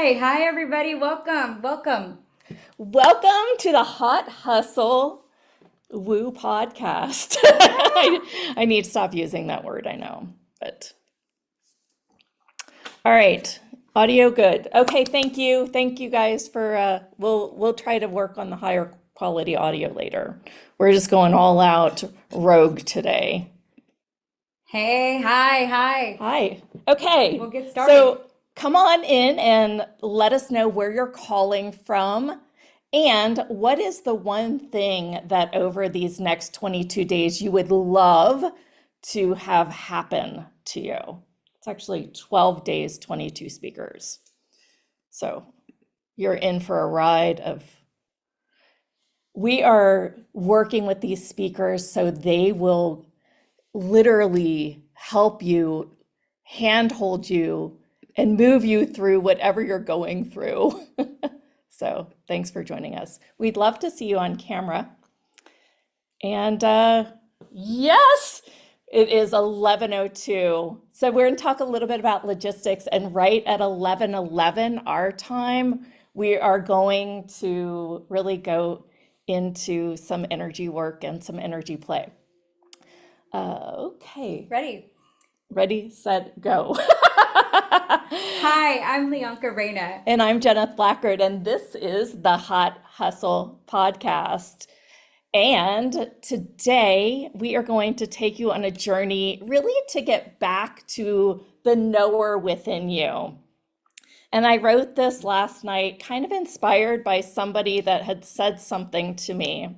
Hi everybody. Welcome. Welcome to the Hot Hustle Woo podcast. I need to stop using that word, I know, but all right. Audio good. Okay, thank you. Thank you guys for we'll try to work on the higher quality audio later. We're just going all out rogue today. Hey, hi. Hi. Okay. We'll get started. So come on in and let us know where you're calling from and what is the one thing that over these next 22 days you would love to have happen to you. It's actually 12 days, 22 speakers. So you're in for a ride of, we are working with these speakers so they will literally help you, handhold you, and move you through whatever you're going through. So thanks for joining us. We'd love to see you on camera. And yes, it is 11:02. So we're going to talk a little bit about logistics. And right at 11:11 our time, we are going to really go into some energy work and some energy play. Okay. Ready, set, go. Hi, I'm Leonka Reyna. And I'm Jenna Blackard, and this is the Hot Hustle podcast. And today we are going to take you on a journey really to get back to the knower within you. And I wrote this last night, kind of inspired by somebody that had said something to me.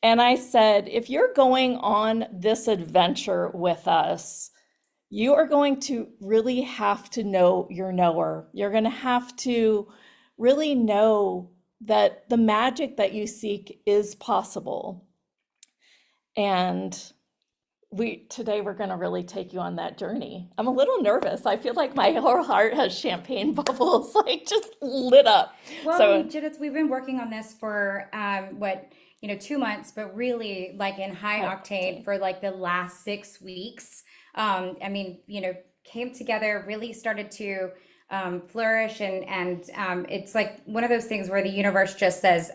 And I said, if you're going on this adventure with us, you are going to really have to know your knower. You're going to have to really know that the magic that you seek is possible. And today we're going to really take you on that journey. I'm a little nervous. I feel like my whole heart has champagne bubbles, like just lit up. Well, So Judith, we've been working on this for 2 months, but really like in high octane for like the last 6 weeks. Came together, really started to flourish, and it's like one of those things where the universe just says,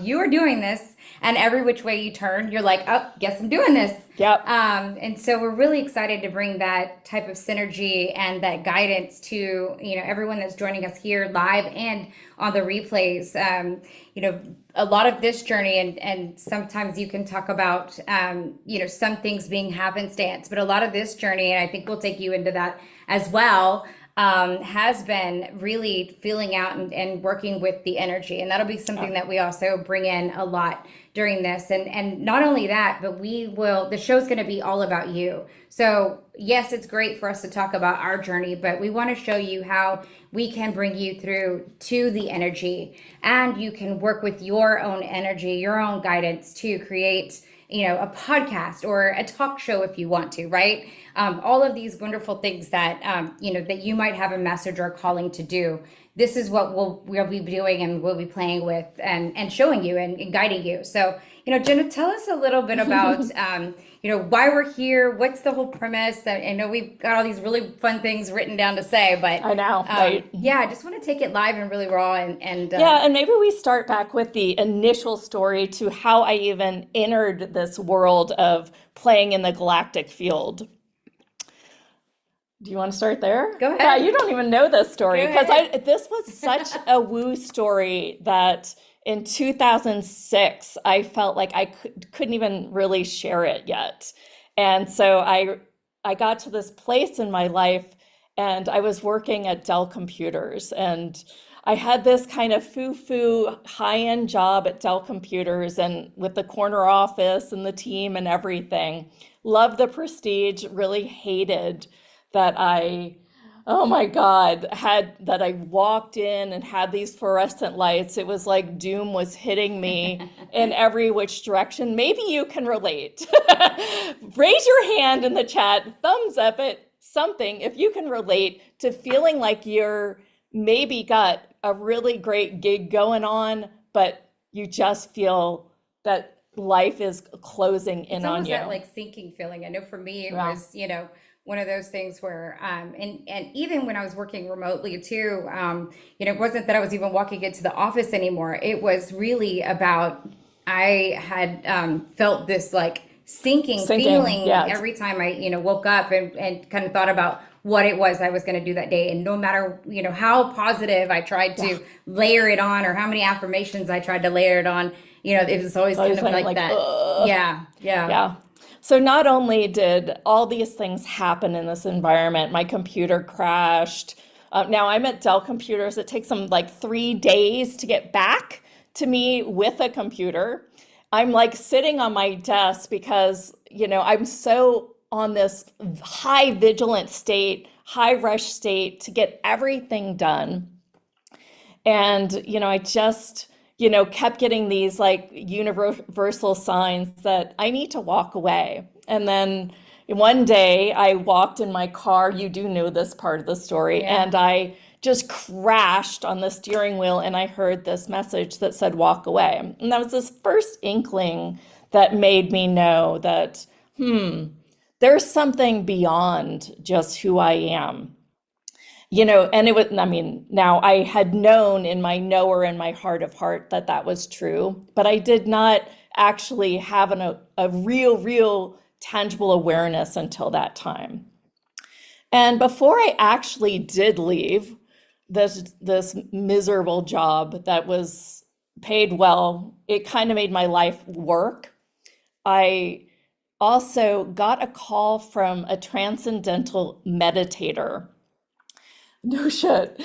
you are doing this, and every which way you turn, you're like, oh, guess I'm doing this. Yep. And so we're really excited to bring that type of synergy and that guidance to, everyone that's joining us here live and on the replays. A lot of this journey, and sometimes you can talk about, some things being happenstance, but a lot of this journey, and I think we'll take you into that as well, has been really feeling out and working with the energy. And that'll be something that we also bring in a lot during this. And not only that, but the show's going to be all about you. So yes, it's great for us to talk about our journey, but we want to show you how we can bring you through to the energy, and you can work with your own energy, your own guidance to create a podcast or a talk show if you want to, right? All of these wonderful things that, that you might have a message or a calling to do. This is what we'll be doing and we'll be playing with and showing you and guiding you. So, Jenna, tell us a little bit about, why we're here. What's the whole premise? I know we've got all these really fun things written down to say, but I know, right? Yeah, I just want to take it live and really raw and yeah, and maybe we start back with the initial story to how I even entered this world of playing in the galactic field. Do you want to start there? Go ahead. Yeah, you don't even know this story Go because this was such a woo story that in 2006 I felt like I couldn't even really share it yet. And so I got to this place in my life, and I was working at Dell Computers, and I had this kind of foo-foo high-end job at Dell Computers and with the corner office and the team and everything. Loved the prestige, really hated that oh my God, that I walked in and had these fluorescent lights. It was like doom was hitting me in every which direction. Maybe you can relate. Raise your hand in the chat, thumbs up it, something, if you can relate to feeling like you're maybe got a really great gig going on, but you just feel that life is closing in it's on almost you. that like sinking feeling. I know for me it Yeah. was, one of those things where, and even when I was working remotely too, it wasn't that I was even walking into the office anymore. It was really about, I had felt this like sinking Sinking, feeling yeah. every time I, woke up and kind of thought about what it was I was going to do that day. And no matter, how positive I tried Yeah. to layer it on, or how many affirmations I tried to layer it on, it was always So kind you're of saying like like, that. ugh. Yeah, yeah. Yeah. So not only did all these things happen in this environment, my computer crashed. Now I'm at Dell Computers. It takes them like 3 days to get back to me with a computer. I'm like sitting on my desk because, I'm so on this high vigilant state, high rush state to get everything done. And, I just, kept getting these like universal signs that I need to walk away. And then one day I walked in my car, you do know this part of the story, Yeah. and I just crashed on the steering wheel and I heard this message that said, walk away. And that was this first inkling that made me know that, there's something beyond just who I am. And it was, I mean, now I had known in my knower in my heart of heart that that was true, but I did not actually have a real tangible awareness until that time. And before I actually did leave this miserable job that was paid well, it kind of made my life work. I also got a call from a transcendental meditator. No shit.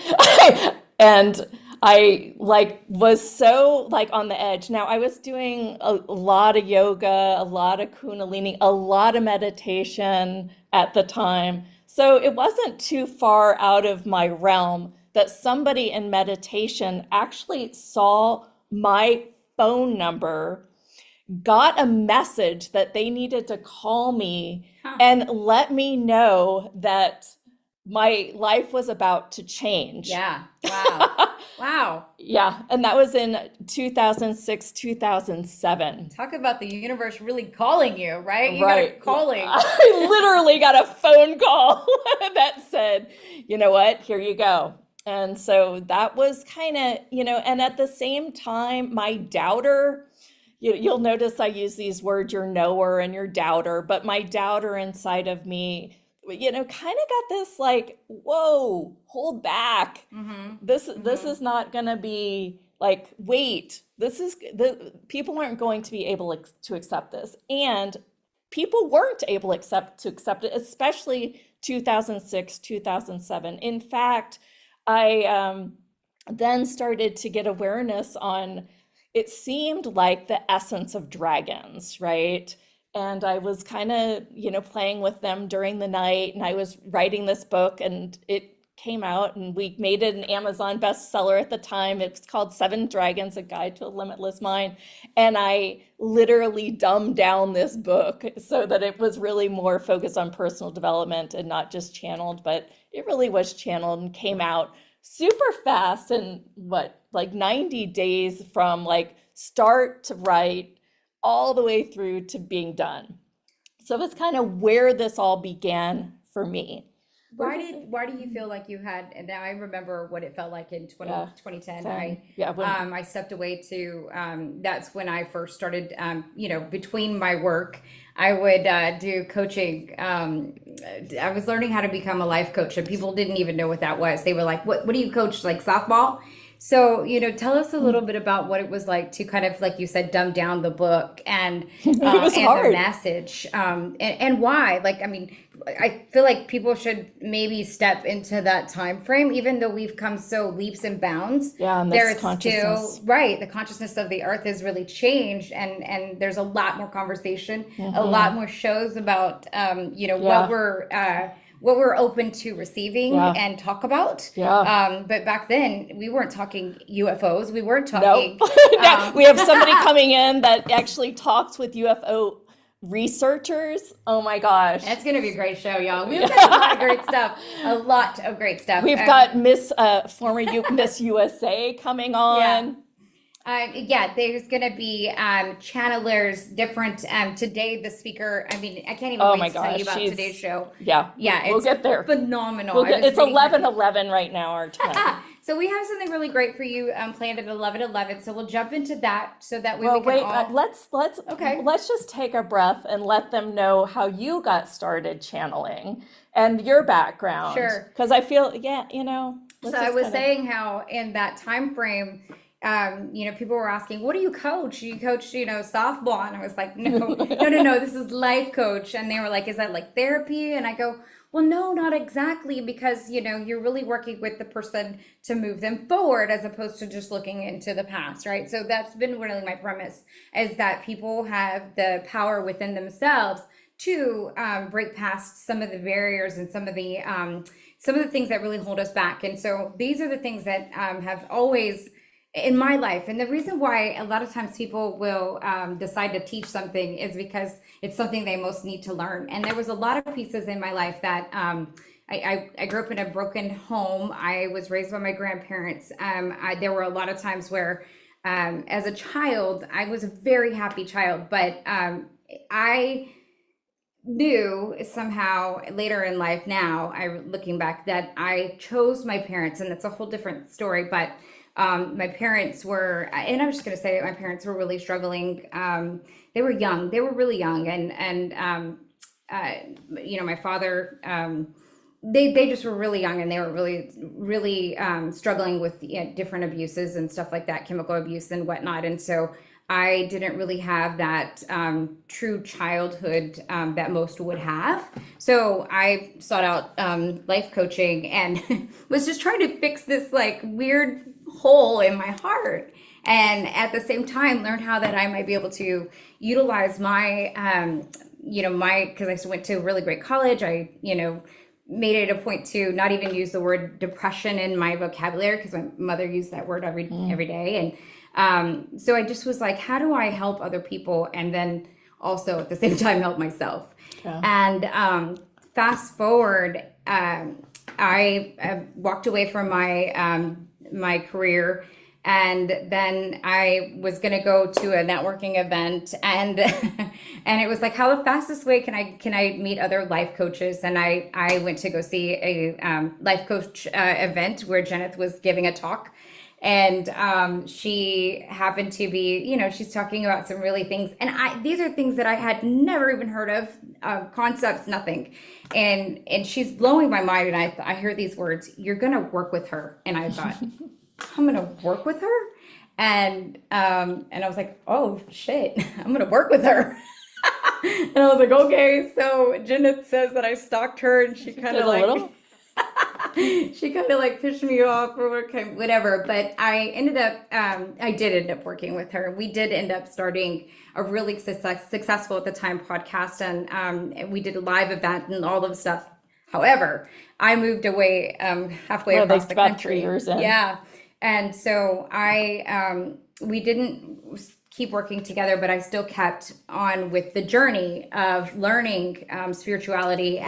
And I like was so like on the edge. Now I was doing a lot of yoga, a lot of kundalini, a lot of meditation at the time. So it wasn't too far out of my realm that somebody in meditation actually saw my phone number, got a message that they needed to call me Huh. and let me know that my life was about to change. Yeah. Wow. Wow. Yeah, and that was in 2006, 2007. Talk about the universe really calling you, right? You got a Right. calling. I literally got a phone call that said, you know what, here you go. And so that was kind of, and at the same time, my doubter, you'll notice I use these words, your knower and your doubter, but my doubter inside of me, kind of got this like, whoa, hold back. This is not going to be like, wait, the people aren't going to be able to accept this. And people weren't able to accept it, especially 2006, 2007. In fact, I then started to get awareness on, it seemed like the essence of dragons, right? And I was kind of, playing with them during the night, and I was writing this book, and it came out, and we made it an Amazon bestseller at the time. It was called Seven Dragons, A Guide to a Limitless Mind. And I literally dumbed down this book so that it was really more focused on personal development and not just channeled, but it really was channeled and came out super fast, and like 90 days from like start to write all the way through to being done. So that's kind of where this all began for me. Why do you feel like you had, and now I remember what it felt like in 2010. I stepped away to, that's when I first started, between my work, I would do coaching. I was learning how to become a life coach, and people didn't even know what that was. They were like, what do you coach, like softball? So, tell us a little bit about what it was like to kind of, like you said, dumb down the book and It was and hard. the message, and why. Like, I mean, I feel like people should maybe step into that time frame, even though we've come so leaps and bounds. Yeah, and There this is consciousness. still, right, the consciousness of the earth has really changed, and there's a lot more conversation, a lot more shows about, what we're open to receiving Yeah. and talk about. Yeah. But back then, we weren't talking UFOs. We weren't Nope. talking. Now, we have somebody coming in that actually talks with UFO researchers. Oh my gosh. That's going to be a great show, y'all. We've got a lot of great stuff. A lot of great stuff. We've got Miss former Miss USA coming on. Yeah. Yeah, there's going to be channelers, different. Today, the speaker, I mean, I can't even Oh wait my to tell you gosh, about today's show. yeah, Yeah, we'll it's get there. phenomenal. I was It's really happy. 11:11 right now, our time. So we have something really great for you planned at 11:11. So we'll jump into that so that way we Well, can wait, all. let's Okay, just take a breath and let them know how you got started channeling and your background. sure. Because I feel, yeah, So let's I just was kind of. saying how in that time frame, people were asking, "What do you coach? You coach, softball?" And I was like, "No, no, no, no. This is life coach." And they were like, "Is that like therapy?" And I go, "Well, no, not exactly, because you're really working with the person to move them forward as opposed to just looking into the past, right?" So that's been really my premise, is that people have the power within themselves to break past some of the barriers and some of the things that really hold us back. And so these are the things that have always in my life. And the reason why a lot of times people will decide to teach something is because it's something they most need to learn. And there was a lot of pieces in my life that I grew up in a broken home. I was raised by my grandparents. There were a lot of times where, as a child, I was a very happy child, but I knew somehow later in life, now I looking back, that I chose my parents, and it's a whole different story. But my parents were, and I'm just going to say that my parents were really struggling. They were young, they were really young, uh, my father, they just were really young, and they were really really struggling with different abuses and stuff like that, chemical abuse and whatnot. And so I didn't really have that true childhood that most would have. So I sought out life coaching and was just trying to fix this like weird hole in my heart. And at the same time, learn how that I might be able to utilize my, because I went to a really great college. I, made it a point to not even use the word depression in my vocabulary, because my mother used that word every day. And so I just was like, how do I help other people and then also at the same time help myself? Yeah. And fast forward, I walked away from my career, and then I was gonna go to a networking event, and and it was like, how the fastest way can I meet other life coaches? And I went to go see a life coach event where Jeneth was giving a talk. And she happened to be, she's talking about some really things, and these are things that I had never even heard of, concepts, nothing. And she's blowing my mind, and I hear these words: "You're gonna work with her." And I thought, I'm gonna work with her, and I was like, oh shit, I'm gonna work with her. And I was like, okay. So Jeneth says that I stalked her, and she kind Did of a like little? she kind of like pushed me off or whatever. But I did end up working with her. We did end up starting a really successful at the time podcast, and we did a live event and all of stuff. However, I moved away halfway Well, they across the about 3 country. years in. Yeah. And so we didn't keep working together, but I still kept on with the journey of learning spirituality,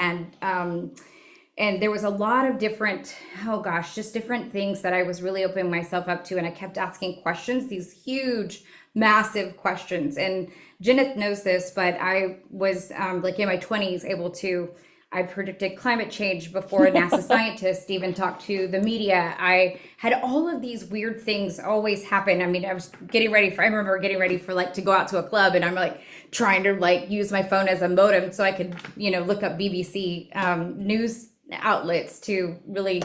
and there was a lot of different, oh gosh, just different things that I was really opening myself up to. And I kept asking questions, these huge, massive questions. And Jeneth knows this, but I was like in my 20s able to, I predicted climate change before a NASA scientist even talked to the media. I had all of these weird things always happen. I mean, I remember getting ready for like to go out to a club, and I'm like trying to like use my phone as a modem so I could, look up BBC news outlets to really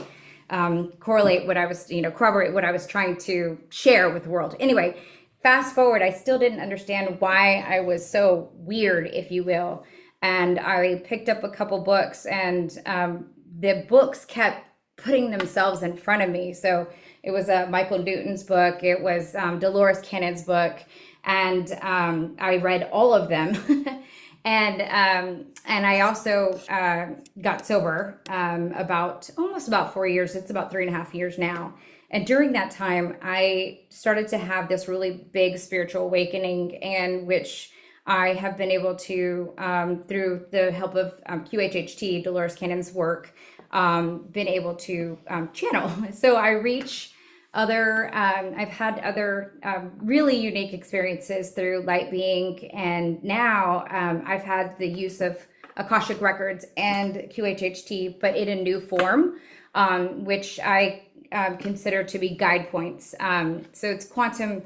correlate what I was, corroborate what I was trying to share with the world. Anyway, fast forward, I still didn't understand why I was so weird, if you will. And I picked up a couple books, and the books kept putting themselves in front of me. So it was Michael Newton's book, it was Dolores Cannon's book, and I read all of them. And I also got sober almost about 4 years. It's about 3.5 years now. And during that time, I started to have this really big spiritual awakening, and which I have been able to, through the help of QHHT, Dolores Cannon's work, been able to channel. So I reach I've had other really unique experiences through light being, and now I've had the use of Akashic Records and QHHT, but in a new form, which I consider to be guide points. So it's quantum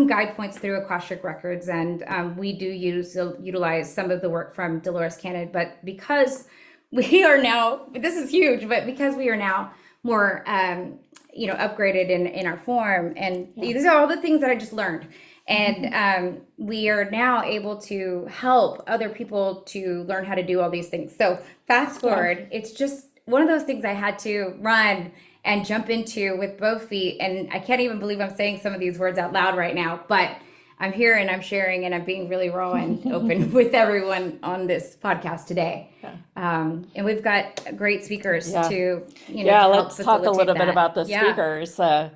guide points through Akashic Records, and we do utilize some of the work from Dolores Cannon. But because we are now, this is huge, but because we are now more upgraded in our form, and these are all the things that I just learned, and we are now able to help other people to learn how to do all these things. So fast forward, it's just one of those things I had to run and jump into with both feet. And I can't even believe I'm saying some of these words out loud right now, but I'm here and I'm sharing and I'm being really raw and open with everyone on this podcast today. And we've got great speakers to, help let's talk a little facilitate bit that. about the speakers. So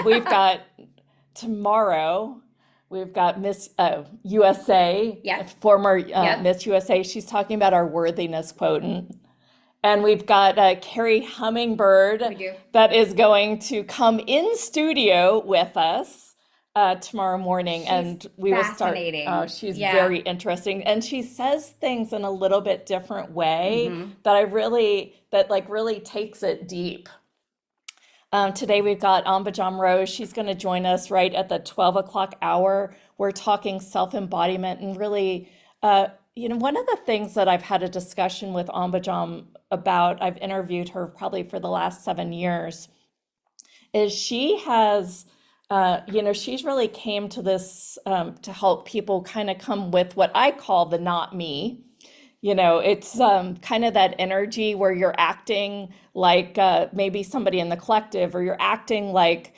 we've got tomorrow, we've got Miss USA, former Miss USA. She's talking about our worthiness quotient. And we've got Carrie Hummingbird that is going to come in studio with us tomorrow morning. And we will start. Oh, she's very interesting. And she says things in a little bit different way that really takes it deep. Today we've got Ambajam Rose. She's going to join us right at the 12 o'clock hour. We're talking self-embodiment and really, one of the things that I've had a discussion with Ambajam about, I've interviewed her probably for the last 7 years, is she has, she's really came to this to help people kind of come with what I call the not me. It's kind of that energy where you're acting like maybe somebody in the collective, or you're acting like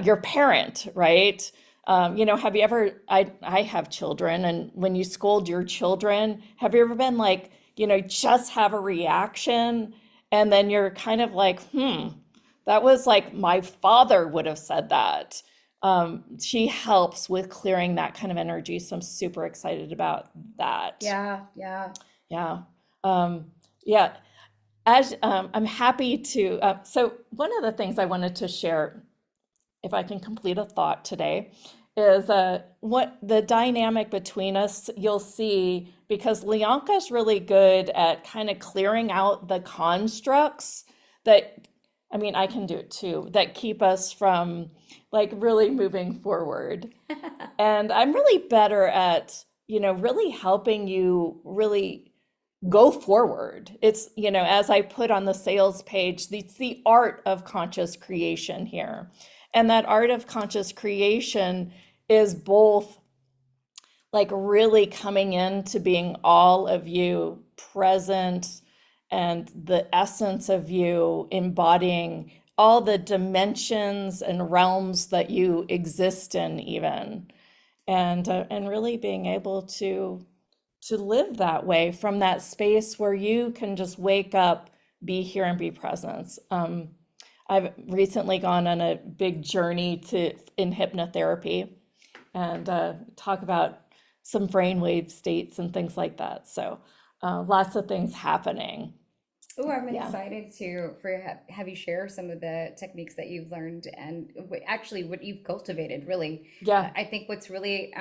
your parent, right? Have you ever, I have children, and when you scold your children, have you ever been like, just have a reaction, and then you're kind of like, that was like my father would have said that. She helps with clearing that kind of energy, so I'm super excited about that. Yeah. As I'm happy to, so one of the things I wanted to share, if I can complete a thought today, is what the dynamic between us, you'll see, because Lianka's really good at kind of clearing out the constructs that, I can do it too, that keep us from like really moving forward. And I'm really better at, really helping you really go forward. It's, as I put on the sales page, it's the art of conscious creation here. And that art of conscious creation is both like really coming into being all of you present, and the essence of you embodying all the dimensions and realms that you exist in, even, and really being able to live that way from that space where you can just wake up, be here, and be present. I've recently gone on a big journey in hypnotherapy, and talk about some brainwave states and things like that. So lots of things happening. Oh, I'm excited to have you share some of the techniques that you've learned and actually what you've cultivated, really. I think what's really,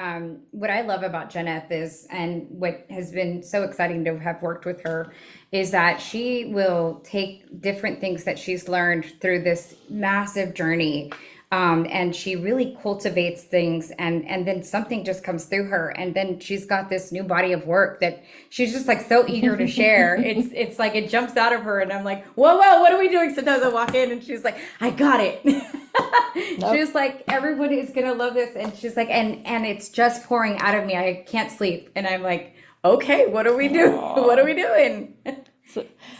what I love about Jeneth is, and what has been so exciting to have worked with her, is that she will take different things that she's learned through this massive journey. And she really cultivates things, and then something just comes through her, and then she's got this new body of work that she's just like so eager to share. It's like it jumps out of her, and I'm like, whoa, what are we doing? Sometimes I walk in and she's like, I got it. Nope. She's like, everybody is gonna love this, and she's like, and it's just pouring out of me. I can't sleep, and I'm like, okay, what are we doing? What are we doing?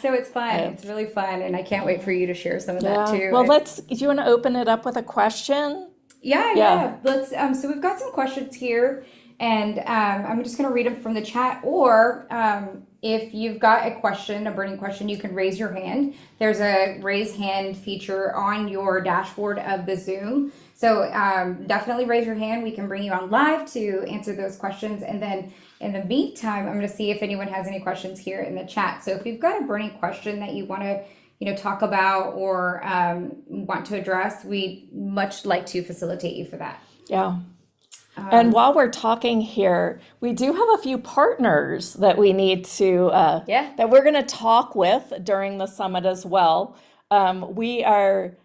So it's fun. It's really fun, and I can't wait for you to share some of that too. Well, do you want to open it up with a question? Yeah. Let's. So we've got some questions here, and I'm just going to read them from the chat. Or if you've got a question, a burning question, you can raise your hand. There's a raise hand feature on your dashboard of the Zoom. So definitely raise your hand. We can bring you on live to answer those questions, and then in the meantime, I'm going to see if anyone has any questions here in the chat. So if you've got a burning question that you want to talk about or want to address, we much like to facilitate you for that. Yeah. And while we're talking here, we do have a few partners that we need to, Yeah. that we're going to talk with during the summit as well. We are,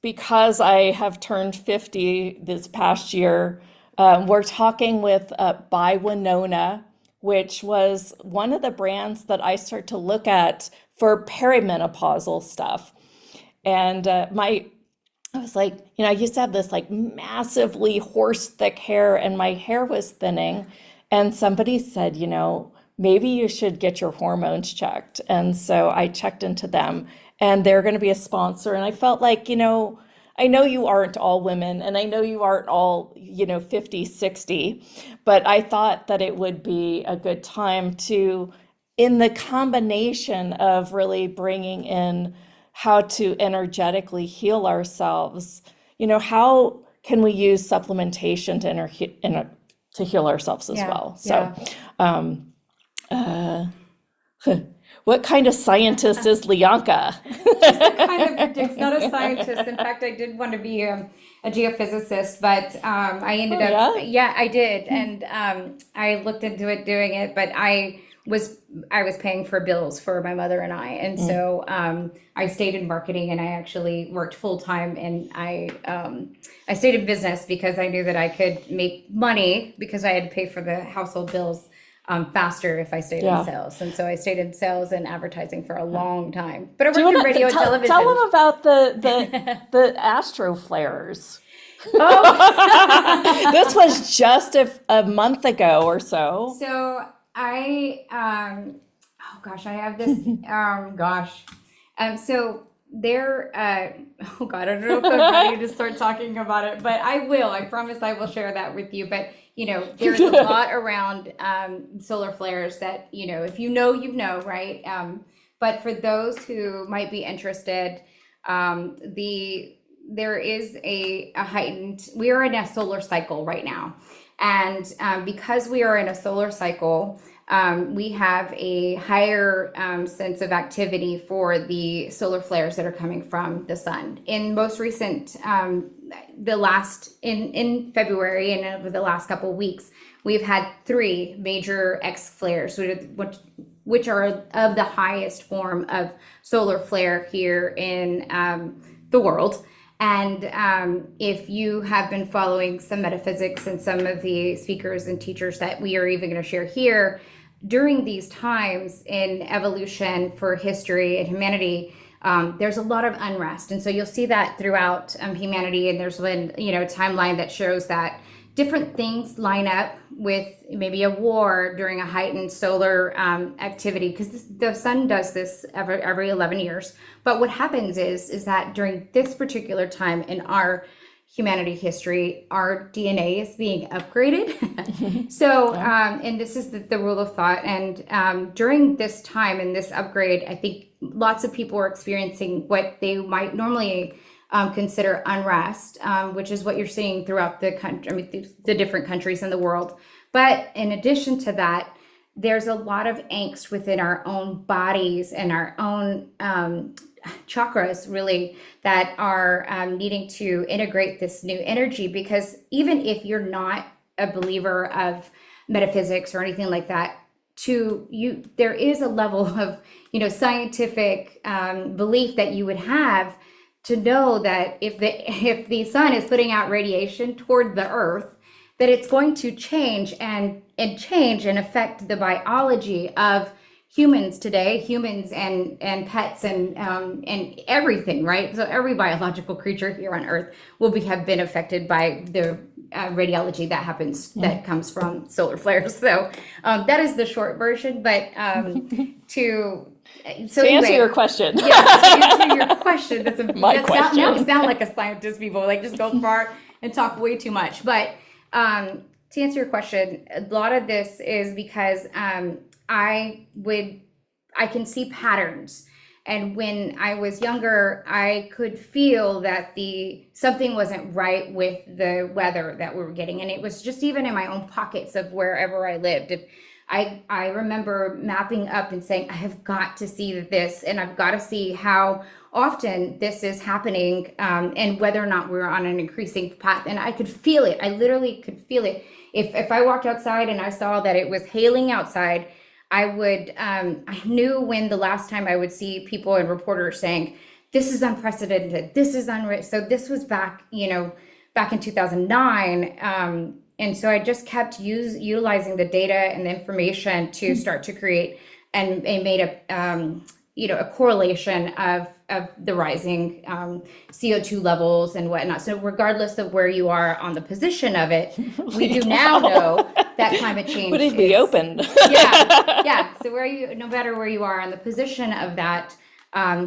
because I have turned 50 this past year, we're talking with By Winona, which was one of the brands that I start to look at for perimenopausal stuff. And I was like, I used to have this like massively horse thick hair and my hair was thinning. And somebody said, maybe you should get your hormones checked. And so I checked into them and they're going to be a sponsor. And I felt like, I know you aren't all women and I know you aren't all, 50, 60, but I thought that it would be a good time to, in the combination of really bringing in how to energetically heal ourselves, how can we use supplementation to heal ourselves as well? So, what kind of scientist is Lianka? Just a kind of, it's not a scientist. In fact, I did want to be a geophysicist, but I ended up, I did. And I looked into it doing it, but I was paying for bills for my mother and I. And so I stayed in marketing and I actually worked full time and I stayed in business because I knew that I could make money because I had to pay for the household bills faster if I stayed in sales. And so I stayed in sales and advertising for a long time. But I worked in radio and television. Tell them about the astro flares. Oh, this was just a month ago or so. So I I have this so there I don't know if I'm ready to start talking about it, but I promise I will share that with you. But there's a lot around solar flares that if you know, right? But for those who might be interested, there is a heightened, we are in a solar cycle right now. And because we are in a solar cycle, we have a higher sense of activity for the solar flares that are coming from the sun. In most recent, in February and over the last couple of weeks, we've had 3 major X flares, which are of the highest form of solar flare here in the world. And if you have been following some metaphysics and some of the speakers and teachers that we are even going to share here, during these times in evolution for history and humanity, there's a lot of unrest. And so you'll see that throughout humanity. And there's been, a timeline that shows that different things line up with maybe a war during a heightened solar activity, because the sun does this every 11 years. But what happens is that during this particular time in our humanity history, our DNA is being upgraded. So, and this is the rule of thought. And during this time and this upgrade, I think lots of people are experiencing what they might normally consider unrest, which is what you're seeing throughout the country, the different countries in the world. But in addition to that, there's a lot of angst within our own bodies and our own chakras, really, that are needing to integrate this new energy. Because even if you're not a believer of metaphysics or anything like that, there is a level of scientific belief that you would have to know that if the sun is putting out radiation toward the earth, that it's going to change and affect the biology of humans today, humans and pets and everything, right? So every biological creature here on Earth have been affected by the radiology that comes from solar flares. So that is the short version. But to answer your question, to answer your question, my question. Now we sound like a scientist. People just go far and talk way too much. But to answer your question, a lot of this is because I can see patterns. And when I was younger, I could feel that something wasn't right with the weather that we were getting. And it was just even in my own pockets of wherever I lived. If I remember mapping up and saying, I have got to see this, and I've got to see how often this is happening, and whether or not we're on an increasing path. And I could feel it. I literally could feel it. If I walked outside and I saw that it was hailing outside, I knew when the last time I would see people and reporters saying, this is unprecedented, this is unreal. So this was back, back in 2009. And so I just kept utilizing the data and the information to start to create and made a correlation of the rising CO2 levels and whatnot. So regardless of where you are on the position of it, we do now know that climate change Would it be opened? yeah. So no matter where you are on the position of that,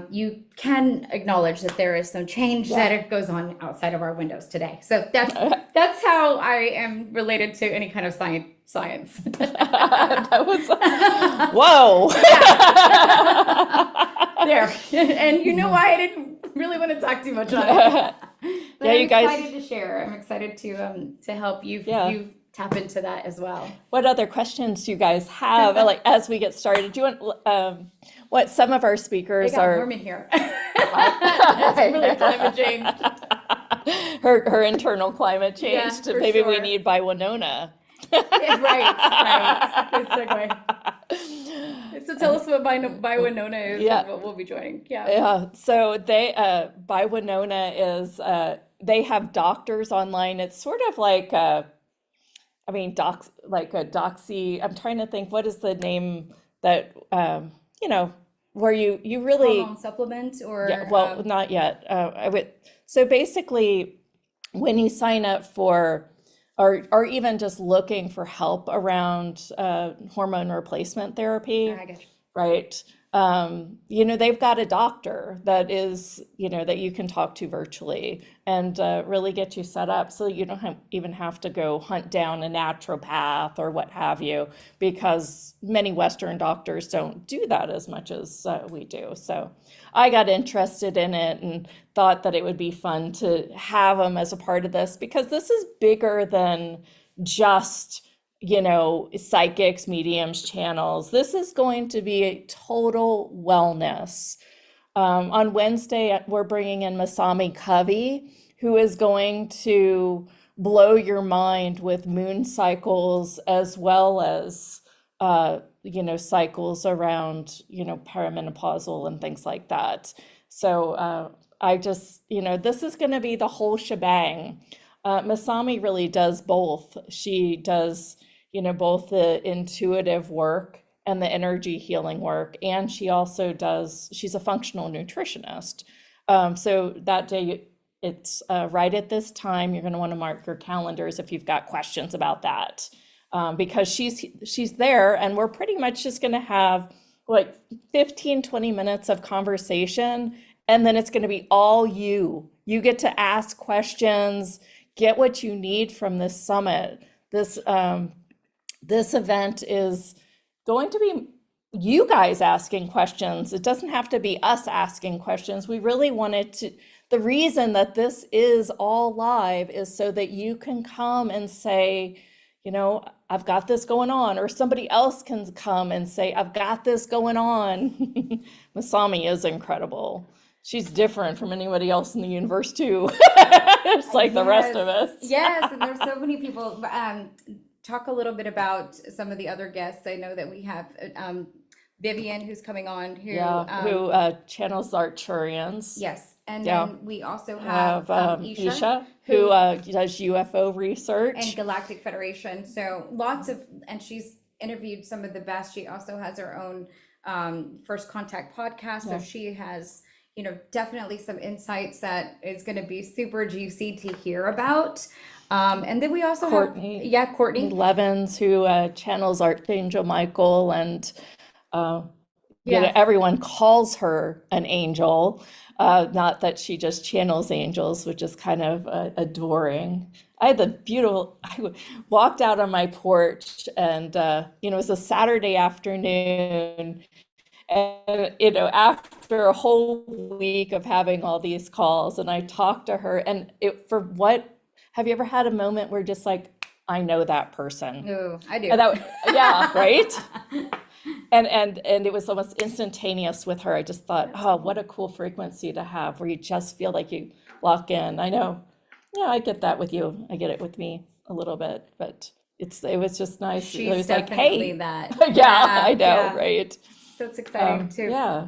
you can acknowledge that there is some change that it goes on outside of our windows today. So that's how I am related to any kind of science. That was whoa. There. And you know why I didn't really want to talk too much on it. But Yeah, I'm you guys. excited to share. I'm excited to help you tap into that as well. What other questions do you guys have? Like as we get started, do you want what some of our speakers They got are? warm in here. It's really climate change. Her internal climate change. Yeah, for Maybe we sure. need by Winona. Yeah, right. Good segue. So tell us what by Winona is Yeah. and what we'll be joining. Yeah. Yeah, so they by Winona is they have doctors online. It's sort of like docs like a doxy. I'm trying to think what is the name that where you really Hormone supplement or yeah, well, not yet. I would so basically when you sign up for or even just looking for help around hormone replacement therapy, I get you. right? They've got a doctor that is, that you can talk to virtually and really get you set up so you don't even have to go hunt down a naturopath or what have you, because many Western doctors don't do that as much as we do. So I got interested in it and thought that it would be fun to have them as a part of this, because this is bigger than just psychics, mediums, channels. This is going to be a total wellness. On Wednesday, we're bringing in Masami Covey, who is going to blow your mind with moon cycles as well as, cycles around, perimenopausal and things like that. So I just, this is going to be the whole shebang. Masami really does both. She does both the intuitive work and the energy healing work. And she's a functional nutritionist. So that day, it's right at this time, you're going to want to mark your calendars if you've got questions about that. Because she's there, and we're pretty much just going to have like 15, 20 minutes of conversation. And then it's going to be all you. You get to ask questions, get what you need from this summit. This event is going to be you guys asking questions. It doesn't have to be us asking questions. We really wanted to, the reason that this is all live is so that you can come and say, I've got this going on, or somebody else can come and say, I've got this going on. Masami is incredible. She's different from anybody else in the universe too. It's like the rest of us. Yes, and there's so many people. Talk a little bit about some of the other guests. I know that we have Vivian, who's coming on, who channels Arcturians. Yes, and Yeah. then we also have Isha, who does UFO research. and Galactic Federation. So and she's interviewed some of the best. She also has her own First Contact podcast. So she has, definitely some insights that is going to be super juicy to hear about. And then we also Courtney. have, Courtney Levins, who channels Archangel Michael, and everyone calls her an angel. Not that she just channels angels, which is kind of adoring. I walked out on my porch, and it was a Saturday afternoon. And, after a whole week of having all these calls, and I talked to her, and have you ever had a moment where just like, I know that person. Ooh, I do. And yeah, right? And it was almost instantaneous with her. I just thought, oh, what a cool frequency to have where you just feel like you lock in. I know. Yeah, I get that with you. I get it with me a little bit, but it was just nice. It She's was like, definitely hey, that. yeah, I Yeah, know, yeah. right? So it's exciting too. Yeah.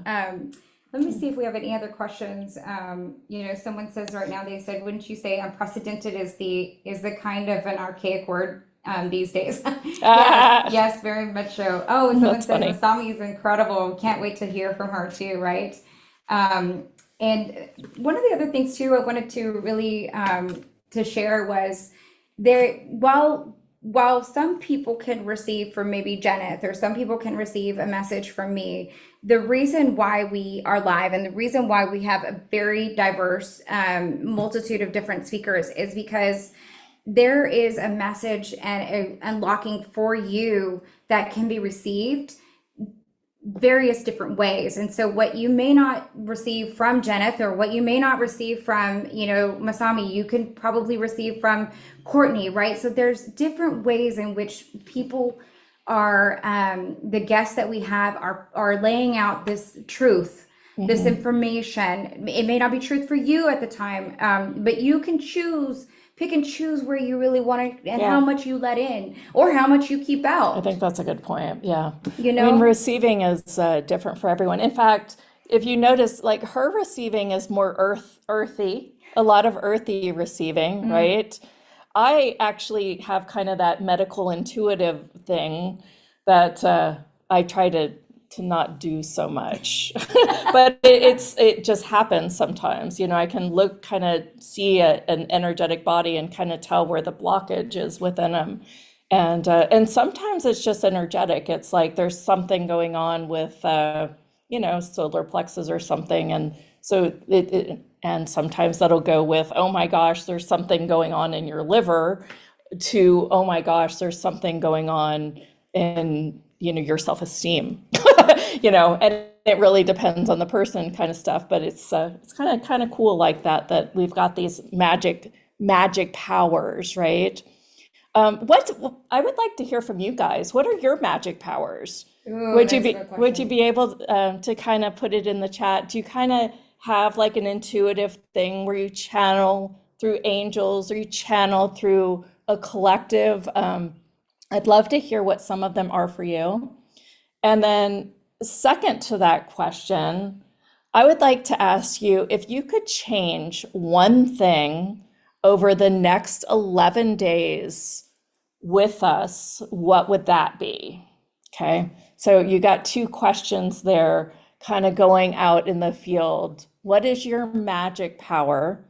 Let me see if we have any other questions. Someone says right now, they said, wouldn't you say unprecedented is the kind of an archaic word these days? Yes, Ah, yes, very much so. Oh, someone that's says funny. Masami is incredible. Can't wait to hear from her too, right? Um, and one of the other things too I wanted to really to share was there while some people can receive from maybe Jeneth or some people can receive a message from me, the reason why we are live and the reason why we have a very diverse multitude of different speakers is because there is a message and a unlocking for you that can be received various different ways. And so what you may not receive from Jeneth or what you may not receive from, Masami, you can probably receive from Courtney, right? So there's different ways in which people are, the guests that we have are laying out this truth, this information. It may not be truth for you at the time, but you can pick and choose where you really want to and how Yeah. much you let in or how much you keep I out, think that's a good point. Yeah. you I mean, know? receiving is different for everyone. In fact, if you notice, like her receiving is more earthy, a lot of earthy receiving, right? I actually have kind of that medical intuitive thing that I try to not do so much, but it just happens sometimes. I can look, kind of see an energetic body and kind of tell where the blockage is within them. And sometimes it's just energetic. It's like there's something going on with solar plexus or something, and so and sometimes that'll go with, oh my gosh, there's something going on in your liver, to, oh my gosh, there's something going on in your self-esteem. And it really depends on the person, kind of stuff. But it's kind of cool like that we've got these magic powers, right? What I would like to hear from you guys. What are your magic powers? Ooh, Would you that's a be good would you question. be able to kind of put it in the chat? Do you kind of have like an intuitive thing where you channel through angels or you channel through a collective? I'd love to hear what some of them are for you. And then, second to that question, I would like to ask you if you could change one thing over the next 11 days with us, what would that be? Okay. So you got two questions there, kind of going out in the field. What is your magic power?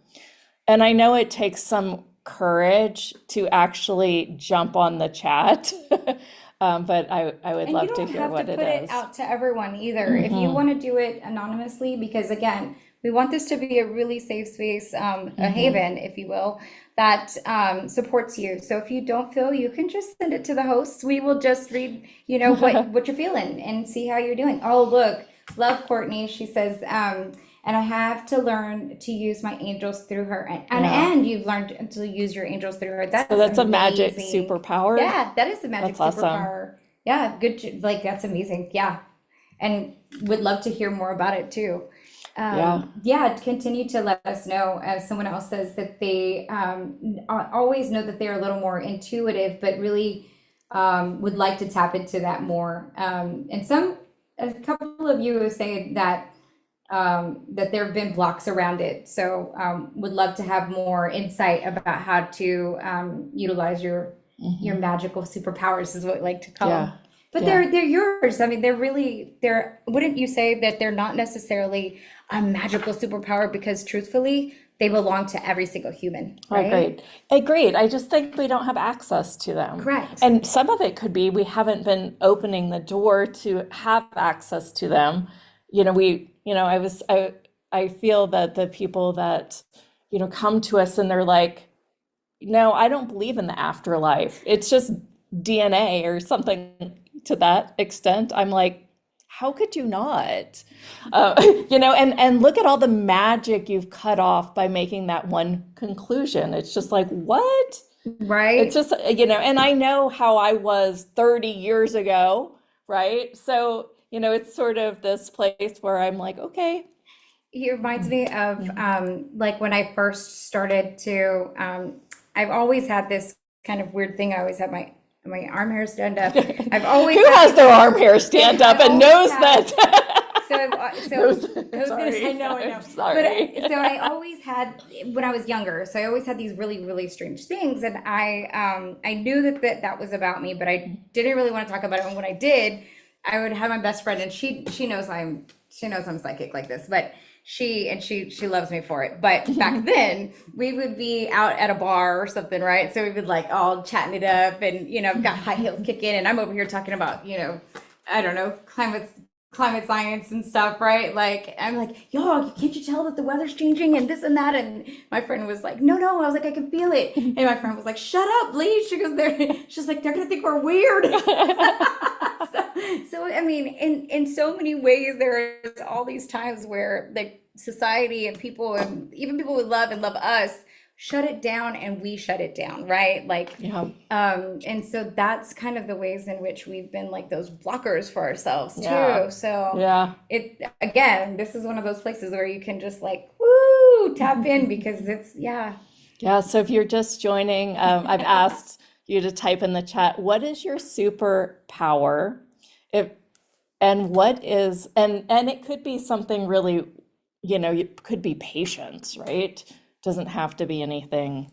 And I know it takes some courage to actually jump on the chat, but I would And you love to don't hear have to what it put it is. out to everyone either. If you Mm-hmm. want to do it anonymously, because again, we want this to be a really safe space, a Mm-hmm. haven, if you will, that supports you. So if you don't feel, you can just send it to the hosts. We will just read, what you're feeling and see how you're doing. Oh, look, love Courtney. She says, and I have to learn to use my angels through her. Yeah. And you've learned to use your angels through her. So That's that's a magic amazing. superpower. Yeah, that is the magic That's awesome. superpower. Yeah, good. Like that's amazing. Yeah, and would love to hear more about it too. Yeah. Yeah, continue to let us know. As someone else says that they always know that they're a little more intuitive, but really would like to tap into that more. And a couple of you say that there have been blocks around it. So would love to have more insight about how to utilize your Hmm. magical superpowers is what we like to call them. Yeah. But Yeah. they're yours. I mean, they're wouldn't you say that they're not necessarily a magical superpower because truthfully, they belong to every single human, right? Agreed. Agreed. I just think we don't have access to them. Correct. And some of it could be we haven't been opening the door to have access to them. I feel that the people that, come to us and they're like, no, I don't believe in the afterlife. It's just DNA or something to that extent. I'm like, how could you not? You know, and look at all the magic you've cut off by making that one conclusion. It's just like, what? It's Right? just, you know, and I know how I was 30 years ago, right? So, you know, it's sort of this place where I'm like, okay, He reminds me of yeah. like when I first started to I've always had this kind of weird thing. I always have my arm hair stand up. I've always Who had has their arm hair stand up I've and always knows had that? so Knows, I was gonna say sorry, no, I I'm know. But sorry. so I always had when I was younger. So I always had these really strange things, and I knew that was about me, but I didn't really want to talk about it. And when I did, I would have my best friend, and she knows I'm psychic like this, but she loves me for it. But back then we would be out at a bar or something, right? So we would like all chatting it up, and I've got high heels kicking, and I'm over here talking about I don't know, climate science and stuff, right? Like I'm like, yo, can't you tell that the weather's changing and this and that? And my friend was like, no. I was like, I can feel it. And my friend was like, shut up, Lee. She goes, she's like, they're gonna think we're weird. So I mean, in so many ways, there's all these times where like society and people and even people we love and love us shut it down, and we shut it down, right? Like Yeah, and so that's kind of the ways in which we've been like those blockers for ourselves yeah, too. So yeah. it again, this is one of those places where you can just like woo tap in because it's yeah. Yeah, so if you're just joining, I've asked you to type in the chat, what is your superpower? If and what is and it could be something really, you know, it could be patience, right? Doesn't have to be anything.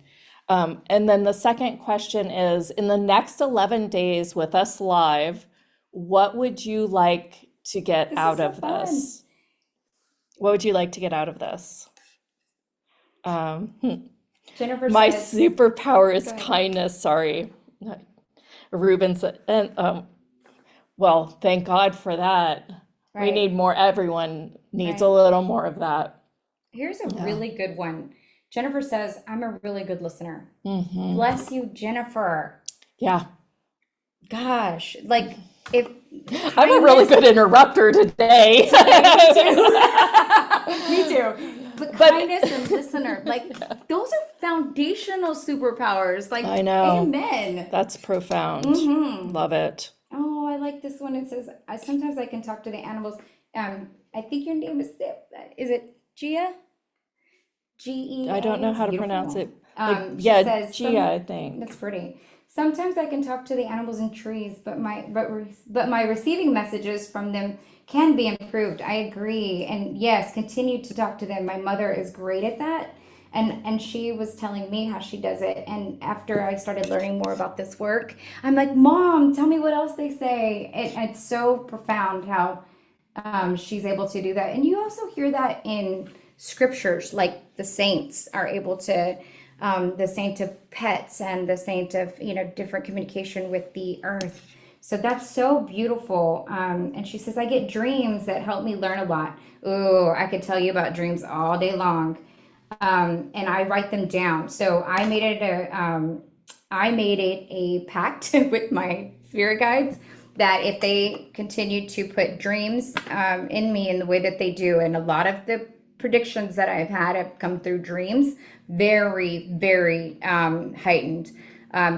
And then the second question is, in the next 11 days with us live, what would you like to get This is out so of fun. this? What would you like to get out of this? Um, Jennifer My says, superpower go is ahead. kindness. Sorry. Ruben said, and well, thank God for that. We Right, need more, everyone needs a right. little more of that. Here's a Yeah. really good one. Jennifer says, I'm a really good listener. Hmm. Bless you, Jennifer. Yeah. Gosh, like if I'm a really kindness, good interrupter today. right? Me too. Me too. But But kindness and listener, like those are foundational superpowers. I Like, know amen. that's profound. Mm-hmm. Love it. Oh, I like this one. It says, sometimes I can talk to the animals. I think your name is it Gia? I don't Gea. know It's how to pronounce beautiful. it. Like, She yeah, says Gia, some. I think. That's pretty. Sometimes I can talk to the animals and trees, but my receiving messages from them can be improved. I agree, and yes, continue to talk to them. My mother is great at that, and she was telling me how she does it. And after I started learning more about this work, I'm like, Mom, tell me what else they say. It's so profound how she's able to do that. And you also hear that in scriptures, like the saints are able to, the saint of pets and the saint of, different communication with the earth. So that's so beautiful. And she says, I get dreams that help me learn a lot. Ooh, I could tell you about dreams all day long. And I write them down. So I made it a pact with my spirit guides that if they continue to put dreams in me in the way that they do, and a lot of the predictions that I've had have come through dreams, very heightened.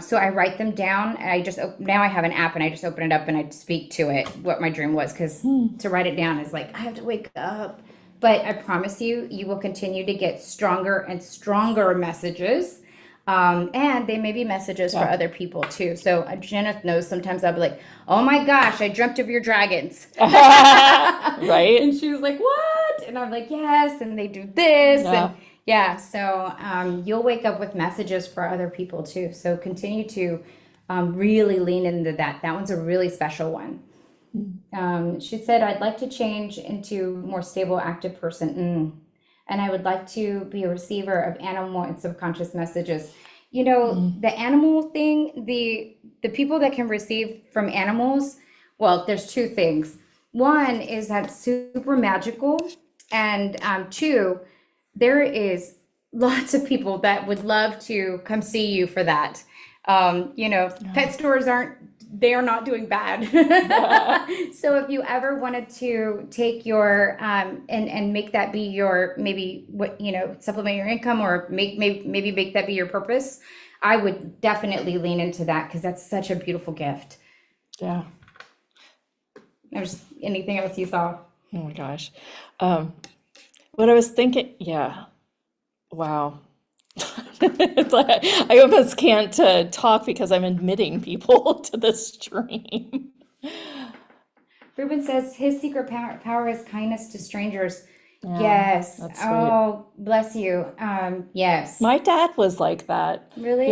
So I write them down, and now I have an app, and I just open it up and I speak to it what my dream was, because to write it down is like I have to wake up. But I promise you, you will continue to get stronger and stronger messages. And they may be messages for Yeah. other people too. So Jenna knows sometimes I'll be like, oh my gosh, I dreamt of your dragons. Right? And she was like, what? And I'm like, yes. And they do this. Yeah. And yeah, so you'll wake up with messages for other people too. So continue to really lean into that. That one's a really special one. She said, I'd like to change into a more stable, active person. And I would like to be a receiver of animal and subconscious messages. Mm. The animal thing, the people that can receive from animals, well, there's two things. One is that super magical, and two, there is lots of people that would love to come see you for that. Pet stores aren't they are not doing bad. So if you ever wanted to take your and make that be your maybe what supplement your income or maybe make that be your purpose, I would definitely lean into that because that's such a beautiful gift. Yeah. There's anything else you saw? Oh my gosh. Um, what I was thinking, yeah. Wow. It's like, I almost can't talk because I'm admitting people to the stream. Ruben says his secret power is kindness to strangers. Yeah, Yes. that's sweet. Oh, bless you. Yes. My dad was like that. Really?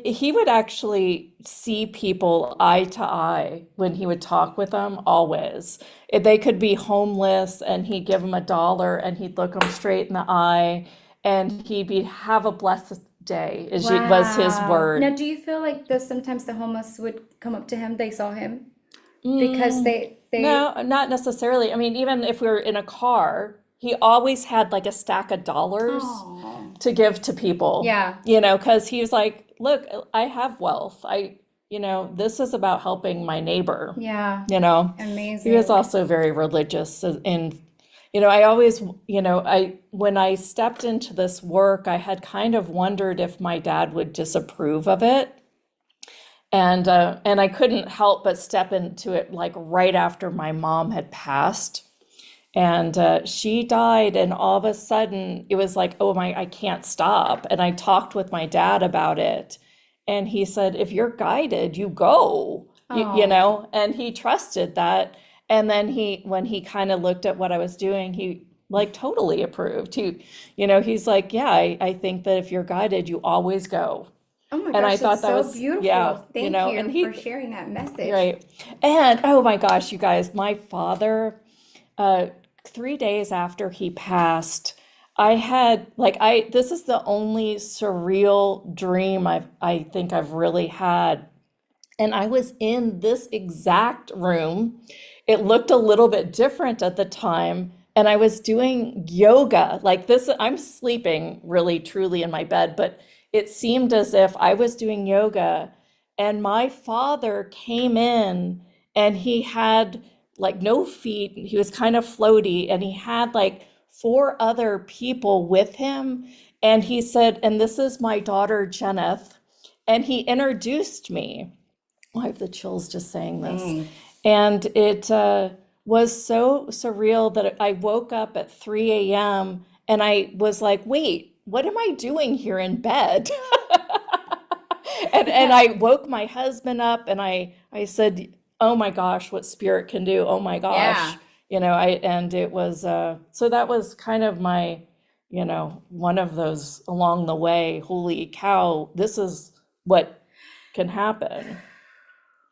He would actually see people eye to eye when he would talk with them, always. They could be homeless and he'd give them $1 and he'd look them straight in the eye and he'd be, have a blessed day, was his Wow. Now, word. do you feel like sometimes the homeless would come up to him, they saw him because Mm, they no, not necessarily. I mean, even if we were in a car, he always had like a stack of dollars Oh. to give to people, Yeah. because he was like, look, I have wealth. This is about helping my neighbor, Yeah. you know. He was Amazing. also very religious and I always, when I stepped into this work, I had kind of wondered if my dad would disapprove of it. And I couldn't help but step into it like right after my mom had passed. And she died, and all of a sudden it was like, oh my, I can't stop. And I talked with my dad about it. And he said, if you're guided, you go, Oh, and he trusted that. And then when he kind of looked at what I was doing, he like totally approved. He's like, yeah, I think that if you're guided, you always go. oh my And I gosh, thought that's that so was, yeah, beautiful. Thank and you for he, sharing that message. right. And oh my gosh, you guys, my father, uh, 3 days after he passed, I had this is the only surreal dream I think I've really had. And I was in this exact room. It looked a little bit different at the time. And I was doing yoga like this. I'm sleeping really truly in my bed, but it seemed as if I was doing yoga. And my father came in and he had like no feet. He was kind of floaty and he had like four other people with him. And he said, and this is my daughter, Jeneth. And he introduced me. I have the chills just saying this. Mm. And it was so surreal that I woke up at 3 a.m. and I was like, wait, what am I doing here in bed? And I woke my husband up and I said, oh my gosh, what spirit can do. Oh my gosh. Yeah. And it was, so that was kind of my, one of those along the way, holy cow, this is what can happen.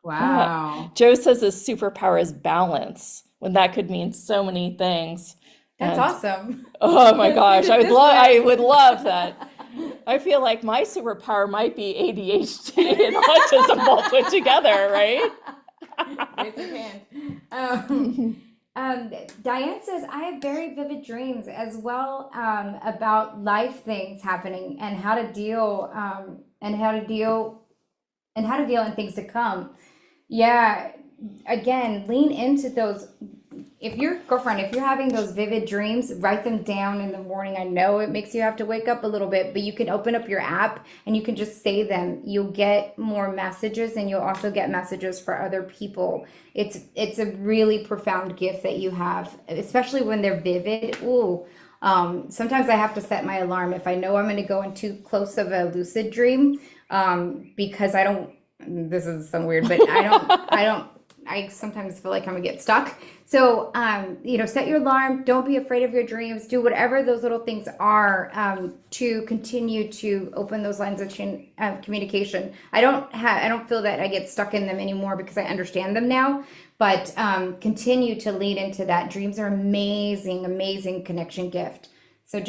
Wow. Joe says his superpower is balance, when that could mean so many things. That's And awesome. oh my gosh, This I way. would love that. I feel like my superpower might be ADHD and autism all put together, right? Raise your hand. Diane says, I have very vivid dreams as well about life things happening and how to deal and things to come. Yeah, again, lean into those. If you're having those vivid dreams, write them down in the morning. I know it makes you have to wake up a little bit, but you can open up your app and you can just say them. You'll get more messages and you'll also get messages for other people. It's a really profound gift that you have, especially when they're vivid. Ooh. Sometimes I have to set my alarm if I know I'm going to go into close of a lucid dream, because I don't, this is so weird, but I sometimes feel like I'm gonna get stuck. So, set your alarm. Don't be afraid of your dreams. Do whatever those little things are, to continue to open those lines of communication. I don't feel that I get stuck in them anymore because I understand them now. But continue to lead into that. Dreams are amazing, amazing connection gift. So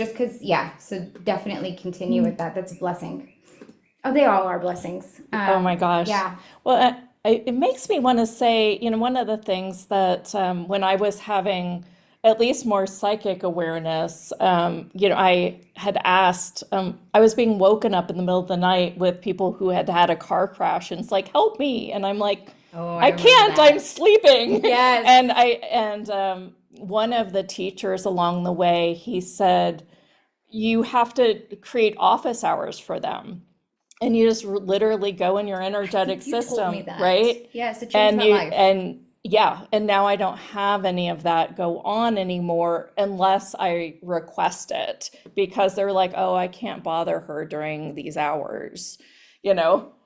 so definitely continue with that. That's a blessing. Oh, they all are blessings. Oh my gosh. Yeah. Well, it makes me want to say, one of the things that when I was having at least more psychic awareness. I had asked, I was being woken up in the middle of the night with people who had had a car crash, and it's like, help me. And I'm like, Oh, I I remember can't, I'm that. sleeping. Yes. And one of the teachers along the way, he said, you have to create office hours for them. And you just literally go in your energetic You told me system, that. right? Yes, it changed And my you, life. and yeah, and now I don't have any of that go on anymore unless I request it because they're like, oh, I can't bother her during these hours.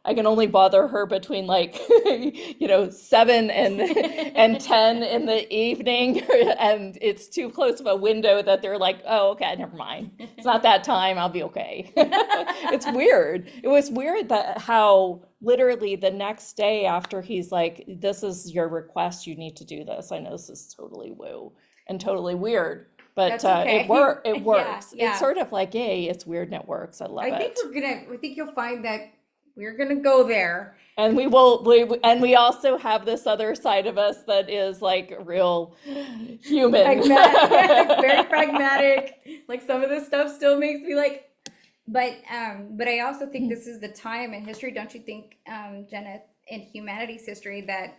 I can only bother her between like, 7 and 10 in the evening. And it's too close of a window that they're like, oh, okay, never mind. It's not that time. I'll be okay. It's weird. It was weird that how literally the next day after he's like, this is your request, you need to do this. I know this is totally woo and totally weird, but That's okay. it Yeah, works. yeah. It's sort of like, yay, it's weird and it works. I love it. I think you'll find that we're gonna go there. And we also have this other side of us that is like real human. Pragmatic, very pragmatic. Like some of this stuff still makes me like, but I also think this is the time in history, don't you think, Jenna, in humanity's history that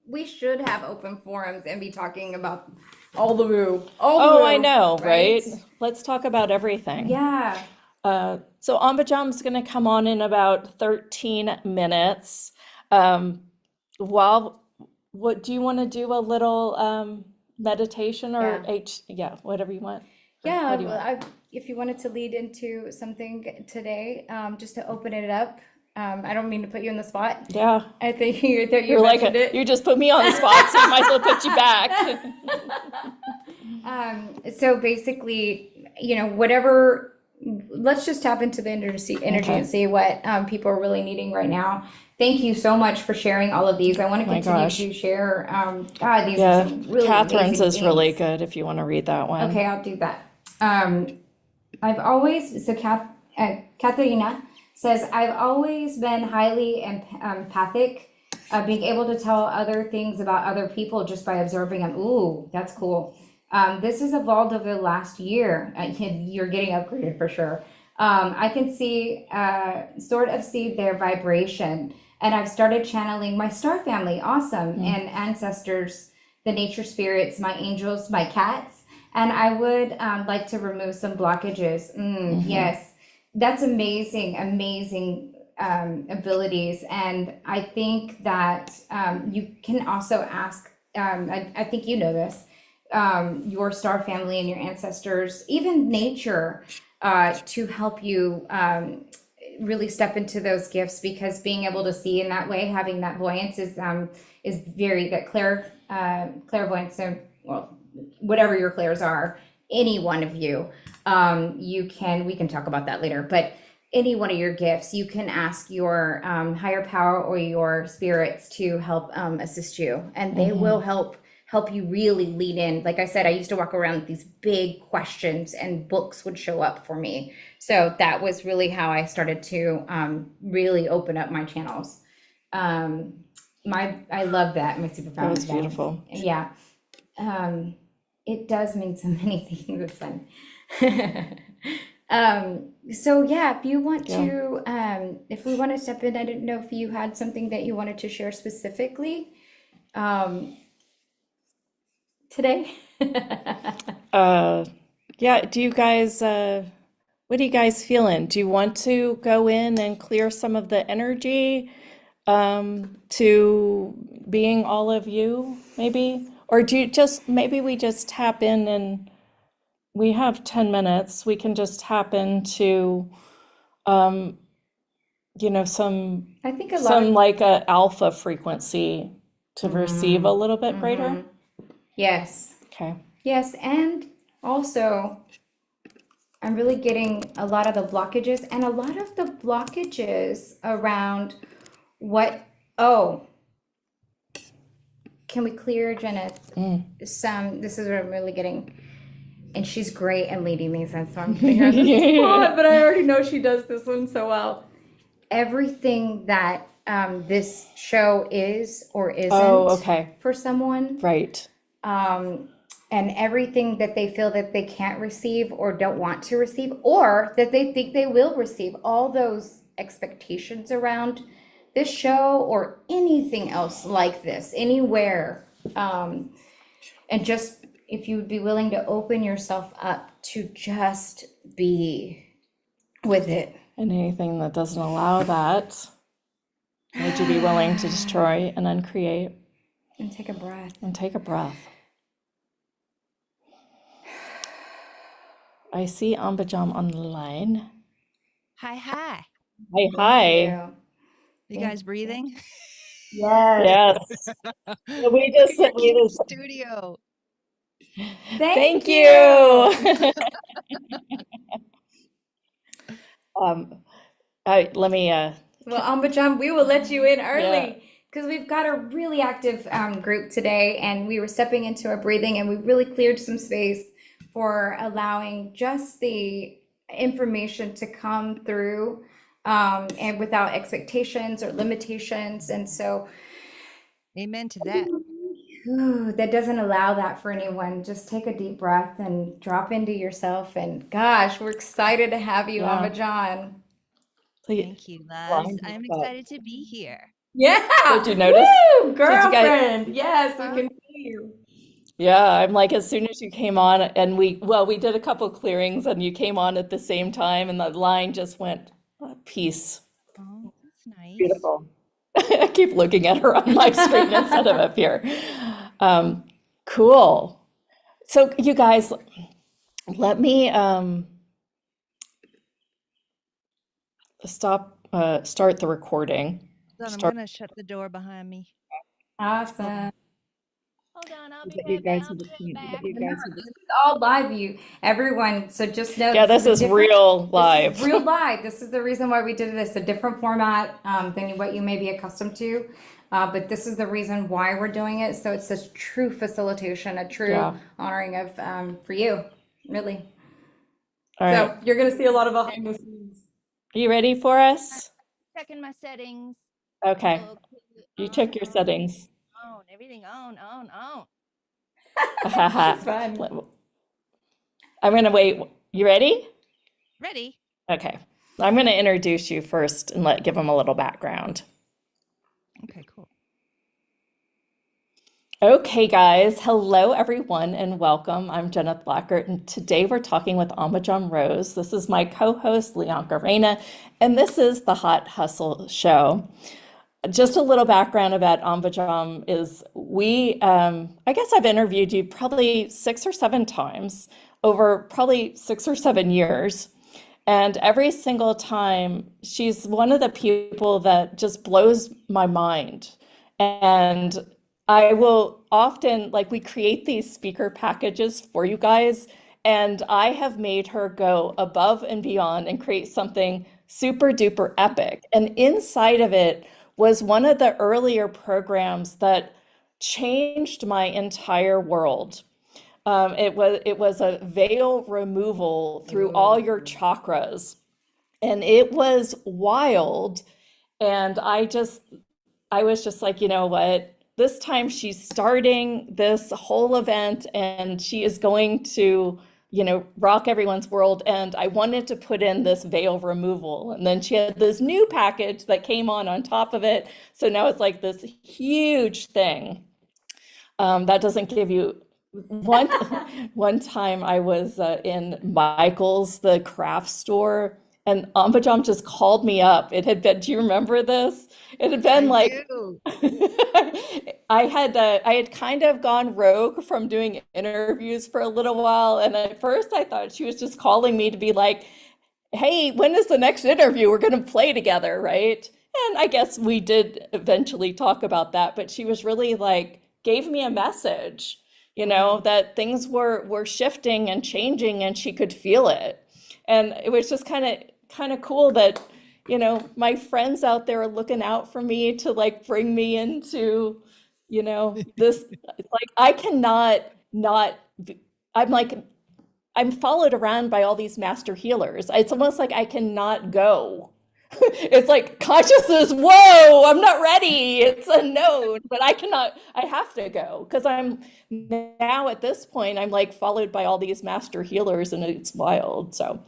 we should have open forums and be talking about all the woo, all the woo, I know, right? right? Let's talk about everything. Yeah. So Ambajam's going to come on in about 13 minutes. While, what do you want to do a little meditation or whatever you want? Yeah, What do you want? if you wanted to lead into something today, just to open it up. I don't mean to put you in the spot. Yeah. I think you You're like, mentioned it. you just put me on the spot, so you might as well put you back. So basically, whatever, let's just tap into the energy Okay. and see what people are really needing right now. Thank you so much for sharing all of these. I want to My continue gosh. to share. God, these are Yeah, some really Catherine's amazing is really things. good if you want to read that one. Okay, I'll do that. I've always, Katharina says, I've always been highly empathic, being able to tell other things about other people just by observing them. Ooh, that's cool. This has evolved over the last year. You're getting upgraded for sure. I can sort of see their vibration, and I've started channeling my star family, awesome, and ancestors, the nature spirits, my angels, my cats, and I would like to remove some blockages. Yes, that's amazing, amazing abilities, and I think that you can also ask. I think you know this. Your star family and your ancestors, even nature, to help you really step into those gifts, because being able to see in that way, having that voyance is very that clairvoyance. So, well, whatever your clairs are, any one of you, we can talk about that later, but any one of your gifts, you can ask your higher power or your spirits to help assist you, and they will help you really lead in. Like I said, I used to walk around with these big questions and books would show up for me. So that was really how I started to really open up my channels. I love that. My superpower. That was is balance. beautiful. Yeah. It does mean so many things. It's fun. So yeah, if you want to, if we want to step in, I didn't know if you had something that you wanted to share specifically. Today. Yeah, do you guys, what are you guys feeling? Do you want to go in and clear some of the energy to being all of you, maybe? Or do you maybe we just tap in and we have 10 minutes. We can just tap into, some I think a lot of like a alpha frequency to receive a little bit greater. yes. Okay. Yes, and also I'm really getting a lot of the blockages around can we clear Jenna this is what I'm really getting, and she's great at leading these, and so I'm putting her on the spot, but I already know she does this one so well. Everything that this show is or isn't Oh, okay. for someone, Right. and everything that they feel that they can't receive or don't want to receive, or that they think they will receive, all those expectations around this show or anything else like this, anywhere. And just if you would be willing to open yourself up to just be with it. And anything that doesn't allow that, would you be willing to destroy and uncreate? And take a breath. And take a breath. I see Ambajam on the line. Hi, hi. Hi, hi. Yeah. You guys breathing? Yes. Yes. We just, Your we cute just, studio. Thank you. Let me, Well, Ambajam, we will let you in early because we've got a really active group today, and we were stepping into our breathing, and we really cleared some space for allowing just the information to come through, and without expectations or limitations. And so, Amen to that. that doesn't allow that for anyone. Just take a deep breath and drop into yourself. And gosh, we're excited to have you, Yeah. Ambajam. Thank you, loves. I'm excited to be here. Yeah. Did you notice? Woo, Did you guys- girlfriend. Yes, we can see you. Yeah, I'm like, as soon as you came on, and we did a couple clearings, and you came on at the same time, and the line just went, peace. Oh, that's nice. Beautiful. I keep looking at her on my screen instead of up here. Cool. So you guys, let me start the recording. Hold on, I'm Start- gonna shut the door behind me. Awesome. Hold on, I'll be That you right back. guys I'll have be right back. This is all live, you everyone. So just know Yeah, this is different- real this is live. real live. This is the reason why we did this, a different format than what you may be accustomed to. But this is the reason why we're doing it. So it's this true facilitation, a true Yeah. honoring of for you, really. All right. So you're gonna see a lot of behind the scenes. Are you ready for us? Checking my settings. Okay. Okay. You check your settings. On. Everything on. It's fun. I'm gonna wait. You ready? Ready? Okay. I'm gonna introduce you first and give them a little background. Okay, cool. Okay, guys. Hello, everyone, and welcome. I'm Jenna Blackert, and today we're talking with Ambajam Rose. This is my co-host, Leonka Reina, and this is the Hot Hustle Show. Just a little background about Ambajam is I guess I've interviewed you probably 6 or 7 times over probably 6 or 7 years. And every single time, she's one of the people that just blows my mind. And I will often, we create these speaker packages for you guys, and I have made her go above and beyond and create something super duper epic. And inside of it was one of the earlier programs that changed my entire world. It was a veil removal through all your chakras, and it was wild. And I was just like, you know what? This time she's starting this whole event, and she is going to rock everyone's world. And I wanted to put in this veil removal. And then she had this new package that came on top of it. So now it's like this huge thing. That doesn't give you one time I was in Michael's, the craft store, and Ambajam just called me up. It had been, do you remember this? It had been do. I had kind of gone rogue from doing interviews for a little while, and at first I thought she was just calling me to be like, hey, when is the next interview? We're going to play together, right? And I guess we did eventually talk about that, but she was really gave me a message, that things were shifting and changing, and she could feel it. And it was just kind of cool that my friends out there are looking out for me to bring me into this. I cannot not I'm followed around by all these master healers. It's almost like I cannot go It's like consciousness, whoa, I'm not ready. It's unknown, but I have to go because I'm now at this point, I'm like followed by all these master healers and it's wild. So,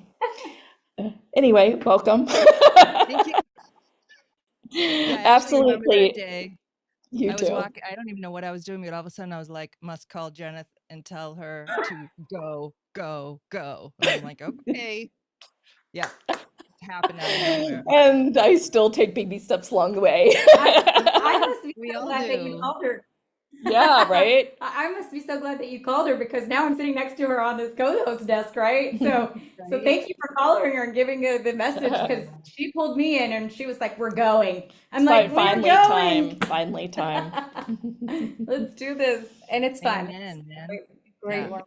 anyway, welcome. Thank you. Yeah, I actually remember that Absolutely. day. You I was too. walking, I don't even know what I was doing, but all of a sudden I was like, must call Jenith and tell her to go, go, go. And I'm like, okay. Yeah, it happened out of nowhere. And I still take baby steps along the way. I must be We so all glad that you do. called her. Yeah, right? I must be so glad that you called her because now I'm sitting next to her on this co-host desk, right? So Right? thank you for calling her and giving her the message because she pulled me in and she was like, "We're going." I'm like, "We're Finally time. going." Finally time. Let's do this, and it's fun. Amen, man. It's great Yeah. one.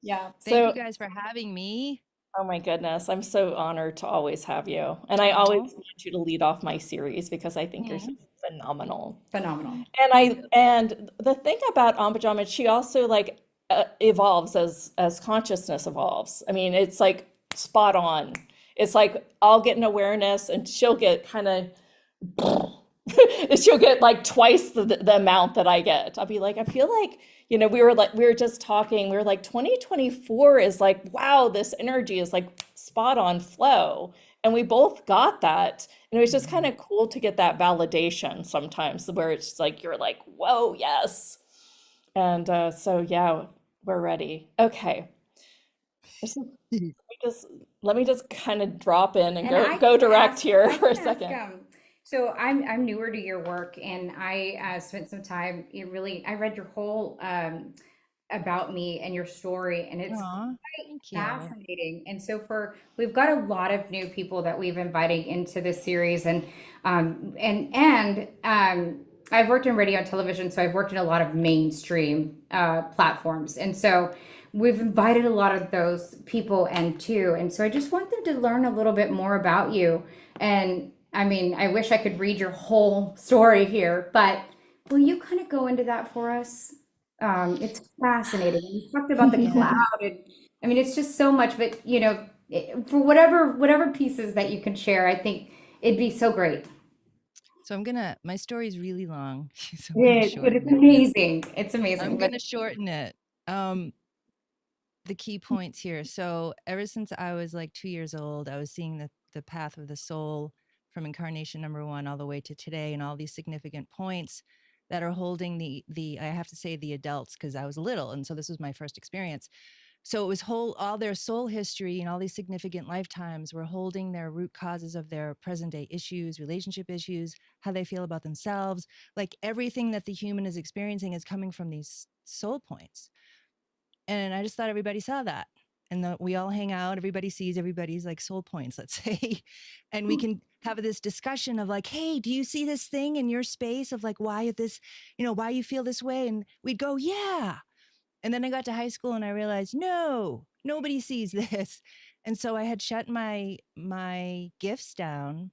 Yeah. Thank you So, guys for having me. oh my goodness, I'm so honored to always have you. And I always Oh, want you to lead off my series because I think you're so phenomenal. Phenomenal. And the thing about Ambajam is she also like evolves as consciousness evolves. I mean, it's like spot on. It's like I'll get an awareness and she'll get kind of she'll get like twice the amount that I get. I'll be like, I feel like, we were just talking, we were like 2024 is like, wow, this energy is like spot on flow. And we both got that. And it was just kind of cool to get that validation sometimes where it's like, you're like, whoa, yes. And so, yeah, we're ready. Okay. So just let me just kind of drop in and And go direct here I for a can ask, second. so I'm newer to your work, and I spent some time. I read your whole about me and your story, and it's aw, quite thank you. fascinating. And so we've got a lot of new people that we've invited into this series, and I've worked in radio and television, so I've worked in a lot of mainstream platforms, and so we've invited a lot of those people in too. And so I just want them to learn a little bit more about you. And I mean, I wish I could read your whole story here, but will you kind of go into that for us? It's fascinating. You talked about the Yeah. cloud, and I mean, it's just so much. But for whatever pieces that you can share, I think it'd be so great. So my story's really long, so I'm gonna But it's shorten it. amazing. It's I'm amazing. But gonna shorten it. Um, the key points here. So ever since I was like 2 years old, I was seeing the path of the soul from incarnation number one all the way to today, and all these significant points that are holding the I have to say the adults because I was little, and so this was my first experience. So it was all their soul history and all these significant lifetimes were holding their root causes of their present day issues, relationship issues, how they feel about themselves. Like everything that the human is experiencing is coming from these soul points. And I just thought everybody saw that. And we all hang out, everybody sees everybody's like soul points, let's say. And we can have this discussion of like, hey, do you see this thing in your space of like why you feel this way? And we'd go, yeah. And then I got to high school and I realized, no, nobody sees this. And so I had shut my gifts down.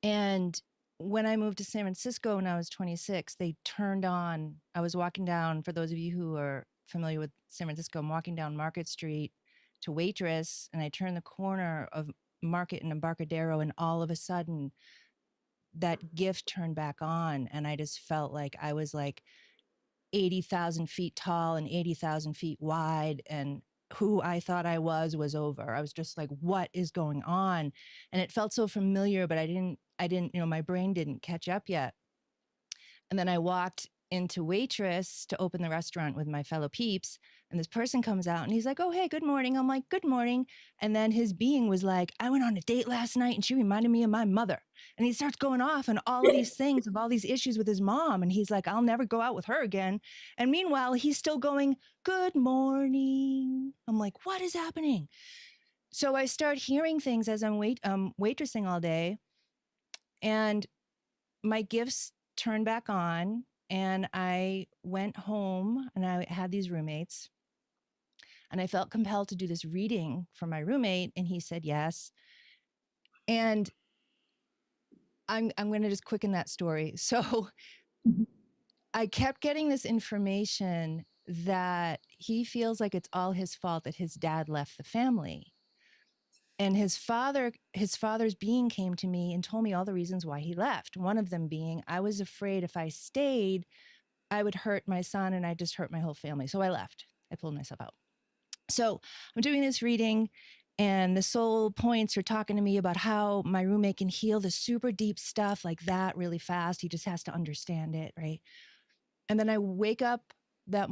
And when I moved to San Francisco when I was 26, they turned on. I was walking down, for those of you who are familiar with San Francisco, I'm walking down Market Street to Waitress, and I turned the corner of Market and Embarcadero, and all of a sudden that gift turned back on. And I just felt like I was like 80,000 feet tall and 80,000 feet wide. And who I thought I was over. I was just like, what is going on? And it felt so familiar, but I didn't, my brain didn't catch up yet. And then I walked into Waitress to open the restaurant with my fellow peeps. And this person comes out and he's like, oh, hey, good morning. I'm like, good morning. And then his being was like, I went on a date last night and she reminded me of my mother. And he starts going off on all of these things of all these issues with his mom. And he's like, I'll never go out with her again. And meanwhile, he's still going, good morning. I'm like, what is happening? So I start hearing things as I'm waitressing all day. And my gifts turned back on, and I went home and I had these roommates, and I felt compelled to do this reading for my roommate, and he said yes. And I'm going to just quicken that story. So I kept getting this information that he feels like it's all his fault that his dad left the family. And his father's being came to me and told me all the reasons why he left. One of them being, I was afraid if I stayed, I would hurt my son and I just hurt my whole family. So I left. I pulled myself out. So I'm doing this reading, and the soul points are talking to me about how my roommate can heal the super deep stuff like that really fast. He just has to understand it, right? And then I wake up the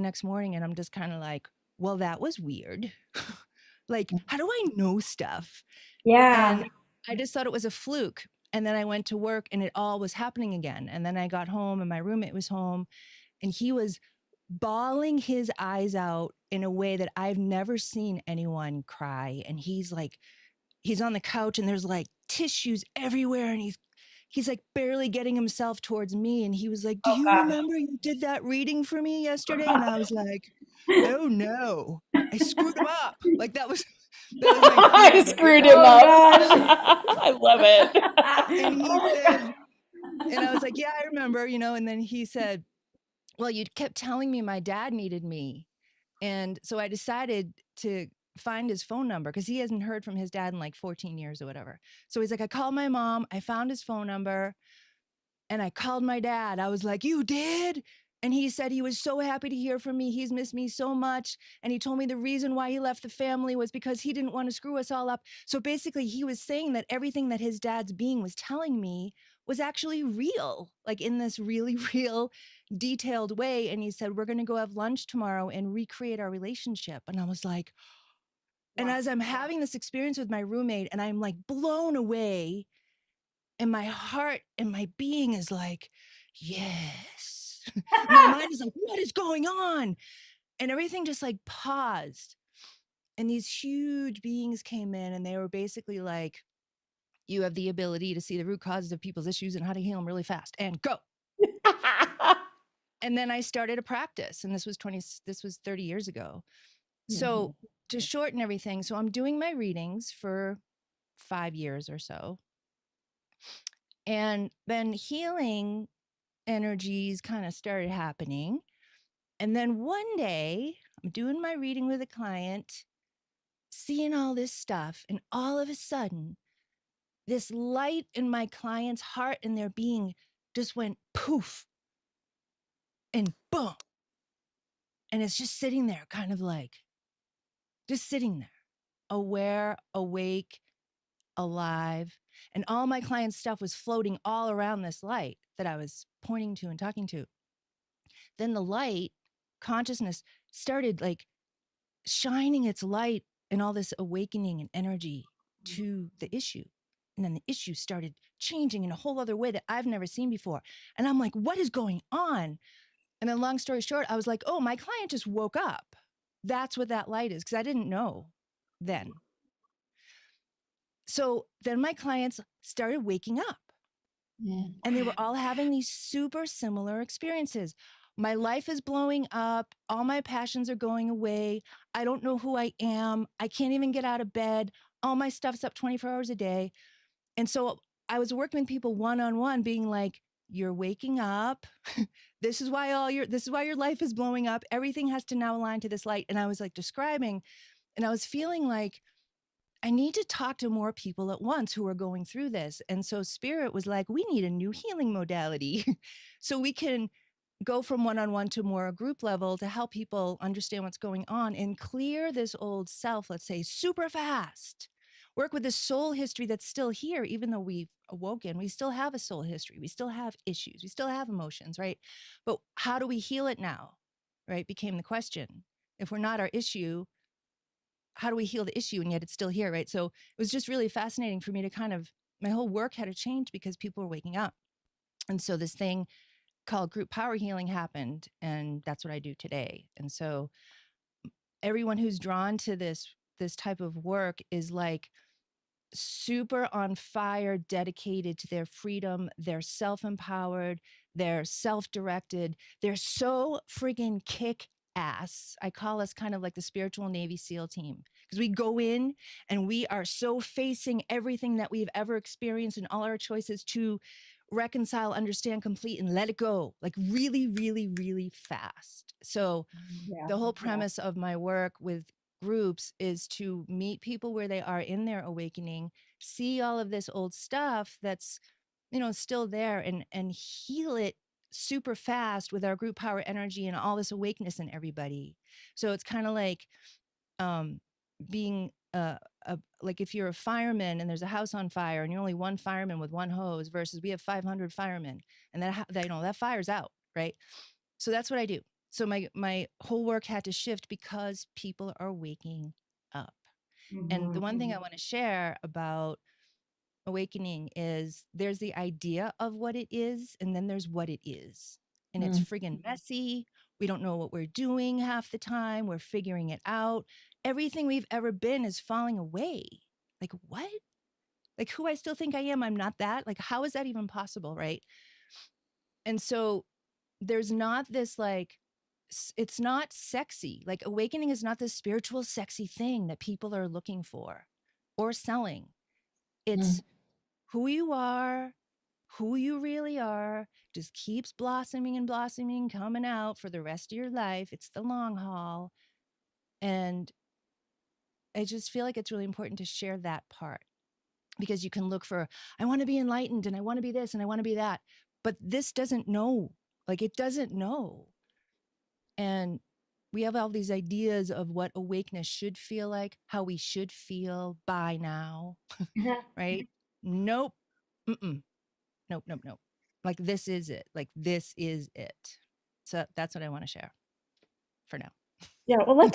next morning, and I'm just kind of like, well, that was weird. Like, how do I know stuff? Yeah. And I just thought it was a fluke. And then I went to work and it all was happening again. And then I got home and my roommate was home and he was bawling his eyes out in a way that I've never seen anyone cry. And he's on the couch and there's like tissues everywhere. And he's like barely getting himself towards me. And he was like, do Oh you gosh. remember you did that reading for me yesterday? And I was like, oh no, I screwed him up. Like that was my I feeling. screwed him Oh up. gosh. I love it. And he said, and I was like, yeah, I remember, and then he said, well, you kept telling me my dad needed me. And so I decided to find his phone number because he hasn't heard from his dad in like 14 years or whatever. So he's like, I called my mom, I found his phone number, and I called my dad. I was like, you did? And he said he was so happy to hear from me. He's missed me so much. And he told me the reason why he left the family was because he didn't want to screw us all up. So basically, he was saying that everything that his dad's being was telling me was actually real, like in this really real, detailed way. And he said, we're going to go have lunch tomorrow and recreate our relationship. And I was like, and as I'm having this experience with my roommate and I'm like blown away, and my heart and my being is like, yes. My mind is like, what is going on? And everything just like paused. And these huge beings came in and they were basically like, you have the ability to see the root causes of people's issues and how to heal them really fast and go. And then I started a practice, and this was 30 years ago. So to shorten everything, so I'm doing my readings for 5 years or so. And then healing energies kind of started happening. And then one day, I'm doing my reading with a client, seeing all this stuff, and all of a sudden, this light in my client's heart and their being just went poof and boom. And it's just sitting there, kind of like, just sitting there, aware, awake, alive. And all my client's stuff was floating all around this light that I was pointing to and talking to. Then the light, consciousness, started like shining its light and all this awakening and energy to the issue. And then the issue started changing in a whole other way that I've never seen before. And I'm like, what is going on? And then long story short, I was like, oh, my client just woke up. That's what that light is, because I didn't know then. So then my clients started waking up. And they were all having these super similar experiences. My life is blowing up. All my passions are going away. I don't know who I am. I can't even get out of bed. All my stuff's up 24 hours a day. And so I was working with people one-on-one being like, you're waking up. This is why your life is blowing up. Everything has to now align to this light. And I was like describing, and I was feeling like I need to talk to more people at once who are going through this. And so Spirit was like, we need a new healing modality so we can go from one-on-one to more a group level to help people understand what's going on and clear this old self, let's say, super fast. Work with the soul history that's still here, even though we've awoken. We still have a soul history. We still have issues. We still have emotions, right? But how do we heal it now, right? Became the question. If we're not our issue, how do we heal the issue? And yet it's still here, right? So it was just really fascinating for me to my whole work had to change because people were waking up. And so this thing called group power healing happened, and that's what I do today. And so everyone who's drawn to this type of work is like super on fire, dedicated to their freedom. They're self-empowered, they're self-directed, they're so friggin' kick ass. I call us kind of like the spiritual Navy SEAL team, because we go in and we are so facing everything that we've ever experienced and all our choices to reconcile, understand, complete, and let it go, like really, really, really fast. So the whole premise of my work with groups is to meet people where they are in their awakening, see all of this old stuff that's, still there, and heal it super fast with our group power energy and all this awakeness in everybody. So it's kind of like um being like if you're a fireman and there's a house on fire and you're only one fireman with one hose versus we have 500 firemen, and that fire's out, right? So that's what I do. So my whole work had to shift because people are waking up. And the Mhm. one thing I want to share about awakening is there's the idea of what it is, and then there's what it is. And it's Mm. friggin' messy. We don't know what we're doing half the time. We're figuring it out. Everything we've ever been is falling away. Like, what? Like, who I still think I am, I'm not that. Like, how is that even possible? Right. And so there's not this like, it's not sexy. Like, awakening is not this spiritual, sexy thing that people are looking for or selling. Mm. It's who you are, who you really are, just keeps blossoming and blossoming, coming out for the rest of your life. It's the long haul. And I just feel like it's really important to share that part, because you can look for, I want to be enlightened and I want to be this and I want to be that. But this doesn't know. Like, it doesn't know. And we have all these ideas of what awakeness should feel like, how we should feel by now, right? Nope. Mm-mm. Nope, nope, nope. Like, this is it. Like, this is it. So that's what I want to share for now. Yeah, well,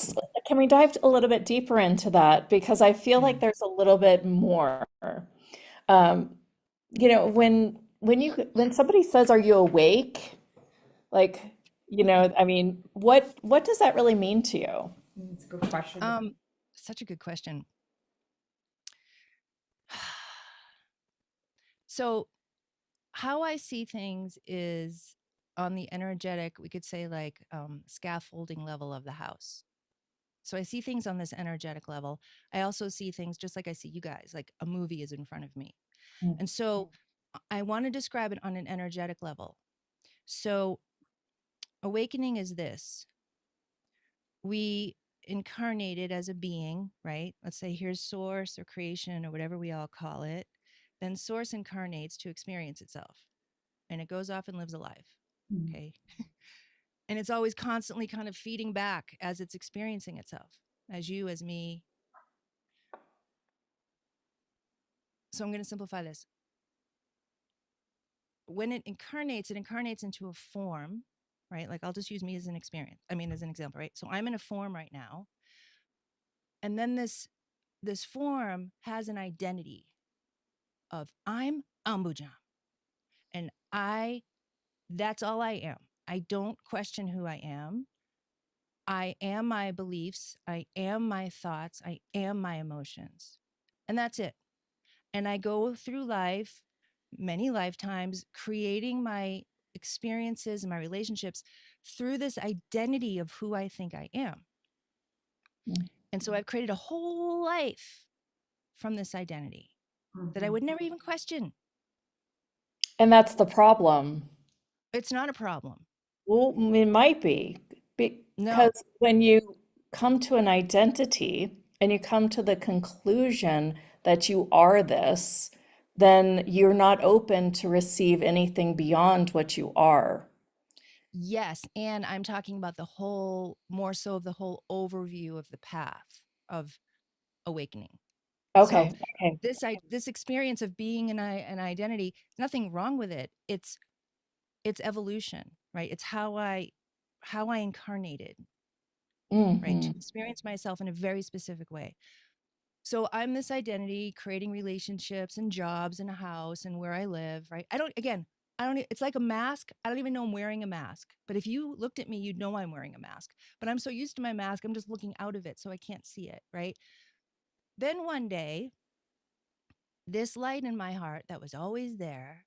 can we dive a little bit deeper into that? Because I feel Yeah. like there's a little bit more. Um, when somebody says, "Are you awake?" Like, I mean, what does that really mean to you? That's a good question. Um, Such a good question. So, how I see things is on the energetic, we could say, like, scaffolding level of the house. So I see things on this energetic level. I also see things just like I see you guys, like a movie is in front of me. Mm. And so I want to describe it on an energetic level. So awakening is this: we incarnated as a being, right? Let's say here's source or creation or whatever we all call it. Then source incarnates to experience itself, and it goes off and lives a life. Mm. Okay. And it's always constantly kind of feeding back as it's experiencing itself, as you, as me. So I'm going to simplify this. When it incarnates into a form, right? Like, I'll just use me as as an example, right? So I'm in a form right now. And then this form has an identity of, I'm Ambujam, and that's all I am. I don't question who I am. I am my beliefs. I am my thoughts. I am my emotions. And that's it. And I go through life, many lifetimes, creating my experiences and my relationships through this identity of who I think I am. Mm. And so I've created a whole life from this identity that I Mhm. would never even question. And that's the problem. It's not a problem. Well, it might be No. because when you come to an identity and you come to the conclusion that you are this, then you're not open to receive anything beyond what you are. Yes. And I'm talking about more so of the whole overview of the path of awakening. So Okay, okay. this experience of being an identity, nothing wrong with it. It's evolution, right? It's how I incarnated, right? To Hmm. experience myself in a very specific way. So I'm this identity, creating relationships and jobs and a house and where I live, right? It's like a mask. I don't even know I'm wearing a mask. But if you looked at me, you'd know I'm wearing a mask. But I'm so used to my mask, I'm just looking out of it so I can't see it, right? Then one day, this light in my heart that was always there,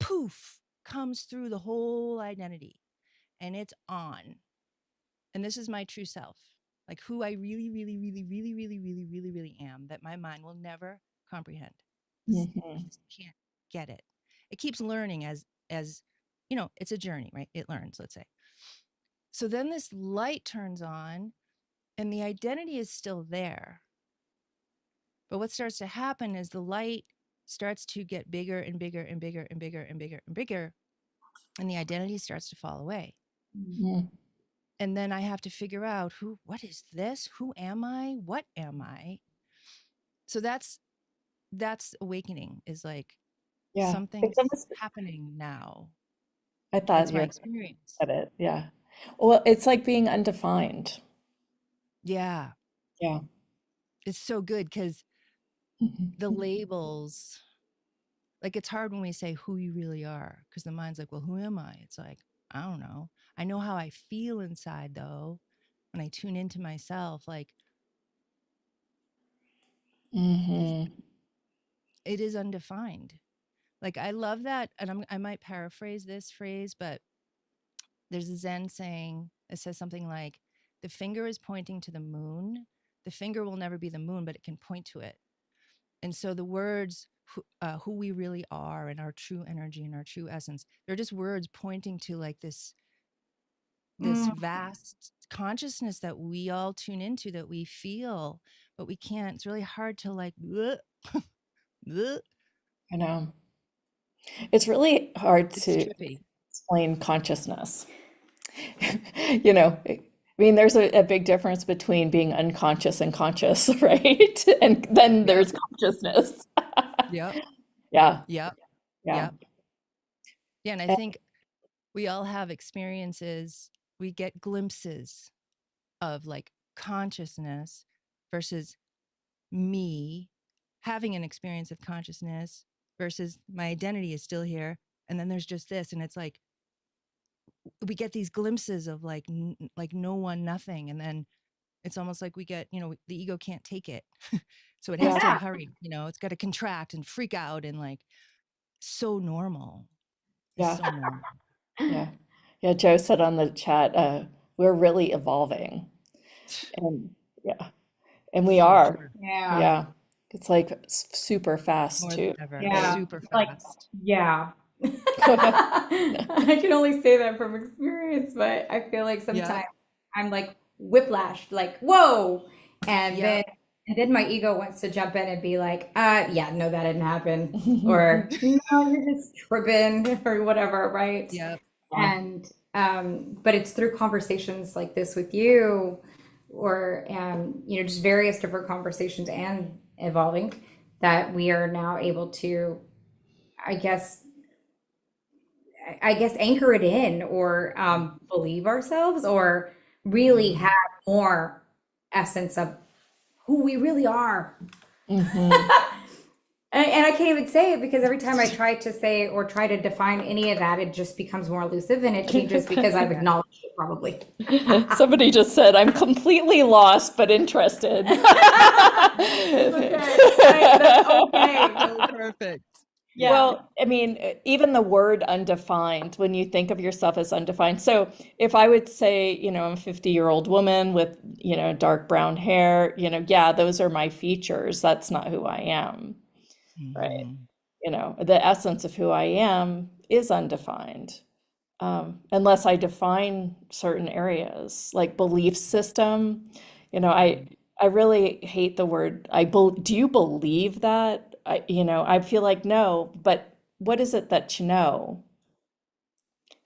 poof, comes through the whole identity, and it's on. And this is my true self, like who I really, really, really, really, really, really, really, really am, that my mind will never comprehend. Hmm. Just can't get it. It keeps learning as it's a journey, right? It learns, let's say. So then this light turns on, And the identity is still there. But what starts to happen is the light starts to get bigger and bigger and bigger and bigger and bigger and bigger, and the identity starts to fall away. Mm. And then I have to figure out what is this? Who am I? What am I? So that's awakening, is like Yeah. something's It's almost, happening now. I thought That's you my were experience. at it. Yeah. Well, it's like being undefined. Yeah. Yeah. It's so good because the labels, like it's hard when we say who you really are, because the mind's like, well, who am I? It's like, I don't know. I know how I feel inside though. When I tune into myself, like Hmm. it is undefined. Like I love that. And I might paraphrase this phrase, but there's a Zen saying that says something like, the finger is pointing to the moon. The finger will never be the moon, but it can point to it. And so the words, who we really are and our true energy and our true essence, they're just words pointing to like this Mm, vast consciousness that we all tune into, that we feel, but we can't. It's really hard to like, bleh, bleh. I know. It's really hard It's to trippy. explain consciousness. I mean, there's a big difference between being unconscious and conscious, right? And then Yep. there's consciousness. Yep. Yeah, Yep. yeah. Yep. Yeah. And I And- think we all have experiences, we get glimpses of like consciousness versus me having an experience of consciousness versus my identity is still here. And then there's just this. And it's like, we get these glimpses of like, like no one, nothing. And then it's almost like we get, the ego can't take it. So it has yeah, to yeah. hurry, it's got to contract and freak out and like, so normal. It's yeah, so normal. yeah. Yeah, Joe said on the chat, we're really evolving. And yeah, and we So are. true. Yeah. Yeah. It's like super fast More too, than ever. Yeah. right? Super Like, fast. yeah. I can only say that from experience, but I feel like Yep. sometimes I'm like whiplashed, like, whoa. And Yep. then my ego wants to jump in and be like, yeah, no, that didn't happen. Or no, you're just tripping or whatever, right? Yep. Yeah. And but it's through conversations like this with you, or just various different conversations and evolving, that we are now able to, I guess, anchor it in, or believe ourselves, or really Mhm. have more essence of who we really are. Hmm. And I can't even say it, because every time I try to say or try to define any of that, it just becomes more elusive, and it changes because I've Yeah. acknowledged it, probably. Somebody just said, I'm completely lost but interested. It's okay. That's okay. So perfect. Yeah. Yeah. Well, I mean, even the word undefined, when you think of yourself as undefined. So if I would say, I'm a 50-year-old woman with, dark brown hair, yeah, those are my features. That's not who I am, right? Mhm. The essence of who I am is undefined. Unless I define certain areas, like belief system. Mhm. I really hate the word. Do you believe that? I feel like no, but what is it that you know?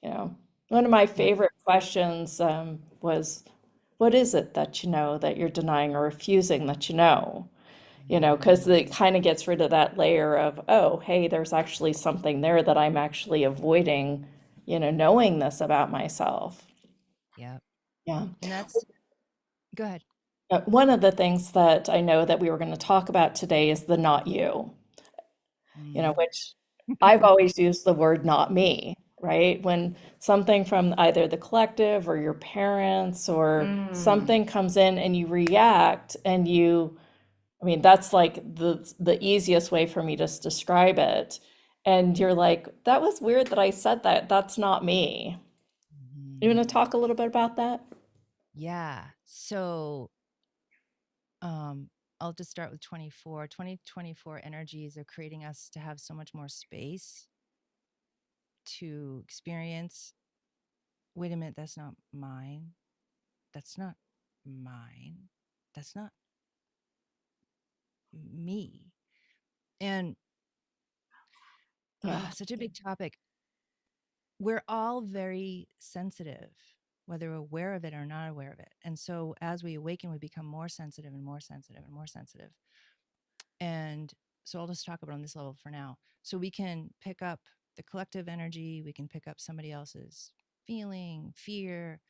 One of my Yep. favorite questions was, what is it that you know that you're denying or refusing that you know? Because Mhm. it kind of gets rid of that layer of, oh, hey, there's actually something there that I'm actually avoiding, knowing this about myself. Yep. Yeah. And that's, go ahead. One of the things that I know that we were going to talk about today is the not you, Mm. which I've always used the word not me, right? When something from either the collective or your parents or Mm. something comes in and you react and I mean, that's like the easiest way for me to describe it. And you're like, that was weird that I said that. That's not me. You Mhm. want to talk a little bit about that? Yeah. So, um, I'll just start with 2024 energies are creating us to have so much more space to experience. Wait a minute, that's not mine. That's not mine. That's not me. And such a big topic. We're all very sensitive, whether we're aware of it or not aware of it. And so as we awaken, we become more sensitive and more sensitive and more sensitive. And so I'll just talk about on this level for now. So we can pick up the collective energy, we can pick up somebody else's feeling, fear,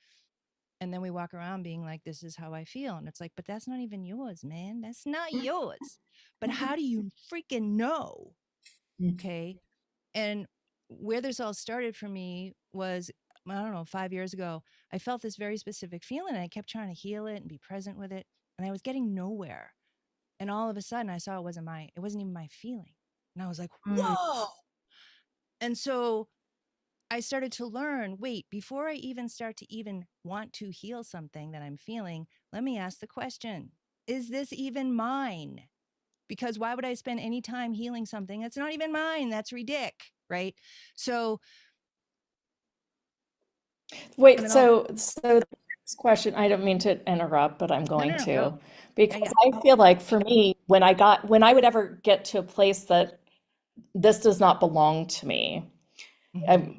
and then we walk around being like, this is how I feel. And it's like, but that's not even yours, man. That's not yours. But how do you freaking know? Okay. And where this all started for me was, I don't know, 5 years ago, I felt this very specific feeling and I kept trying to heal it and be present with it. And I was getting nowhere. And all of a sudden I saw it wasn't even my feeling. And I was like, whoa. And so I started to learn, wait, before I even start to even want to heal something that I'm feeling, let me ask the question, is this even mine? Because why would I spend any time healing something that's not even mine? That's ridiculous, right? So, Wait, and then so the next question, I don't mean to interrupt, but I'm no, going no, no, to, go. Yeah, because yeah. I feel like for me, when I would ever get to a place that this does not belong to me, Mm-hmm. I,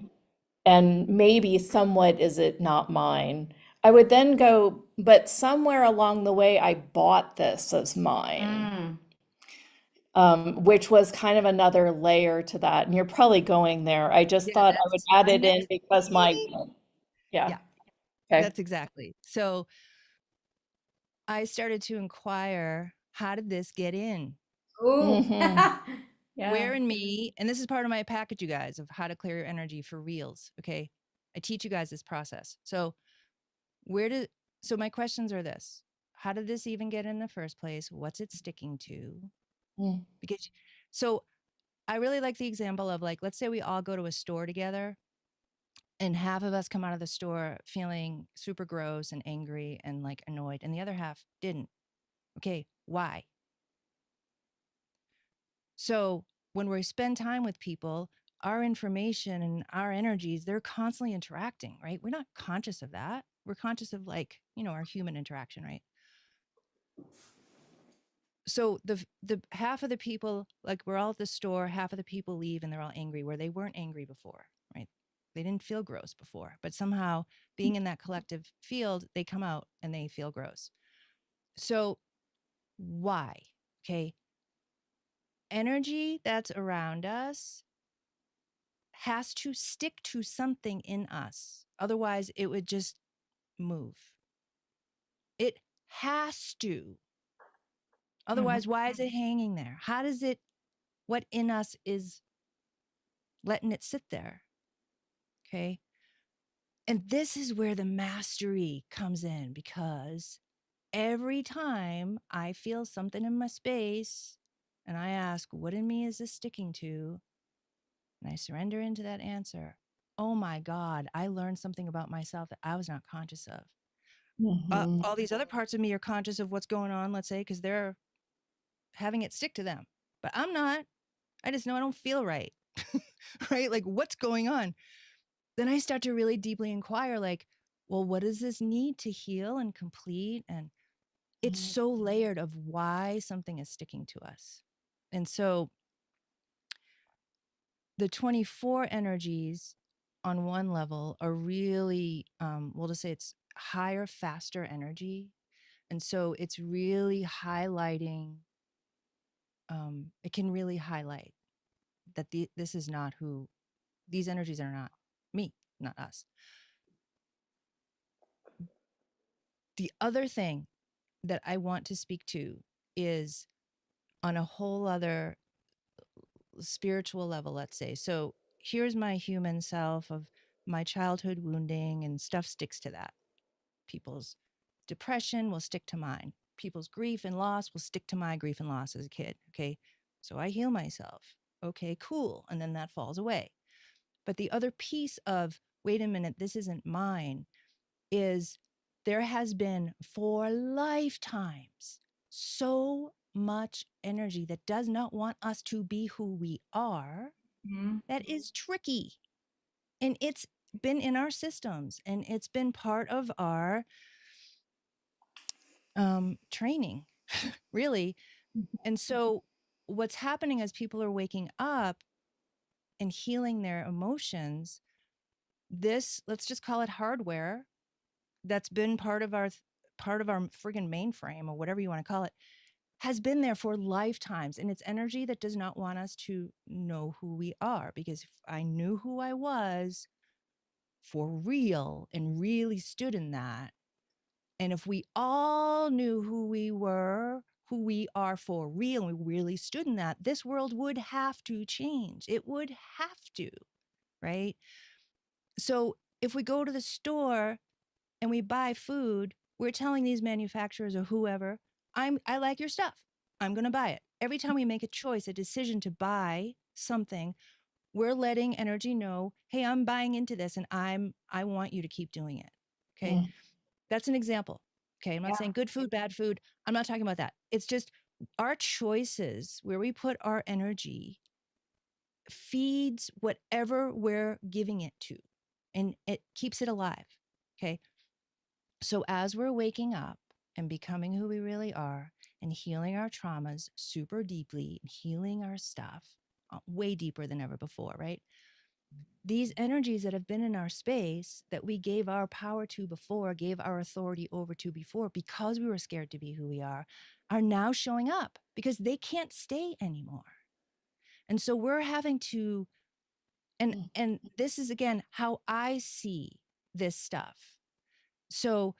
and maybe somewhat is it not mine, I would then go, but somewhere along the way, I bought this as mine, which was kind of another layer to that. And you're probably going there. I just Yeah, thought I would that's add my it in next because thing. yeah, Yeah, okay. that's exactly. So I started to inquire, how did this get in? Ooh. Hmm. Yeah. Where in me, and this is part of my package, you guys, of how to clear your energy for reals. Okay. I teach you guys this process. So where did, so my questions are this: how did this even get in the first place? What's it sticking to? Because, so I really like the example of, like, let's say we all go to a store together and half of us come out of the store feeling super gross and angry and like annoyed, and the other half didn't. Okay. Why? So when we spend time with people, our information and our energies, they're constantly interacting, right? We're not conscious of that. We're conscious of, like, our human interaction, right? So the half of the people, like, we're all at the store, half of the people leave and they're all angry where they weren't angry before, right? They didn't feel gross before, but somehow being in that collective field, they come out and they feel gross. So why? Okay. Energy that's around us has to stick to something in us. Otherwise, it would just move. It has to. Otherwise, why is it hanging there? How does it, what in us is letting it sit there? Okay. And this is where the mastery comes in, because every time I feel something in my space and I ask, what in me is this sticking to? And I surrender into that answer. Oh my God, I learned something about myself that I was not conscious of. Hmm. All these other parts of me are conscious of what's going on, let's say, because they're having it stick to them. But I'm not. I just know I don't feel right. Right? Like, what's going on? Then I start to really deeply inquire, like, well, what does this need to heal and complete? And it's so layered of why something is sticking to us. And so the 24 energies on one level are really, we'll just say it's higher, faster energy. And so it's really highlighting, it can really highlight that this is not who, these energies are not me, not us. The other thing that I want to speak to is on a whole other spiritual level, let's say. So here's my human self of my childhood wounding, and stuff sticks to that. People's depression will stick to mine. People's grief and loss will stick to my grief and loss as a kid. Okay. So I heal myself. Okay, cool. And then that falls away. But the other piece of, wait a minute, this isn't mine, is there has been for lifetimes so much energy that does not want us to be who we are. That is tricky. And it's been in our systems and it's been part of our training, really. And so what's happening as people are waking up and healing their emotions, this, let's just call it hardware, that's been part of our friggin' mainframe, or whatever you want to call it, has been there for lifetimes. And it's energy that does not want us to know who we are. Because if I knew who I was for real and really stood in that, and if we all knew who we were, who we are for real, and we really stood in that, this world would have to change. It would have to, right? So if we go to the store and we buy food, we're telling these manufacturers or whoever, I like your stuff. I'm going to buy it. Every time we make a choice, a decision to buy something, we're letting energy know, hey, I'm buying into this and I want you to keep doing it. Okay. That's an example. Okay. I'm not saying good food, bad food. I'm not talking about that. It's just our choices, where we put our energy, feeds whatever we're giving it to, and it keeps it alive. Okay. So as we're waking up and becoming who we really are and healing our traumas super deeply, and healing our stuff way deeper than ever before, right? These energies that have been in our space, that we gave our power to before, gave our authority over to before, because we were scared to be who we are now showing up because they can't stay anymore. And so we're having to, and this is again how I see this stuff. So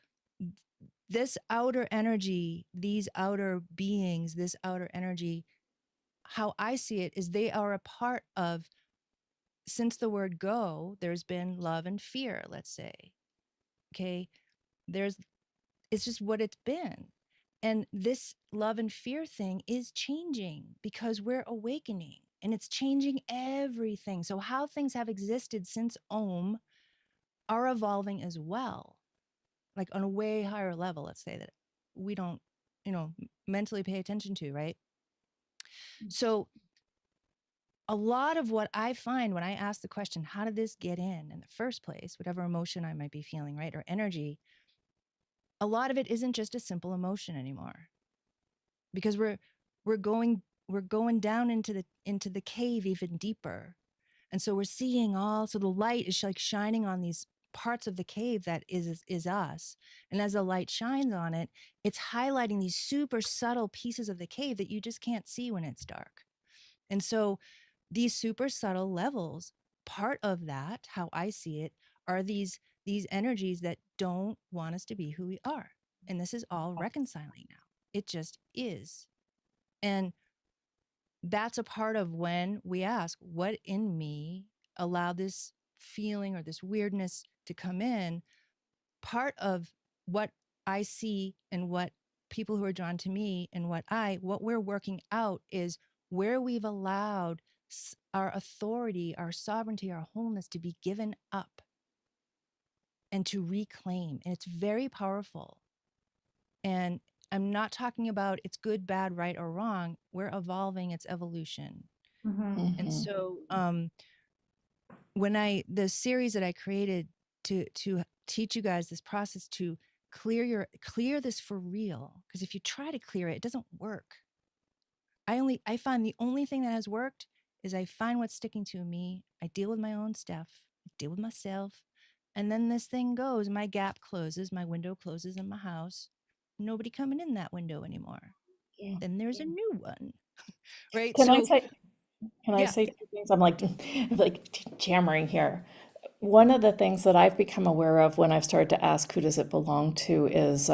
this outer energy, these outer beings, this outer energy, how I see it is they are a part of, since the word go, there's been love and fear, let's say. Okay. It's just what it's been. And this love and fear thing is changing because we're awakening, and it's changing everything. So how things have existed since Om are evolving as well, like on a way higher level, let's say, that we don't, mentally pay attention to, right? So a lot of what I find when I ask the question, how did this get in the first place, whatever emotion I might be feeling, right, or energy, a lot of it isn't just a simple emotion anymore, because we're going down into the cave even deeper. And so we're seeing so the light is like shining on these parts of the cave that is us. And as the light shines on it, it's highlighting these super subtle pieces of the cave that you just can't see when it's dark. And so these super subtle levels, part of that, how I see it, are these energies that don't want us to be who we are. And this is all reconciling now. It just is. And that's a part of when we ask, what in me allowed this feeling or this weirdness to come in? Part of what I see and what people who are drawn to me and what we're working out is where we've allowed our authority, our sovereignty, our wholeness to be given up and to reclaim. And it's very powerful. And I'm not talking about it's good, bad, right, or wrong. We're evolving, it's evolution. And so when the series that I created to teach you guys this process to clear this for real, because if you try to clear it doesn't work. I find the only thing that has worked is I find what's sticking to me. I deal with my own stuff. I deal with myself. And then this thing goes, my gap closes, my window closes in my house. Nobody coming in that window anymore. Then there's a new one. Right? Can I So say can I yeah. say two things? I'm like jammering here. One of the things that I've become aware of when I've started to ask who does it belong to is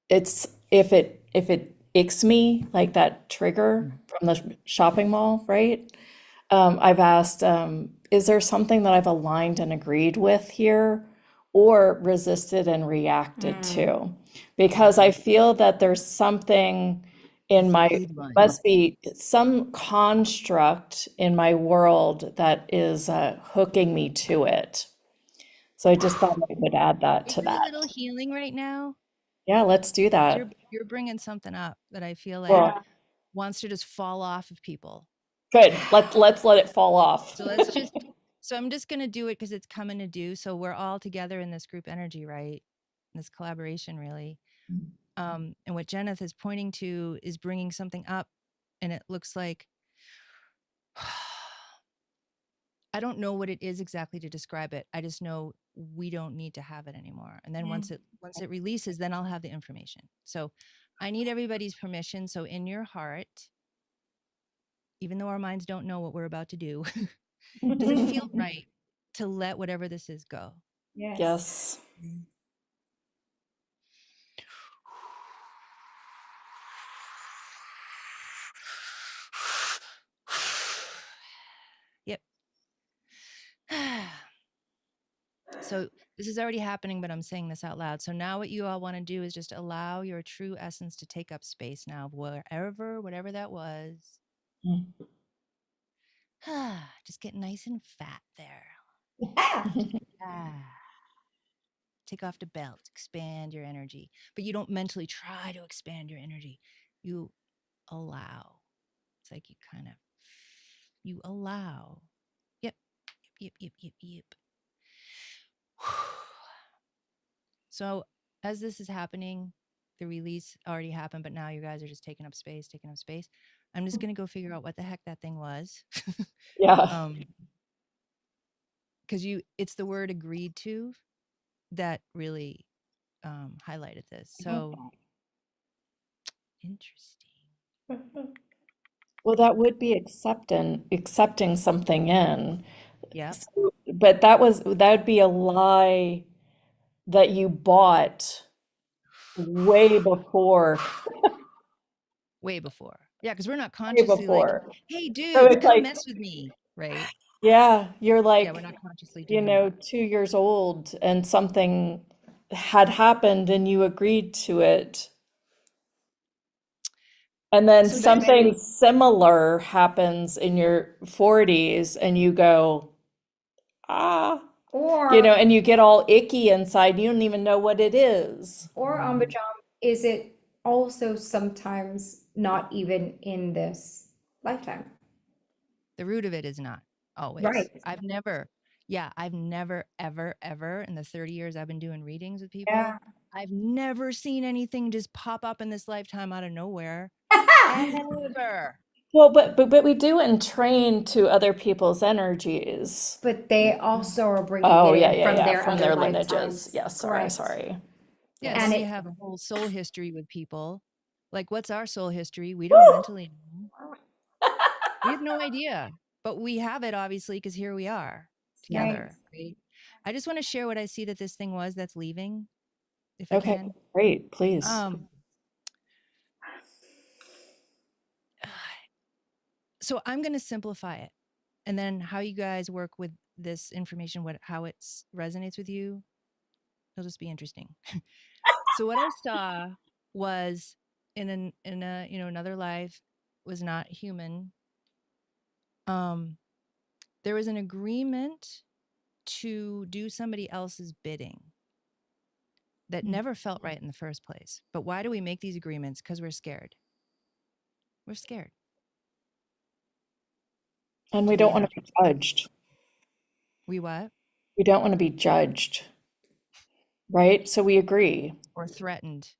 it's if it icks me, like that trigger from the shopping mall, right? I've asked, is there something that I've aligned and agreed with here, or resisted and reacted to? Because I feel that there's something in That's a my, good one. must be some construct in my world that is hooking me to it. So I just thought I would add that Can to we do a that. little healing right now? Yeah, let's do You're that. bringing something up that I feel like Well, wants to just fall off of people. good. Let's let it fall off. So I'm just going to do it because it's coming to do. So we're all together in this group energy, right? This collaboration, really. And what Jeneth is pointing to is bringing something up, and it looks like I don't know what it is exactly to describe it. I just know we don't need to have it anymore. And then once it releases, then I'll have the information. So I need everybody's permission. So in your heart, even though our minds don't know what we're about to do, does it feel right to let whatever this is go? Yes. Yes. Yep. So this is already happening, but I'm saying this out loud. So now what you all want to do is just allow your true essence to take up space now, whatever that was. Just get nice and fat there. Take off the belt, expand your energy. But you don't mentally try to expand your energy. You allow. It's like you allow. Yep. So as this is happening, the release already happened, but now you guys are just taking up space. I'm just going to go figure out what the heck that thing was. Yeah. Because it's the word agreed to that really highlighted this. So interesting. Well, that would be accepting something in. Yep. But that would be a lie that you bought way before. Way before. Yeah, because we're not Way consciously like, before. hey, So dudes, it's come like, mess with me. Right. yeah, you're Yeah, we're like, not consciously doing that. 2 years old and something had happened and you agreed to it. And then So here's something similar happens in your 40s and you go, ah, Or and you get all icky inside. You don't even know what it is. Ambajam, is it also sometimes not even in this lifetime? the root of it is not always. Right. I've never, ever in the 30 years I've been doing readings with Yeah. people, I've never seen anything just pop up in this lifetime out of nowhere. Ever. Well, but we do entrain to other people's energies. But they also are bringing Oh, it yeah, in yeah, from yeah, their from other their lineages. lifetimes. Yes, sorry, Correct. sorry. Yeah, And then you it, have a whole soul history with people. Like, what's our soul history? We don't mentally know. We have no idea, but we have it obviously because here we are Yeah. right. together. Right? I just want to share what I see that this thing was that's leaving, if I Okay, can. great, please. So I'm going to simplify it, and then how you guys work with this information, how it resonates with you, it'll just be interesting. So what I saw was in a another life, was not human. There was an agreement to do somebody else's bidding that never felt right in the first place. But why do we make these agreements? Because we're scared. We're scared. And To we be don't want to be actually. judged. We what? We don't want to be judged, right? So we agree. Or threatened.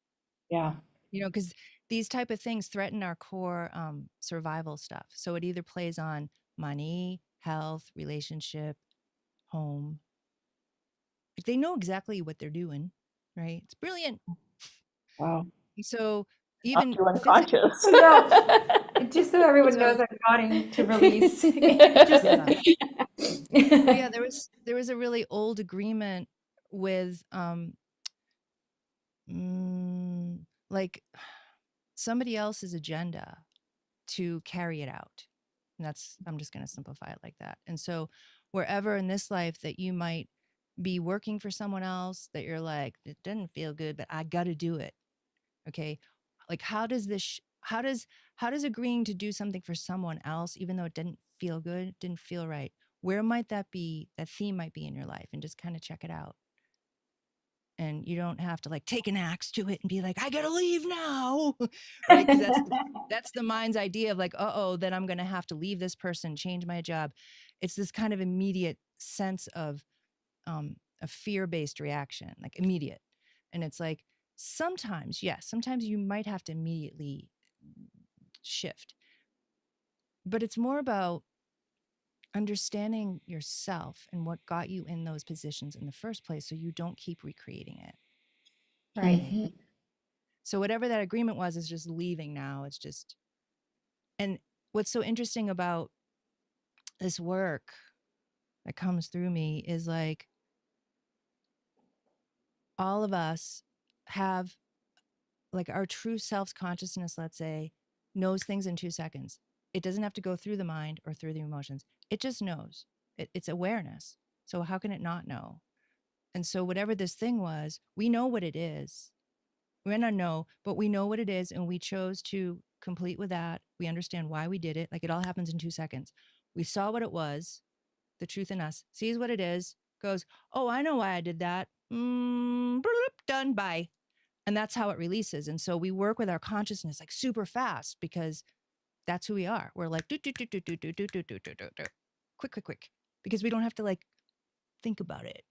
Yeah. Because these type of things threaten our core survival stuff. So it either plays on money, health, relationship, home. Like they know exactly what they're doing, right? It's brilliant. Wow. So Not even too physically. unconscious. No, just so everyone knows, So I'm nodding to release. Just, yeah. Well, yeah, there was a really old agreement with like somebody else's agenda to carry it out. And I'm just going to simplify it like that. And so wherever in this life that you might be working for someone else that you're like, it doesn't feel good, but I got to do it. Okay. Like how does agreeing to do something for someone else, even though it didn't feel good, didn't feel right, where might that theme might be in your life, and just kind of check it out. And you don't have to like take an axe to it and be like, I gotta leave now. Right. Because that's the mind's idea of like, then I'm gonna have to leave this person, change my job. It's this kind of immediate sense of a fear-based reaction, like immediate. And it's like, Sometimes, yes, sometimes you might have to immediately shift, but it's more about understanding yourself and what got you in those positions in the first place so you don't keep recreating it. Right. Mhm. So whatever that agreement was is just leaving now. It's just, and what's so interesting about this work that comes through me is like all of us have like our true self's consciousness, let's say, knows things in 2 seconds. It doesn't have to go through the mind or through the emotions. It just knows. It's awareness. So how can it not know? And so whatever this thing was, we know what it is. We may not know, but we know what it is, and we chose to complete with that. We understand why we did it. Like it all happens in 2 seconds. We saw what it was. The truth in us sees what it is, goes, oh, I know why I did that. Done. Bye. And that's how it releases. And so we work with our consciousness like super fast because that's who we are. We're like do do do do do do do do do do do do. Quick, quick, quick. Because we don't have to like think about it.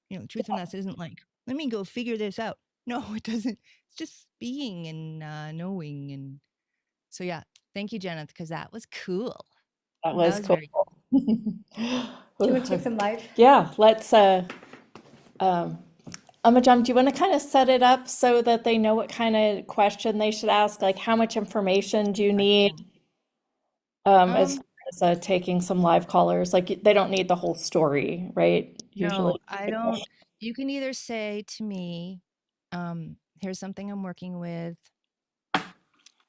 You know, the truth in us isn't like, let me go figure this out. No, it doesn't. It's just being and knowing. And so yeah, thank you, Jenna, because that was cool. That That was was cool. very Do you Ooh, want to take some live? yeah, let's um Amajam, do you want to kind of set it up so that they know what kind of question they should ask? Like how much information do you need question. as Um, far as taking some live callers? Like they don't need the whole story, right? Usually. no, I don't. You can either say to me, here's something I'm working with.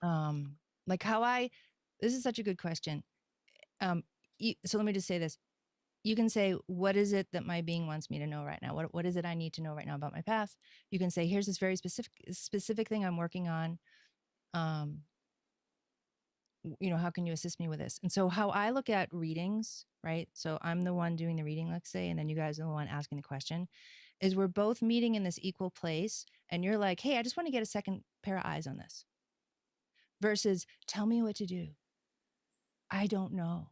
Um, like how I, this is such a good question. Um, so let me just say this. You can say, what is it that my being wants me to know right now? What is it I need to know right now about my path? You can say, here's this very specific thing I'm working on. Um, you know, how can you assist me with this? And so how I look at readings, right? So I'm the one doing the reading, let's say, and then you guys are the one asking the question, is we're both meeting in this equal place. And you're like, hey, I just want to get a second pair of eyes on this versus tell me what to do. I don't know.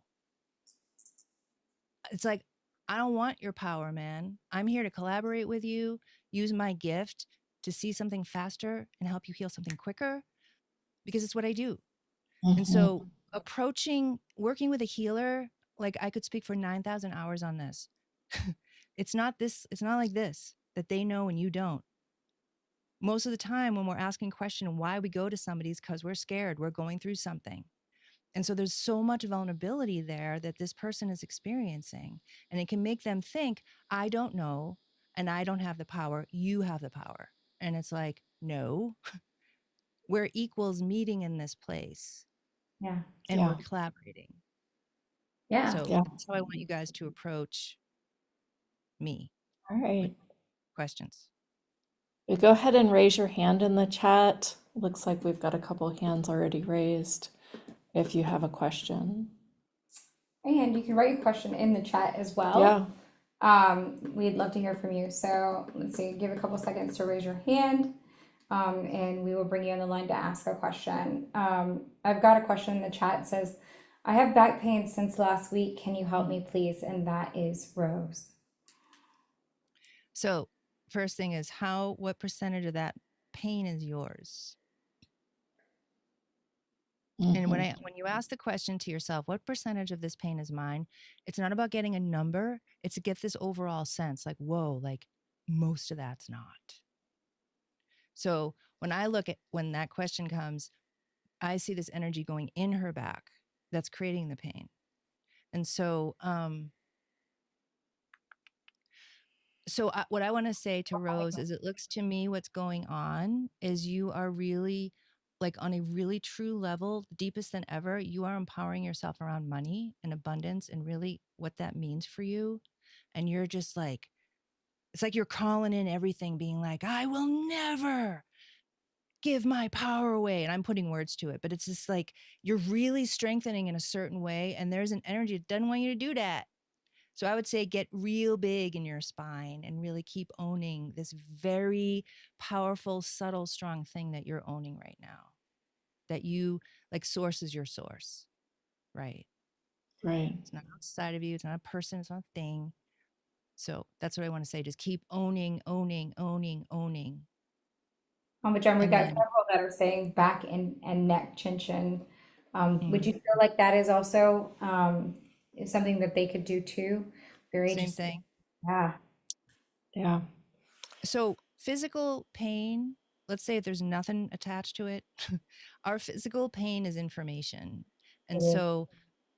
It's like, I don't want your power, man. I'm here to collaborate with you, use my gift to see something faster and help you heal something quicker because it's what I do. And Mhm. so, working with a healer, like I could speak for 9,000 hours on this. It's not like this that they know and you don't. Most of the time, when we're asking question why we go to somebody is because we're scared, we're going through something. And so there's so much vulnerability there that this person is experiencing. And it can make them think, I don't know, and I don't have the power. You have the power. And it's like, no, we're equals meeting in this place Yeah. and we're Yeah. collaborating. Yeah. So Yeah. that's how I want you guys to approach me All with right. questions. Go ahead and raise your hand in the chat. Looks like we've got a couple hands already raised if you have a question. And you can write your question in the chat as well. Yeah. We'd love to hear from you. So let's see, give a couple seconds to raise your hand, and we will bring you on the line to ask a question. I've got a question in the chat. It says, I have back pain since last week. Can you help me, please? And that is Rose. So first thing is what percentage of that pain is yours? And Mhm. when you ask the question to yourself, what percentage of this pain is mine? It's not about getting a number. It's to get this overall sense like, whoa, like most of that's not. So when that question comes, I see this energy going in her back that's creating the pain. And what I want to say to Rose is it looks to me what's going on is you are really like on a really true level, deepest than ever, you are empowering yourself around money and abundance and really what that means for you. And you're just like, it's like you're calling in everything, being like, I will never give my power away. And I'm putting words to it, but it's just like you're really strengthening in a certain way. And there's an energy that doesn't want you to do that. So I would say get real big in your spine and really keep owning this very powerful, subtle, strong thing that you're owning right now. That you like source is your source, right? Right. It's not outside of you. It's not a person. It's not a thing. So that's what I want to say. Just keep owning, owning, owning, owning. Which we And got then several that are saying back and neck chin chin. Would mm, you feel like that is also is something that they could do too? Very same just thing. yeah. Yeah. So physical pain, let's say if there's nothing attached to it, our physical pain is information. And It is. so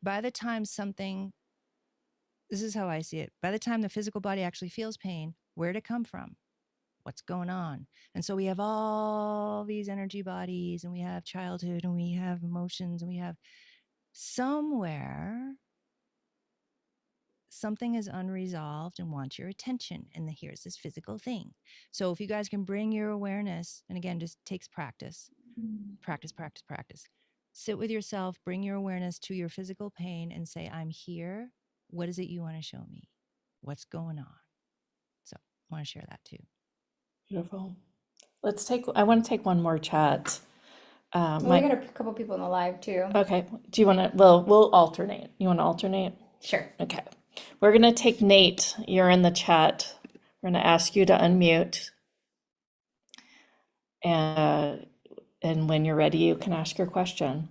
by the time something, this is how I see it, by the time the physical body actually feels pain, where'd it come from? What's going on? And so we have all these energy bodies, and we have childhood, and we have emotions, and we have somewhere something is unresolved and wants your attention. And here's this physical thing. So if you guys can bring your awareness, and again, just takes practice, practice, practice, practice. Sit with yourself, bring your awareness to your physical pain and say, I'm here. What is it you want to show me? What's going on? So I want to share that too. Beautiful. I want to take one more chat. Well, we got a couple people in the live too. Okay. Do you want to, well, we'll alternate. You want to alternate? Sure. Okay. We're going to take Nate. You're in the chat. We're going to ask you to unmute. And when you're ready, you can ask your question.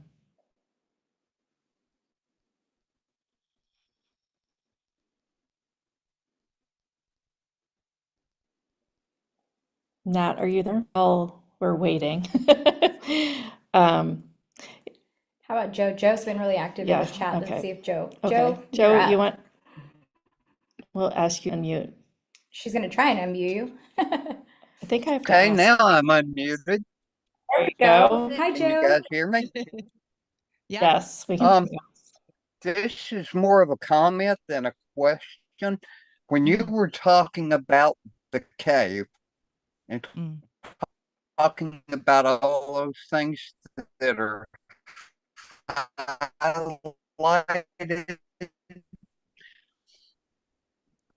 Nat, are you there? Oh, we're waiting. Um, How about Joe? Joe's been really active in yeah, the chat. Let's okay. see if Joe. Okay. Joe, Joe, you're you up. want, we'll ask you to unmute. She's gonna try and unmute you. I think I have to Okay, ask. now I'm unmuted. There we Go. go. Hi, Can you Joe. guys hear me? Yeah. Yes, we can. Um, this is more of a comment than a question. When you Mm, were talking about the cave and mm. talking about all those things that are highlighted,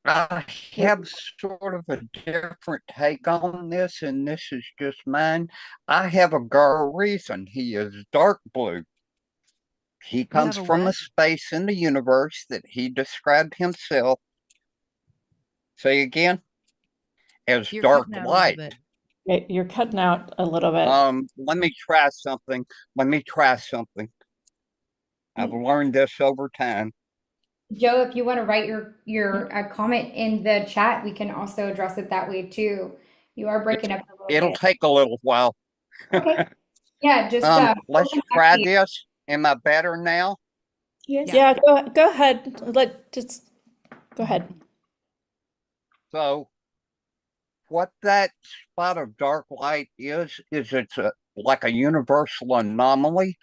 I have sort of a different take on this, and this is just mine. I have a girl reason. He is dark blue. He You have comes a from a what? space in the universe that he described himself, say again, as You're dark cutting out a little light. bit. You're cutting out a little bit. Let me try something. Let me try something. I've learned this over time. Joe, if you want to write your comment in the chat, we can also address it that way too. You are It's, breaking up a little it'll bit. take a little while. Okay. Yeah, just Let's we'll come back try to you. this. Am I better now? Yeah. Yeah, go ahead. Just go ahead. So what that spot of dark light is it's like a universal anomaly,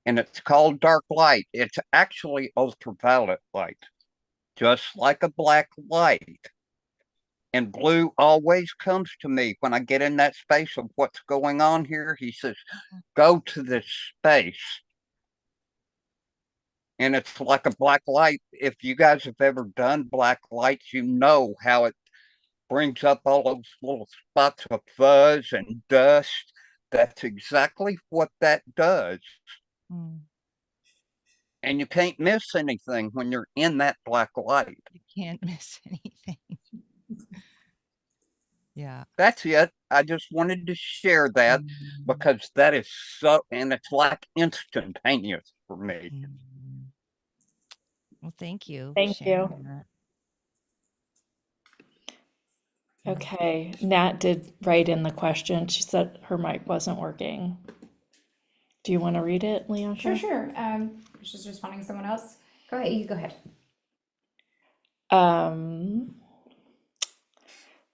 and it's called dark light. It's actually ultraviolet light, just like a black light. And blue always comes to me when I get in that space of what's going on here. He says, go to this space. And it's like a black light. If you guys have ever done black lights, you know how it brings up all those little spots of fuzz and dust. That's exactly what that does. Mm. And you can't miss anything when you're in that black light. You can't miss anything. Yeah. That's it. I just wanted to share that Mm, because that is so, and it's like instantaneous for me. mm. Well, thank you for Thank you. sharing that. Okay, Nat did write in the question. She said her mic wasn't working. Do you want to read it, Leonka? Sure. She's responding to someone else. Go ahead. You go ahead.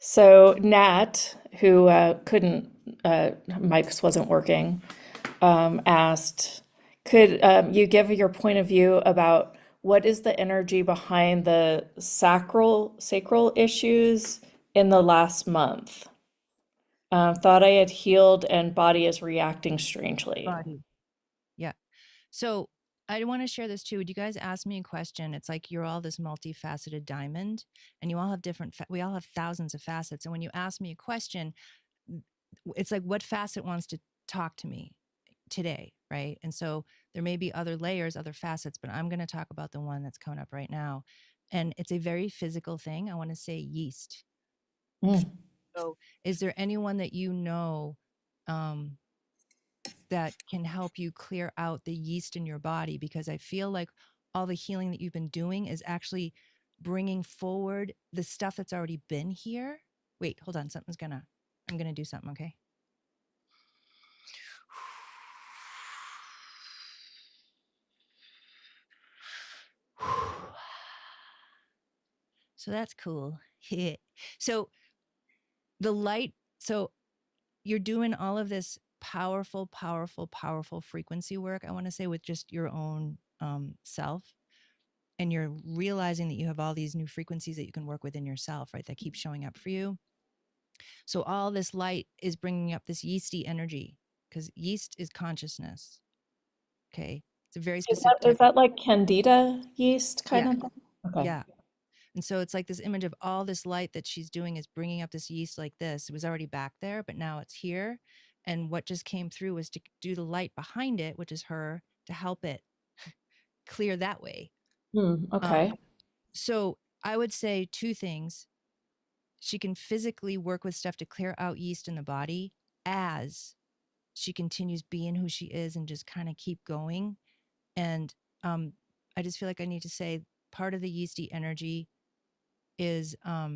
So Nat, who couldn't, mic's wasn't working, asked, could you give your point of view about what is the energy behind the sacral issues in the last month? Thought I had healed and body is reacting strangely. Body. Yeah. So I want to share this too. Would you guys ask me a question? It's like you're all this multifaceted diamond, and you all have we all have thousands of facets. And when you ask me a question, it's like what facet wants to talk to me today, right? And so there may be other layers, other facets, but I'm going to talk about the one that's coming up right now. And it's a very physical thing. I want to say yeast. Mm. So is there anyone that you know um, that can help you clear out the yeast in your body? Because I feel like all the healing that you've been doing is actually bringing forward the stuff that's already been here. Wait, hold on. I'm gonna do something. Okay. So that's cool. So the light, so you're doing all of this powerful, powerful, powerful frequency work, I want to say, with just your own self. And you're realizing that you have all these new frequencies that you can work within yourself, right? That keep showing up for you. So all this light is bringing up this yeasty energy, because yeast is consciousness. Okay. It's a very specific Is type of, that like candida yeast kind yeah, of thing? Okay. yeah. And so it's like this image of all this light that she's doing is bringing up this yeast like this. It was already back there, but now it's here. And what just came through was to do the light behind it, which is her, to help it clear that way. Okay. So I would say two things. She can physically work with stuff to clear out yeast in the body as she continues being who she is and just kind of keep going. And I just feel like I need to say part of the yeasty energy is how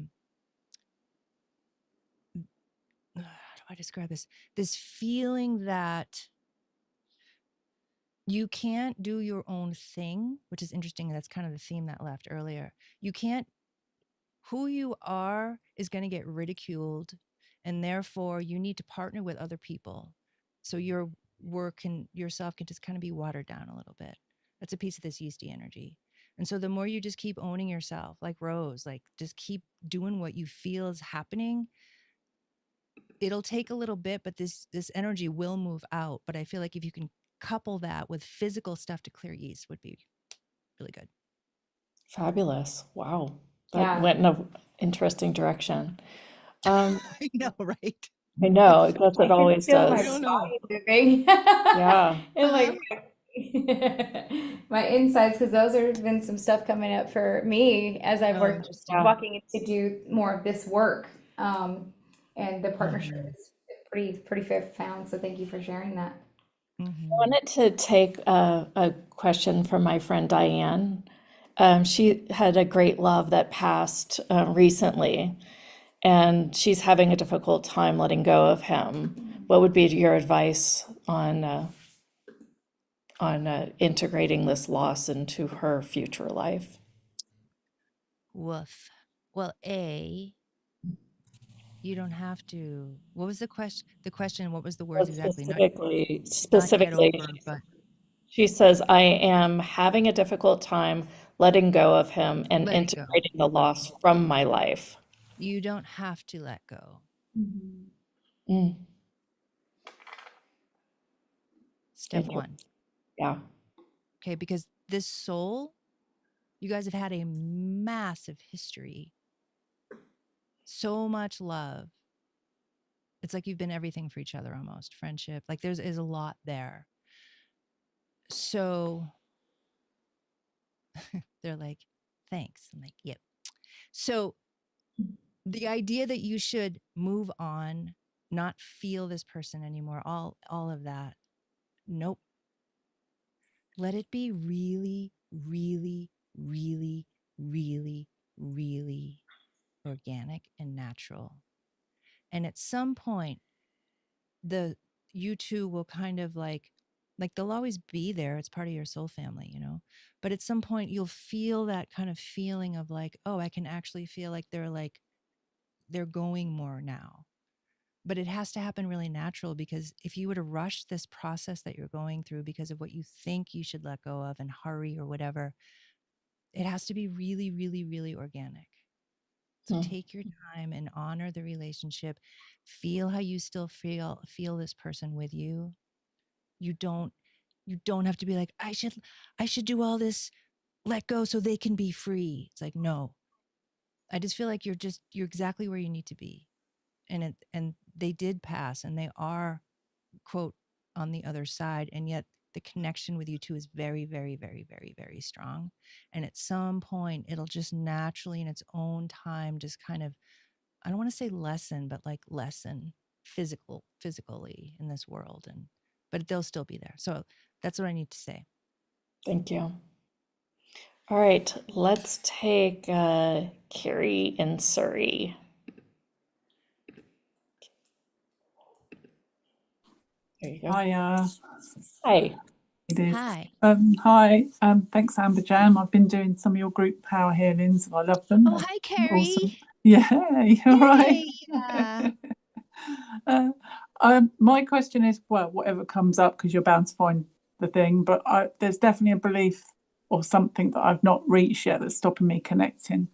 do I describe this? This feeling that you can't do your own thing, which is interesting. That's kind of the theme that left earlier. You can't, who you are is going to get ridiculed, and therefore you need to partner with other people. So your work and yourself can just kind of be watered down a little bit. That's a piece of this yeasty energy. And so the more you just keep owning yourself, like Rose, like just keep doing what you feel is happening, it'll take a little bit, but this energy will move out. But I feel like if you can couple that with physical stuff to clear yeast would be really good. Fabulous. Wow. That Yeah. went in an interesting direction. Um, I know, right? I know, I guess I it can always feel I my does. don't know. body moving. Yeah. And Uh-huh. like my insides, because those have been some stuff coming up for me as I've Oh, worked interesting. Yeah. walking to do more of this work. And the partnership Mm-hmm. is pretty profound. So thank you for sharing that. I Mm-hmm. wanted to take a question from my friend Diane. She had a great love that passed recently, and she's having a difficult time letting go of him. What would be your advice on integrating this loss into her future life? Woof. Well, you don't have to. What was the question? The question, what was the words exactly? Specifically, Not get specifically, over, but she says, I am having a difficult time letting go of him and let it go. integrating the loss from my life. You don't have to let go. Mm, Step inter- one. yeah. Okay, because this soul, you guys have had a massive history, so much love. It's like you've been everything for each other almost, friendship. Like there's is a lot there. So they're like, thanks. I'm like, yep. So the idea that you should move on, not feel this person anymore, all of that. Nope. Let it be really, really, really, really, really organic and natural. And at some point, the you two will kind of like they'll always be there. It's part of your soul family, you know. But at some point you'll feel that kind of feeling of like, oh, I can actually feel like they're going more now. But it has to happen really natural, because if you were to rush this process that you're going through because of what you think you should let go of and hurry or whatever, it has to be really, really, really organic. So Mm, take your time and honor the relationship. Feel how you still feel this person with you. You don't you don't have to be like, I should do all this, let go so they can be free. It's like, no. I just feel like you're exactly where you need to be. And they did pass, and they are, quote, on the other side, and yet the connection with you two is very, very, very, very, very strong. And at some point it'll just naturally in its own time just kind of I don't want to say lessen, but like lessen physically in this world. But they'll still be there. So that's what I need to say. Thank you. All right, let's take Carrie in Surrey. There you go. Hi, Hi. it is. Hi. Hi. Thanks, Amber Jam. I've been doing some of your group power healings, and I love them. Oh, hi, Carrie. Awesome. Yeah, you're right. Yeah. My question is, well, whatever comes up, because you're bound to find the thing, but there's definitely a belief or something that I've not reached yet that's stopping me connecting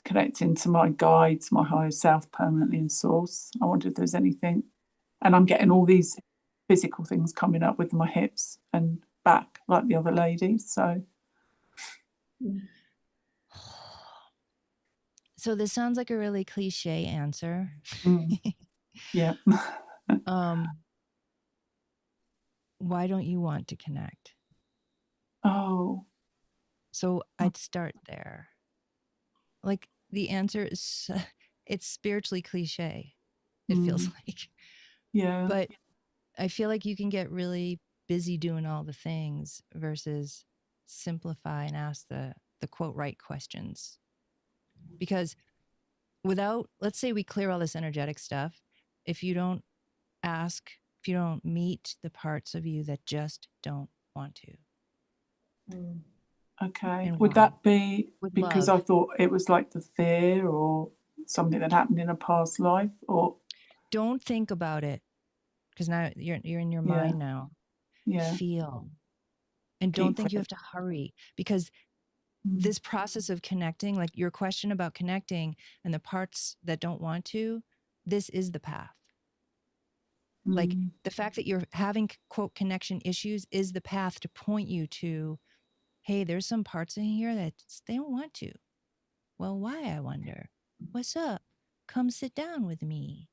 to my guides, my higher self, permanently in source. I wonder if there's anything, and I'm getting all these physical things coming up with my hips and back, like the other ladies. So this sounds like a really cliche answer. Yeah. Why don't you want to connect? Oh. So I'd start there. Like the answer is, it's spiritually cliche. It feels like. Yeah. But I feel like you can get really busy doing all the things versus simplify and ask the quote right questions. Because let's say we clear all this energetic stuff, if you don't ask, if you don't meet the parts of you that just don't want to. Okay. And Would why? that be With because love. I thought it was like the fear or something that happened in a past life, or? Don't think about it, because now you're in your Yeah. mind now. Yeah. Feel. And don't Keep think you it. have to hurry, because this process of connecting, like your question about connecting and the parts that don't want to, this is the path. Like the fact that you're having quote connection issues is the path to point you to, hey, there's some parts in here that they don't want to. Well, why, I wonder? What's up? Come sit down with me.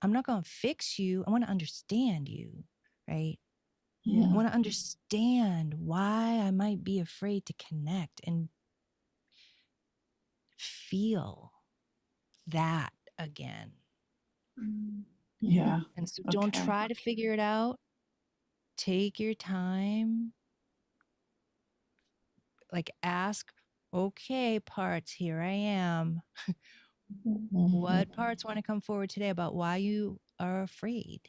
I'm not going to fix you. I want to understand you, right? Yeah. I want to understand why I might be afraid to connect and feel that again. Yeah. And so don't Okay. try to figure it out. Take your time. Like ask, okay, parts, here I am. What parts want to come forward today about why you are afraid?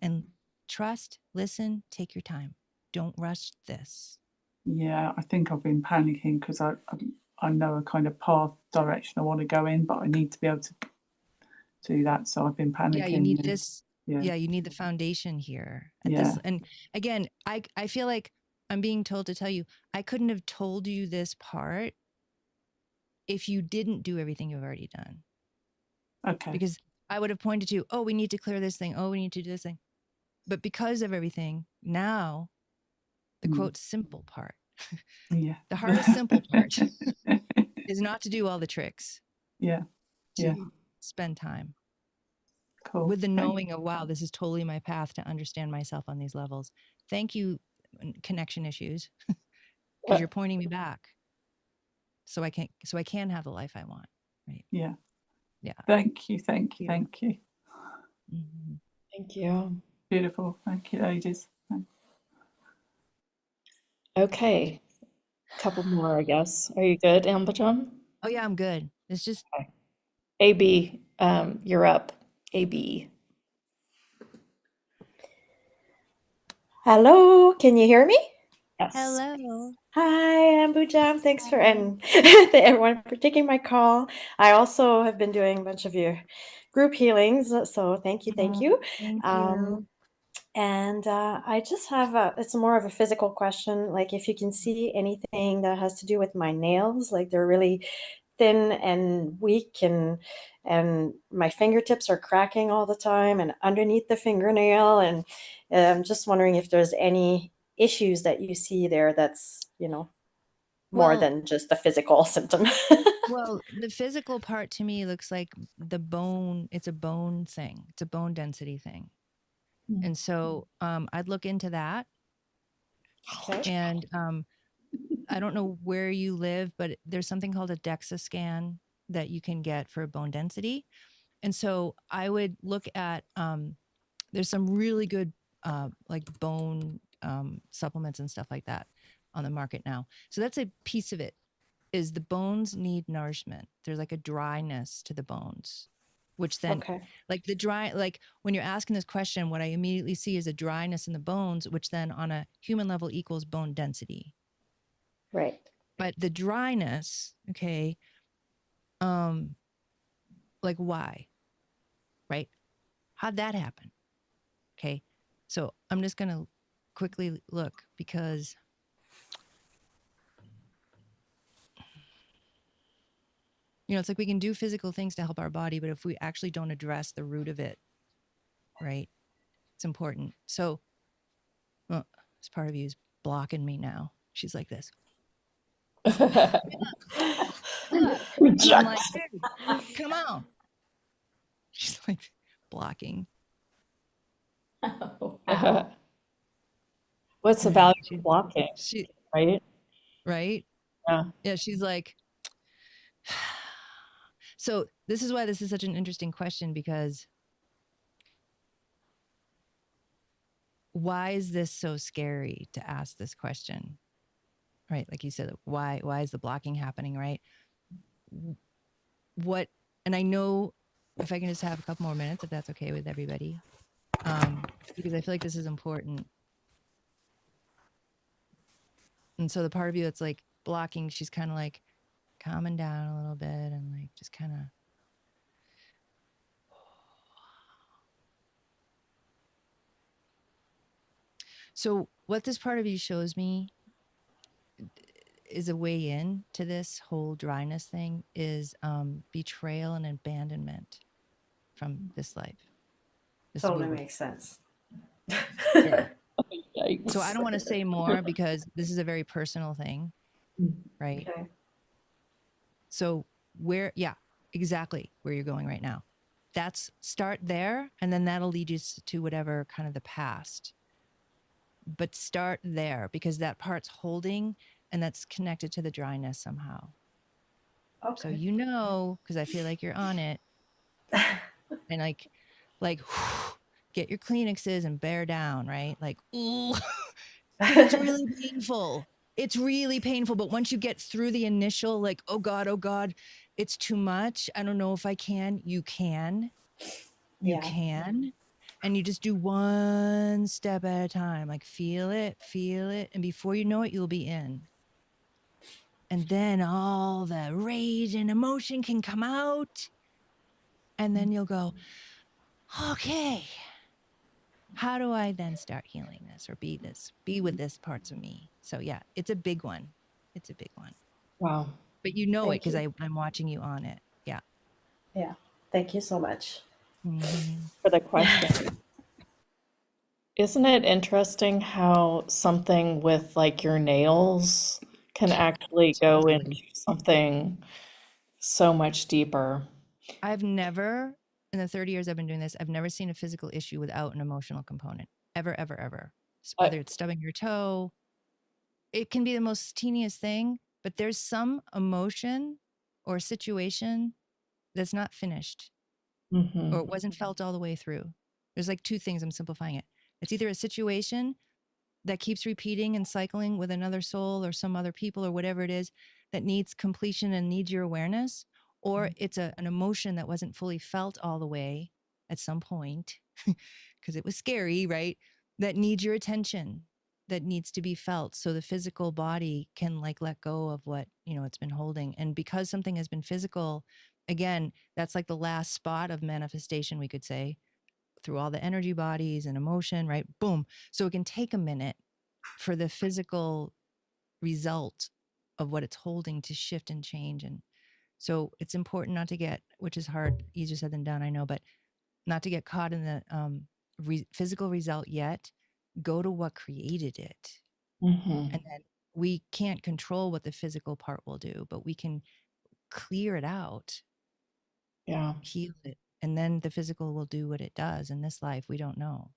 And trust, listen, take your time. Don't rush this. Yeah, I think I've been panicking because I know a kind of path direction I want to go in, but I need to be able to do that. So I've been panicking. Yeah, you need this. Yeah. Yeah, you need the foundation here at Yeah. this. And again, I feel like I'm being told to tell you, I couldn't have told you this part if you didn't do everything you've already done. Okay. Because I would have pointed to, oh, we need to clear this thing. Oh, we need to do this thing. But because of everything, now the quote simple part, Yeah. the hardest simple part is not to do all the tricks. Yeah. Yeah. To spend time. Cool. With the knowing of, wow, this is totally my path to understand myself on these levels. Thank you, connection issues, because you're pointing me back. So I can have the life I want. Right. Yeah. Yeah. Thank you. Thank you. Thank you. Mm-hmm. Thank you. Beautiful. Thank you, ladies. Thanks. Okay. Couple more, I guess. Are you good, Ambajon? Oh yeah, I'm good. It's just Okay. AB, you're up. AB. Hello, can you hear me? Yes. hello. Hi, I'm Bujam. Thanks for and everyone for taking my call. I also have been doing a bunch of your group healings, so thank you, thank you. Thank you. And I just have it's more of a physical question, like if you can see anything that has to do with my nails, like they're really thin and weak, and my fingertips are cracking all the time and underneath the fingernail, and I'm just wondering if there's any issues that you see there that's more Well, than just a physical symptom. well, the physical part to me looks like the bone. It's a bone thing. It's a bone density thing. And so I'd look into that. Okay. And I don't know where you live, but there's something called a DEXA scan that you can get for bone density. And so I would look at, there's some really good like bone supplements and stuff like that on the market now. So that's a piece of it, is the bones need nourishment. There's like a dryness to the bones, which then Okay. like when you're asking this question, what I immediately see is a dryness in the bones, which then on a human level equals bone density. Right. But the dryness, okay, like why? Right? How'd that happen? Okay. So I'm just gonna quickly look, because it's like we can do physical things to help our body, but if we actually don't address the root of it, right, it's important. So this part of you is blocking me now. She's like this. Look. And I'm like, dude, come on. She's like blocking. Oh, wow. What's the value She- of blocking, She right? right? Yeah. Yeah, she's like, so this is why this is such an interesting question, because why is this so scary to ask this question? Right? Like you said, why is the blocking happening, right? What, and I know, if I can just have a couple more minutes, if that's okay with everybody, because I feel like this is important. And so the part of you that's like blocking, she's kind of like calming down a little bit and like just kind of. So what this part of you shows me is a way in to this whole dryness thing is betrayal and abandonment from this life. This Totally will makes sense. yeah. Yikes. So I don't want to say more because this is a very personal thing, right? Okay. So exactly where you're going right now. Start there, and then that'll lead you to whatever kind of the past. But start there, because that part's holding, and that's connected to the dryness somehow. Okay. So because I feel like you're on it, and like get your Kleenexes and bear down, right? Like, ooh, it's really painful. It's really painful. But once you get through the initial, like, oh God, it's too much. I don't know if I can. You can. You Yeah. can. And you just do one step at a time. Like, feel it. And before you know it, you'll be in. And then all the rage and emotion can come out. And then you'll go, okay, how do I then start healing this or be with this parts of me? So yeah, it's a big one. Wow. But you know Thank it because you. I'm watching you on it. Yeah. Yeah. Thank you so much. Mm-hmm. For the question. Isn't it interesting how something with like your nails can actually go Totally. into something so much deeper? I've never, in the 30 years I've been doing this, I've never seen a physical issue without an emotional component. Ever. Whether it's stubbing your toe, it can be the most teeniest thing, but there's some emotion or situation that's not finished Mm-hmm. or it wasn't felt all the way through. There's like two things, I'm simplifying it. It's either a situation that keeps repeating and cycling with another soul or some other people or whatever it is that needs completion and needs your awareness, or it's an emotion that wasn't fully felt all the way at some point because it was scary, right? That needs your attention, that needs to be felt so the physical body can like let go of what it's been holding. And because something has been physical, again, that's like the last spot of manifestation, we could say, through all the energy bodies and emotion, right? Boom. So it can take a minute for the physical result of what it's holding to shift and change. And so it's important not to get, which is hard, easier said than done, I know, but not to get caught in the physical result yet. Go to what created it. Mm-hmm. And then we can't control what the physical part will do, but we can clear it out, Yeah. heal it. And then the physical will do what it does. In this life, we don't know.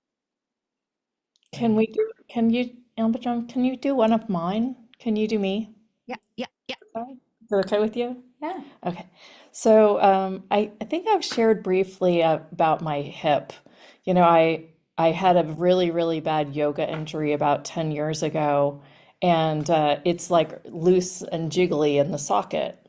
Can Right? can you, Amberjong, can you do one of mine? Can you do me? Yeah. Is that okay with you? Yeah. Okay. So I think I've shared briefly about my hip. You know, I had a really, really bad yoga injury about 10 years ago, and it's like loose and jiggly in the socket.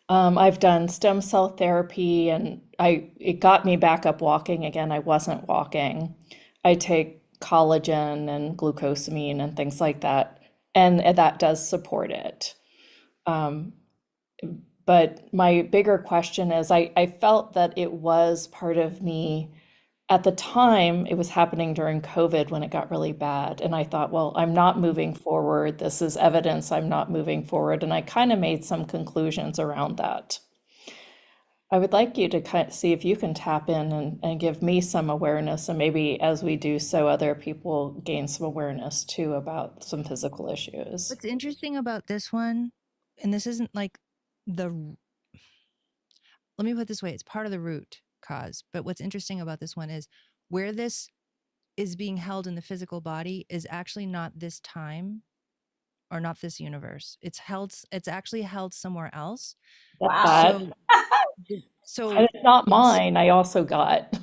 I've done stem cell therapy, and it got me back up walking again. I wasn't walking. I take collagen and glucosamine and things like that, and that does support it. Um, but my bigger question is I felt that it was part of me at the time. It was happening during COVID when it got really bad. And I thought, well, I'm not moving forward. This is evidence I'm not moving forward. And I kind of made some conclusions around that. I would like you to kind of see if you can tap in and give me some awareness, and maybe as we do so, other people gain some awareness too about some physical issues. What's interesting about this one, and this isn't like the, let me put it this way, it's part of the root cause. But what's interesting about this one is where this is being held in the physical body is actually not this time or not this universe. It's actually held somewhere else. Get Wow. that? So, And so it's not it's, mine. I also got.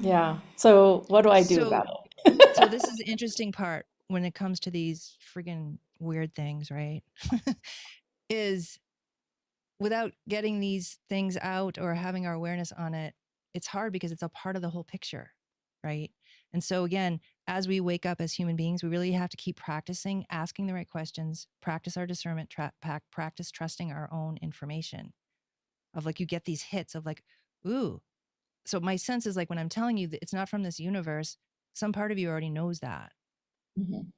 Yeah. So what do I do so, about it? so this is the interesting part when it comes to these friggin' weird things, right? Is without getting these things out or having our awareness on it, it's hard because it's a part of the whole picture, right? And so again, as we wake up as human beings, we really have to keep practicing asking the right questions, practice our discernment, practice trusting our own information. Of like, you get these hits of like, ooh. So my sense is like when I'm telling you that it's not from this universe, some part of you already knows that. Mhm.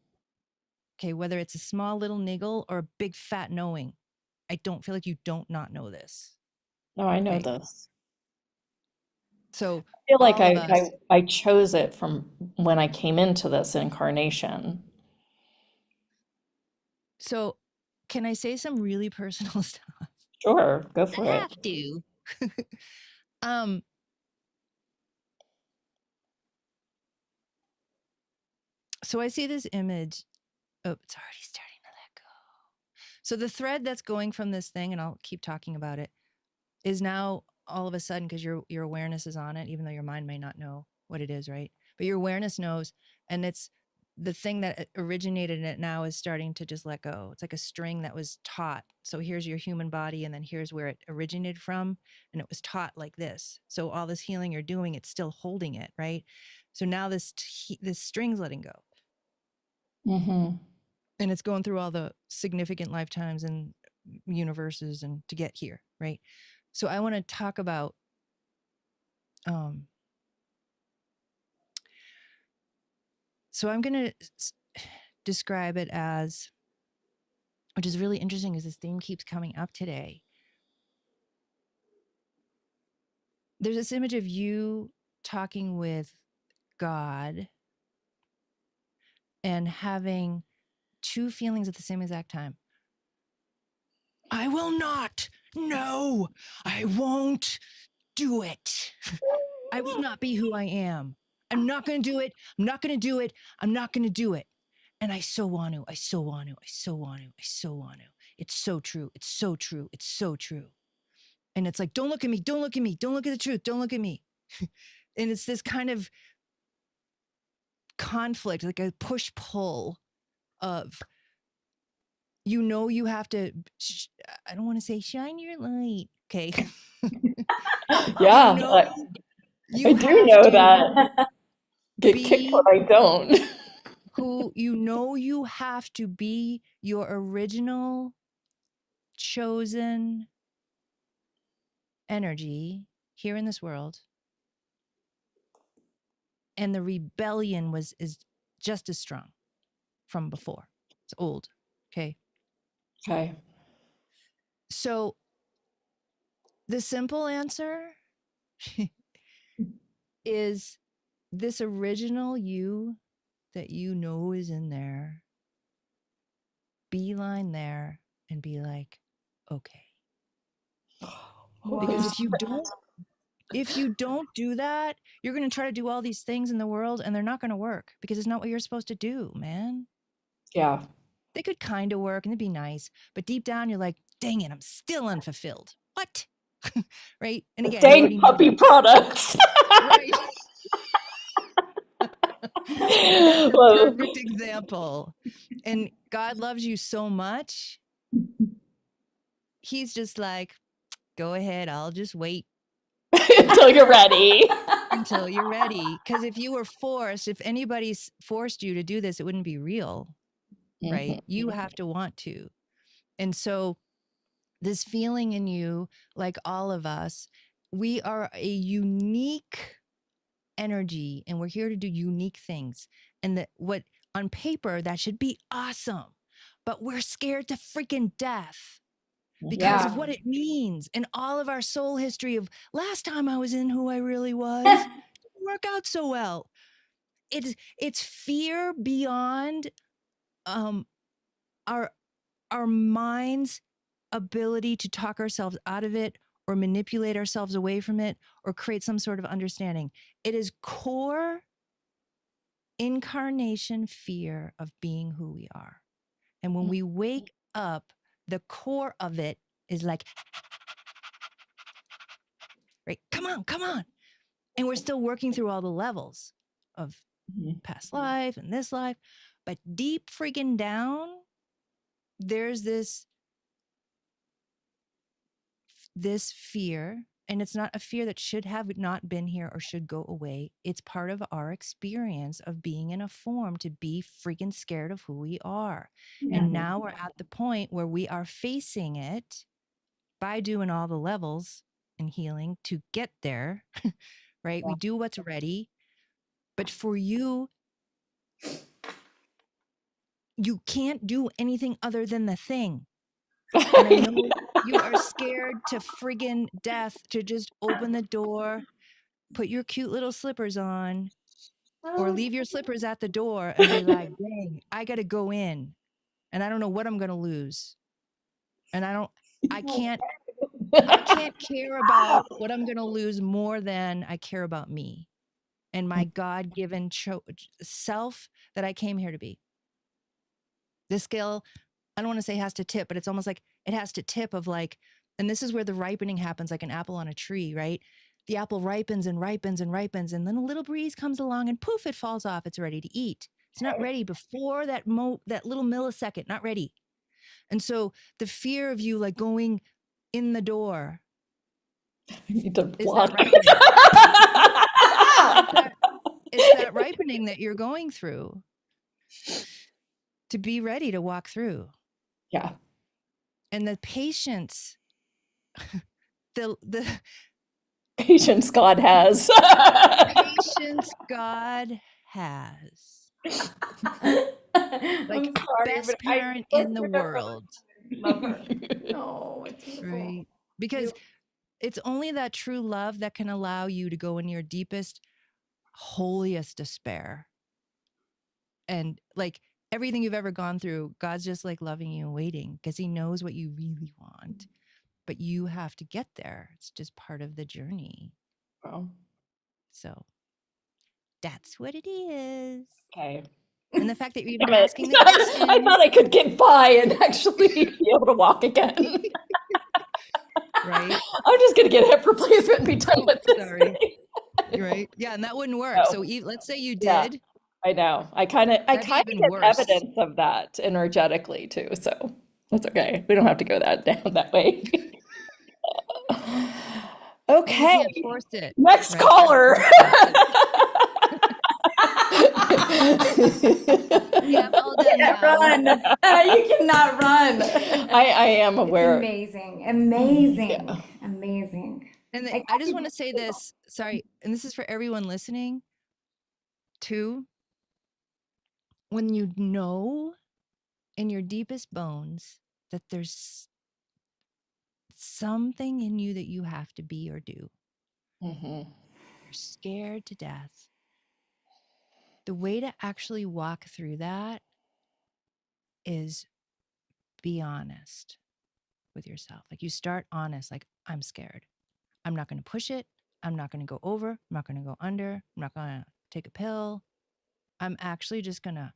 Okay, whether it's a small little niggle or a big fat knowing, I don't feel like you don't not know this. No, I know Okay, this. so I feel like all of us. I chose it from when I came into this incarnation. So can I say some really personal stuff? Sure, go for I it. have to. um, so I see this image. Oh, it's already starting to let go. So the thread that's going from this thing, and I'll keep talking about it, is now all of a sudden, because your awareness is on it, even though your mind may not know what it is, right? But your awareness knows, and it's the thing that originated in it now is starting to just let go. It's like a string that was taut. So here's your human body, and then here's where it originated from, and it was taut like this. So all this healing you're doing, it's still holding it, right? So now this string's letting go, Mm-hmm. and it's going through all the significant lifetimes and universes and to get here, right? So I want to talk about so I'm going to describe it as, which is really interesting because this theme keeps coming up today. There's this image of you talking with God and having two feelings at the same exact time. I will not. No, I won't do it. I will not be who I am. I'm not going to do it. I'm not going to do it. I'm not going to do it. And I so want to. I so want to. I so want to. I so want to. It's so true. It's so true. It's so true. And it's like, don't look at me. Don't look at me. Don't look at the truth. Don't look at me. And it's this kind of conflict, like a push pull of, you have to, I don't want to say shine your light. Okay. Yeah, you know, you I do have know to that. Get kicked when be I don't. who, you have to be your original chosen energy here in this world. And the rebellion is just as strong from before. It's old. Okay. Okay. So the simple answer is this original you that you know is in there, beeline there and be like, okay. Because Wow. if you don't do that, you're going to try to do all these things in the world and they're not going to work because it's not what you're supposed to do, man. Yeah. They could kind of work and it'd be nice, but deep down you're like, dang it, I'm still unfulfilled. What? Right? And again, you already Dang know puppy that. products. Right. That's a Well, perfect example. And God loves you so much. He's just like, go ahead, I'll just wait until you're ready. until you're ready. Because if you were forced, if anybody forced you to do this, it wouldn't be real, right? You have to want to. And so this feeling in you, like all of us, we are a unique energy and we're here to do unique things. And that what on paper, that should be awesome. But we're scared to freaking death because of what it means and all of our soul history of last time I was in who I really was didn't work out so well. It's fear beyond our mind's ability to talk ourselves out of it or manipulate ourselves away from it or create some sort of understanding. It is core incarnation fear of being who we are. And when we wake up, the core of it is like, right, come on. And we're still working through all the levels of past life and this life. But deep freaking down, there's this fear, and it's not a fear that should have not been here or should go away. It's part of our experience of being in a form to be freaking scared of who we are. And now we're at the point where we are facing it by doing all the levels and healing to get there, right? We do what's ready. But for you, you can't do anything other than the thing. And I know you are scared to friggin' death to just open the door, put your cute little slippers on, or leave your slippers at the door and be like, dang, I got to go in and I don't know what I'm going to lose. And I can't care about what I'm going to lose more than I care about me and my God-given self that I came here to be. This scale, I don't want to say has to tip, but it's almost like it has to tip of like, and this is where the ripening happens, like an apple on a tree, right? The apple ripens and ripens and ripens, and then a little breeze comes along and poof, it falls off. It's ready to eat. It's not ready before that little millisecond, not ready. And so the fear of you like going in the door You need to is block. that ripening. It's that ripening that you're going through to be ready to walk through. Yeah. And the patience, the Patience God has. patience God has. Like best parent in the world. Love her. Oh, it's beautiful. Right? Because it's only that true love that can allow you to go in your deepest, holiest despair. And like everything you've ever gone through, God's just like loving you and waiting because he knows what you really want. But you have to get there. It's just part of the journey. Wow. So that's what it is. Okay. And the fact that you're even Damn it. asking the question. I thought I could get by and actually be able to walk again. Right? I'm just going to get hip replacement and be done with this. Sorry. thing. Right? Yeah, and that wouldn't work. No. So let's say you Yeah. did. I know. I kind of That'd be get even worse. evidence of that energetically too. So that's okay. We don't have to go down that way. And Okay. you can't force it. Next right? caller. Yeah, I'm all done now. Run. You cannot run. I am aware. Amazing. Amazing. Yeah. Amazing. And Like, I just want to say this, sorry, and this is for everyone listening too. When you know in your deepest bones that there's something in you that you have to be or do, you're scared to death. The way to actually walk through that is be honest with yourself. Like you start honest, like I'm scared. I'm not going to push it. I'm not going to go over. I'm not going to go under. I'm not going to take a pill. I'm actually just going to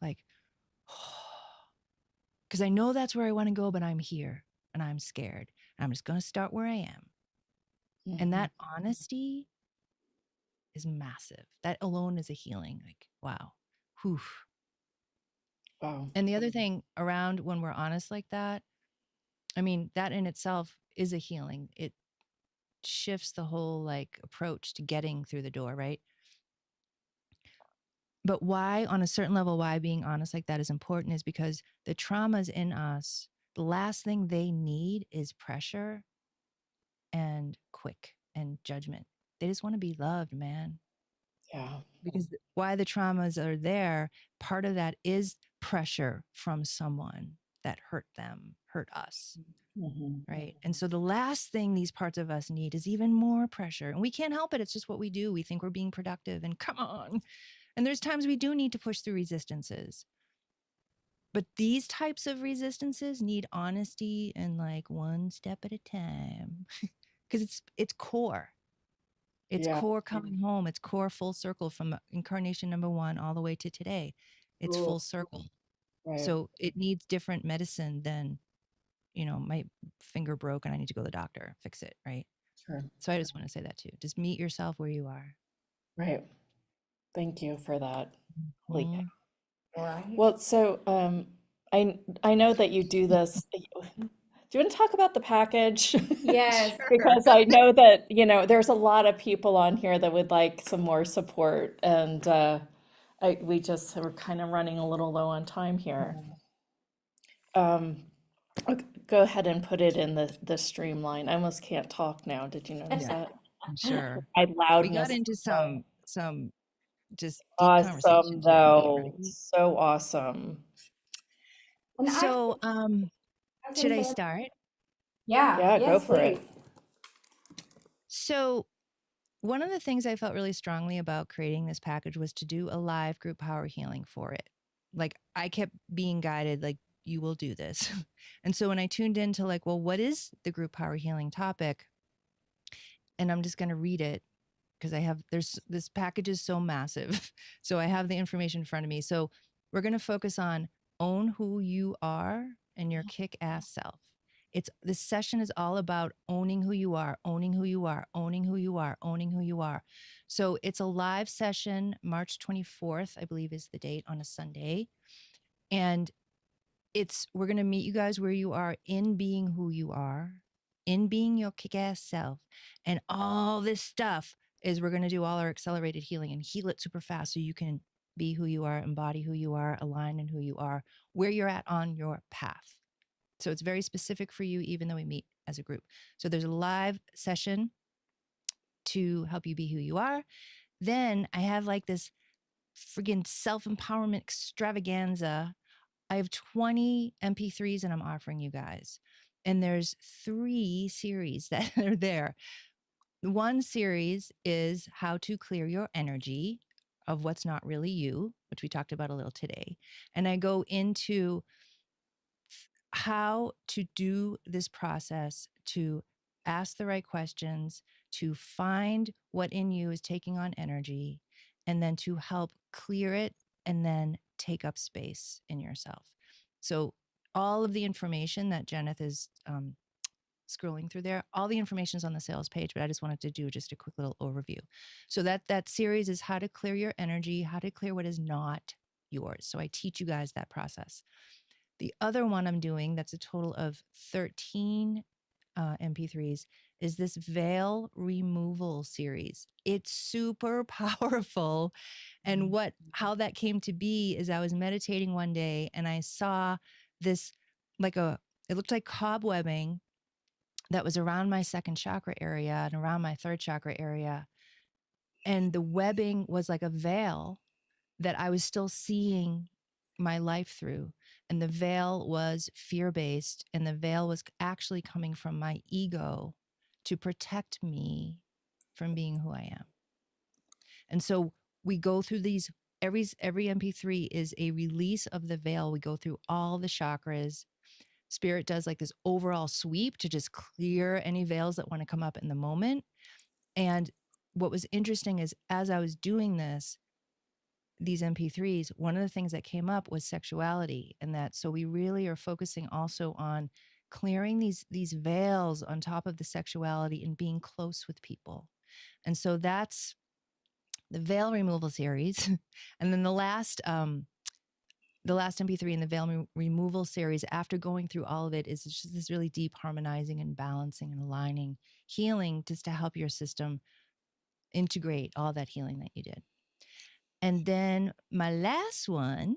like, because I know that's where I want to go, but I'm here and I'm scared. I'm just going to start where I am. And that honesty is massive. That alone is a healing. Like, wow. Whew. Wow. And the other thing around when we're honest like that, I mean, that in itself is a healing. It shifts the whole like approach to getting through the door, right? But why, on a certain level, why being honest like that is important is because the traumas in us, the last thing they need is pressure and quick and judgment. They just want to be loved, man. Yeah. Because why the traumas are there, part of that is pressure from someone that hurt them, hurt us. Right. And so the last thing these parts of us need is even more pressure. And we can't help it. It's just what we do. We think we're being productive and come on. And there's times we do need to push through resistances. But these types of resistances need honesty and like one step at a time. Because it's core. It's Yeah. core coming home. It's core full circle from incarnation number 1 all the way to today. It's Cool. full circle. Right. So it needs different medicine than, my finger broke and I need to go to the doctor, fix it, right? Sure. So I just want to say that too. Just meet yourself where you are. Right. Thank you for that. Like, Mhm. well, so I know that you do this. Do you want to talk about the package? Yes. Because I know that, there's a lot of people on here that would like some more support, and we just are kind of running a little low on time here. Okay, go ahead and put it in the streamline. I almost can't talk now. Did you notice Yeah, that? I'm sure. My We loudness. got into some just deep Awesome, conversations already, though. right? So awesome. And So, I was should gonna I say, start? yeah, Yeah, go yes, for it. please. So, one of the things I felt really strongly about creating this package was to do a live group power healing for it. Like, I kept being guided, like, you will do this. And so when I tuned into like, well, what is the group power healing topic? And I'm just going to read it because this package is so massive. So I have the information in front of me. So we're going to focus on own who you are and your kick-ass self. This session is all about owning who you are, owning who you are, owning who you are, owning who you are. So it's a live session, March 24th, I believe is the date, on a Sunday. And we're going to meet you guys where you are in being who you are, in being your kick-ass self. And all this stuff is we're going to do all our accelerated healing and heal it super fast so you can be who you are, embody who you are, align in who you are, where you're at on your path. So it's very specific for you, even though we meet as a group. So there's a live session to help you be who you are. Then I have like this friggin' self-empowerment extravaganza. I have 20 MP3s and I'm offering you guys. And there's 3 series that are there. One series is how to clear your energy of what's not really you, which we talked about a little today. And I go into how to do this process, to ask the right questions, to find what in you is taking on energy, and then to help clear it and then take up space in yourself. So all of the information that Jeneth is scrolling through there, all the information is on the sales page, but I just wanted to do just a quick little overview. So that series is how to clear your energy, how to clear what is not yours. So I teach you guys that process. The other one I'm doing, that's a total of 13 MP3s, is this veil removal series. It's super powerful. And how that came to be is I was meditating one day and I saw this, it looked like cobwebbing that was around my second chakra area and around my third chakra area. And the webbing was like a veil that I was still seeing my life through. And the veil was fear-based, and the veil was actually coming from my ego to protect me from being who I am. And so we go through these, every MP3 is a release of the veil. We go through all the chakras. Spirit does like this overall sweep to just clear any veils that want to come up in the moment. And what was interesting is as I was doing this, these MP3s, one of the things that came up was sexuality, and that so we really are focusing also on clearing these veils on top of the sexuality and being close with people. And so that's the veil removal series. And then the last MP3 in the veil removal series, after going through all of it, is just this really deep harmonizing and balancing and aligning healing, just to help your system integrate all that healing that you did. And then my last one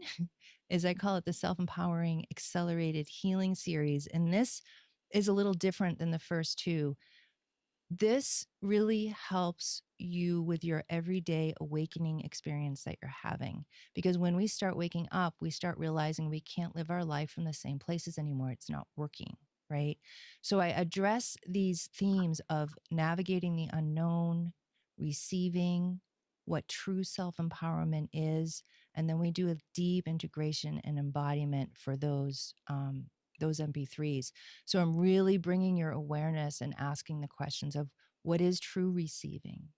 is, I call it the Self-Empowering Accelerated Healing Series. And this is a little different than the first two. This really helps you with your everyday awakening experience that you're having. Because when we start waking up, we start realizing we can't live our life from the same places anymore. It's not working, right? So I address these themes of navigating the unknown, receiving what true self-empowerment is, and then we do a deep integration and embodiment for those MP3s. So I'm really bringing your awareness and asking the questions of what is true receiving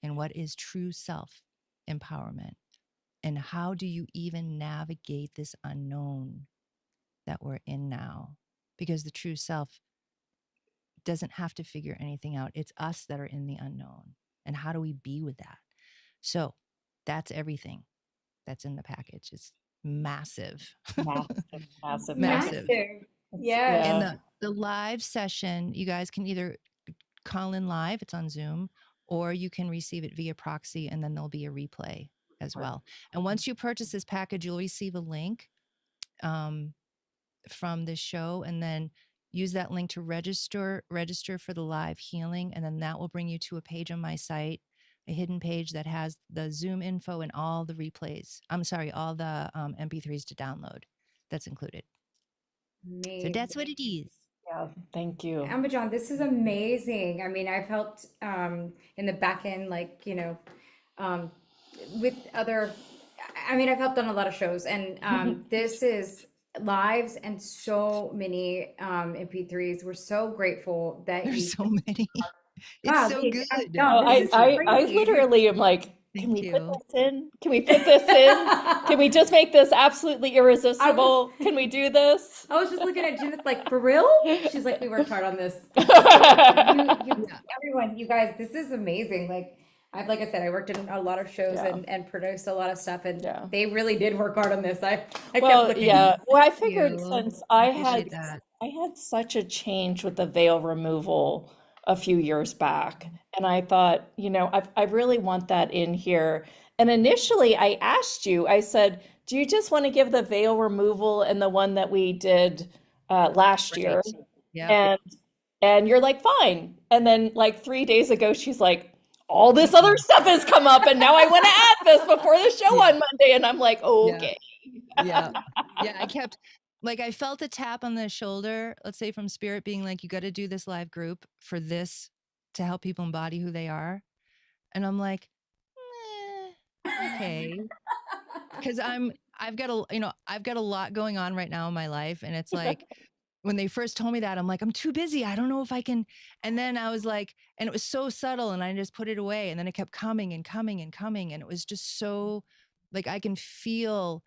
and what is true self empowerment, and how do you even navigate this unknown that we're in now? Because the true self doesn't have to figure anything out. It's us that are in the unknown. And how do we be with that? So that's everything that's in the package. It's massive. Massive, massive, Massive. Massive. Yes. And Yeah. the live session, you guys can either call in live, it's on Zoom, or you can receive it via proxy, and then there'll be a replay as well. And once you purchase this package, you'll receive a link from this show, and then use that link to register for the live healing. And then that will bring you to a page on my site, a hidden page that has the Zoom info and all the replays. I'm sorry, all the MP3s to download. That's included. So that's what it is. Yeah, thank you. Amber John, this is amazing. I mean, I've helped in the back end, like, with other, I mean, I've helped on a lot of shows, and this is lives and so many MP3s. We're so grateful that you, There's so many. It's wow, so Lee, good. no, No, this is I crazy. literally am like, can Thank we put you. this in? Can we put this in? Can we just make this absolutely irresistible? Can we do this? I was just looking at Judith like, for real? She's like, we worked hard on this. Everyone, you guys, this is amazing. Like I said, I worked in a lot of shows Yeah. and produced a lot of stuff, and Yeah. they really did work hard on this. I Well, kept looking. yeah. Well, I Thank figured you. since I Appreciate that. had such a change with the veil removal a few years back, and I thought, I really want that in here. And initially, I asked you, I said, "Do you just want to give the veil removal and the one that we did last year?" Right. Yeah. And you're like, "Fine." And then like 3 days ago, she's like, "All this other stuff has come up, and now I want to add this before the show on Monday." And I'm like, "Okay." Yeah. I kept, like, I felt a tap on the shoulder, let's say from spirit, being like, you got to do this live group for this to help people embody who they are. And I'm like, okay. Because I've got a lot going on right now in my life. And it's like, when they first told me that, I'm like, I'm too busy. I don't know if I can. And then I was like, and it was so subtle, and I just put it away. And then it kept coming and coming and coming. And it was just so, like, I can feel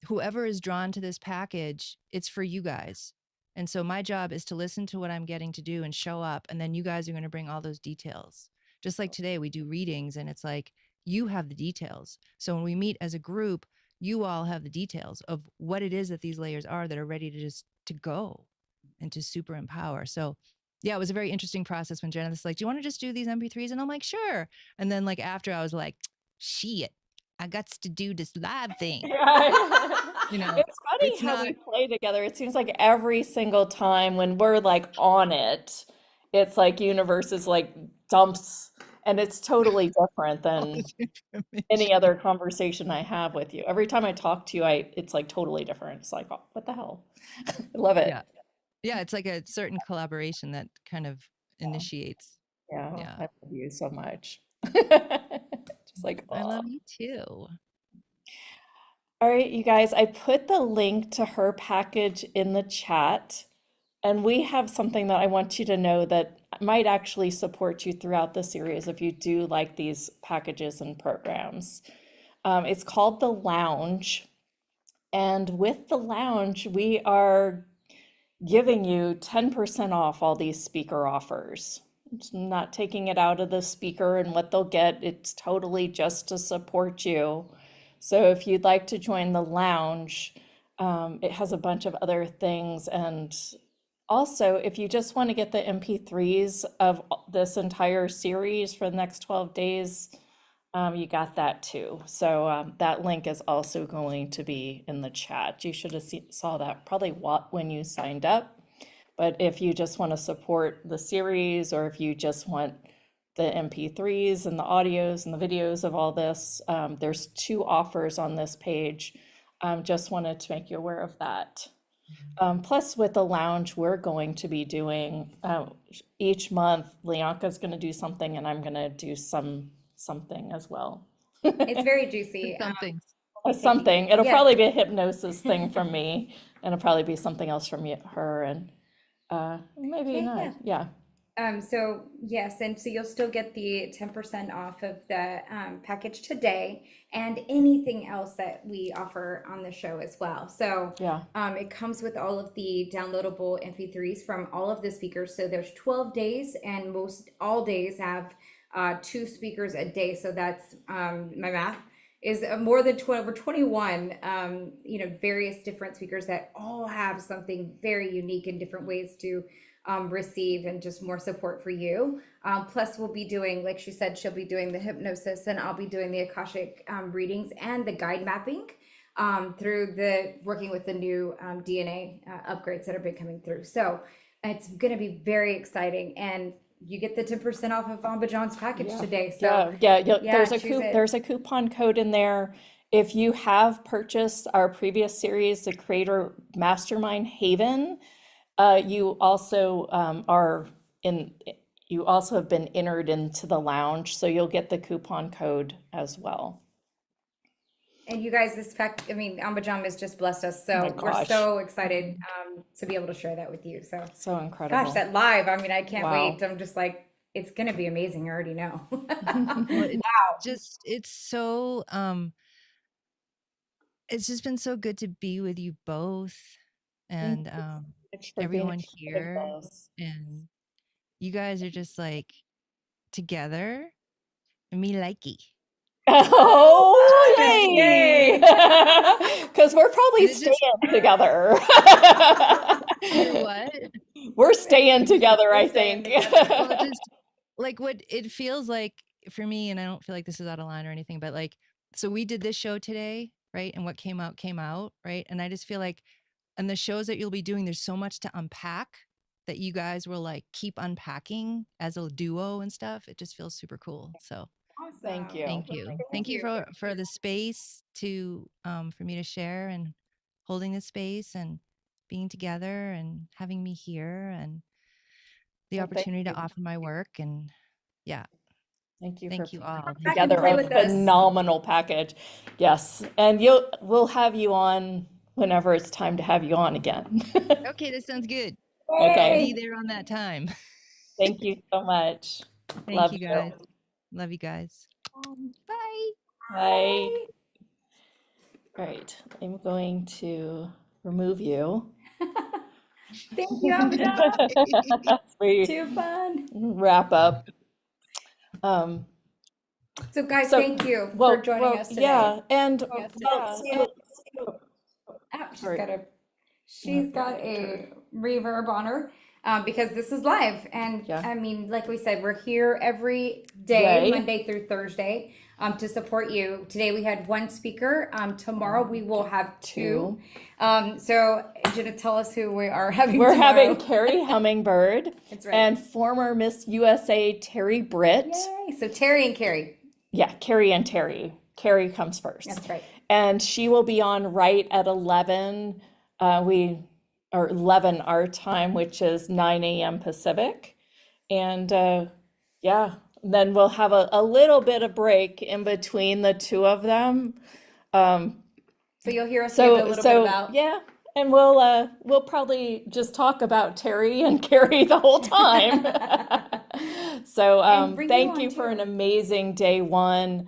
whoever is drawn to this package, it's for you guys. And so my job is to listen to what I'm getting to do and show up. And then you guys are going to bring all those details. Just like today, we do readings, and it's like, you have the details. So when we meet as a group, you all have the details of what it is that these layers are that are ready to just to go and to super empower. So yeah, it was a very interesting process when Jenna was like, do you want to just do these MP3s? And I'm like, sure. And then like after, I was like, shit, I got to do this live thing. It's funny how we play together. It seems like every single time when we're like on it, it's like universe is like dumps, and it's totally different than any other conversation I have with you. Every time I talk to you, it's like totally different. It's like, oh, what the hell? I love it. Yeah, it's like a certain collaboration that kind of initiates. Yeah, I love you so much. Just like, I love you too. All right, you guys, I put the link to her package in the chat, and we have something that I want you to know that might actually support you throughout the series if you do like these packages and programs. It's called the Lounge. And with the Lounge, we are giving you 10% off all these speaker offers. It's not taking it out of the speaker and what they'll get. It's totally just to support you. So if you'd like to join the Lounge, it has a bunch of other things. And also, if you just want to get the MP3s of this entire series for the next 12 days, you got that too. So that link is also going to be in the chat. You should have saw that probably when you signed up. But if you just want to support the series, or if you just want the MP3s and the audios and the videos of all this, there's 2 offers on this page. Just wanted to make you aware of that. Plus, with the Lounge, we're going to be doing each month, Leonka's going to do something and I'm going to do something as well. It's very juicy. Something. Something. It'll Yeah. probably be a hypnosis thing from me, and it'll probably be something else from her, and maybe Yeah, not. Yeah. So yes, and so you'll still get the 10% off of the package today and anything else that we offer on the show as well. So Yeah. it comes with all of the downloadable MP3s from all of the speakers. So there's 12 days, and most all days have 2 speakers a day. So that's my math is more than 12 or 21, various different speakers that all have something very unique in different ways to receive and just more support for you. Plus we'll be doing, like she said, she'll be doing the hypnosis, and I'll be doing the Akashic readings and the guide mapping through the working with the new DNA upgrades that have been coming through. So it's going to be very exciting, and you get the 10% off of Amba John's package today. So There's a coupon code in there. If you have purchased our previous series, the Creator Mastermind Haven, you also you also have been entered into the Lounge, so you'll get the coupon code as well. And you guys, Amba John has just blessed us. So we're so excited to be able to share that with you. So incredible. Gosh, that live, I can't Wow. wait. I'm just like, it's going to be amazing. I already know. It's so, it's just been so good to be with you both, and everyone here, and you guys are just like together, and me likey. Oh, yay! Because we're probably staying together. You're what? We're staying together, I think. Well, just like what it feels like for me, and I don't feel like this is out of line or anything, but like, so we did this show today, right? And what came out, right? And I just feel like, and the shows that you'll be doing, there's so much to unpack that you guys will like keep unpacking as a duo and stuff. It just feels super cool. So Awesome. Thank you. Thank you for the space to for me to share, and holding the space, and being together, and having me here, and the opportunity to offer my work. And yeah, thank you all. Together a phenomenal package. Yes, and we'll have you on whenever it's time to have you on again. Okay, that sounds good. Okay. Be there on that time. Thank you so much. Thank you guys. Love you guys. Bye. Bye. All right, I'm going to remove you. Thank you, Amba John. Too fun. Wrap up. So guys, thank you for joining us today. Yeah, and she's got a reverb on her because this is live, and like we said, we're here every day, Monday through Thursday, to support you. Today we had 1 speaker. Tomorrow we will have 2. So Jenna, tell us who we are having. We're tomorrow. having Carrie Hummingbird. That's right. And former Miss USA Terry Britt. Yay. So Terry and Carrie. Yeah, Carrie and Terry. Carrie comes first. That's right. And she will be on right at 11. 11 our time, which is 9 a.m. Pacific. And then we'll have a little bit of break in between the 2 of them. So you'll hear us give a little bit about. Yeah. And we'll probably just talk about Terry and Carrie the whole time. So thank you for an amazing day 1.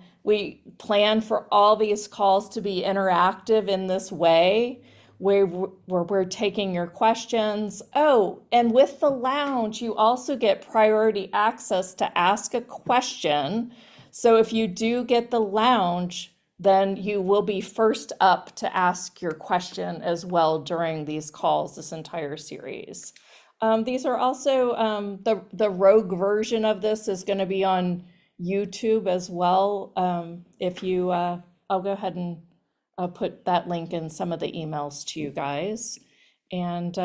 plan for all these calls to be interactive in this way, where we're taking your questions. Oh, and with the lounge, you also get priority access to ask a question. So if you do get the lounge, then you will be first up to ask your question as well during these calls, this entire series. These are also, the rogue version of this is going to be on YouTube as well. If you, I'll go ahead and put that link in some of the emails to you guys. And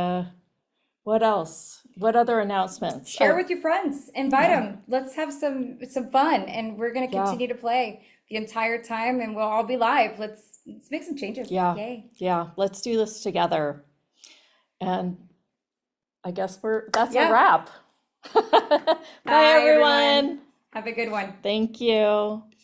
what else? What other announcements? Share Oh, with your friends, invite them. Let's have some fun, and we're gonna Yeah. continue to play the entire time, and we'll all be live. Let's make some changes. Yeah. Yay! yeah, let's do this together. And I guess that's Yeah. a wrap. Bye, Bye, everyone. everyone. Have a good one. Thank you.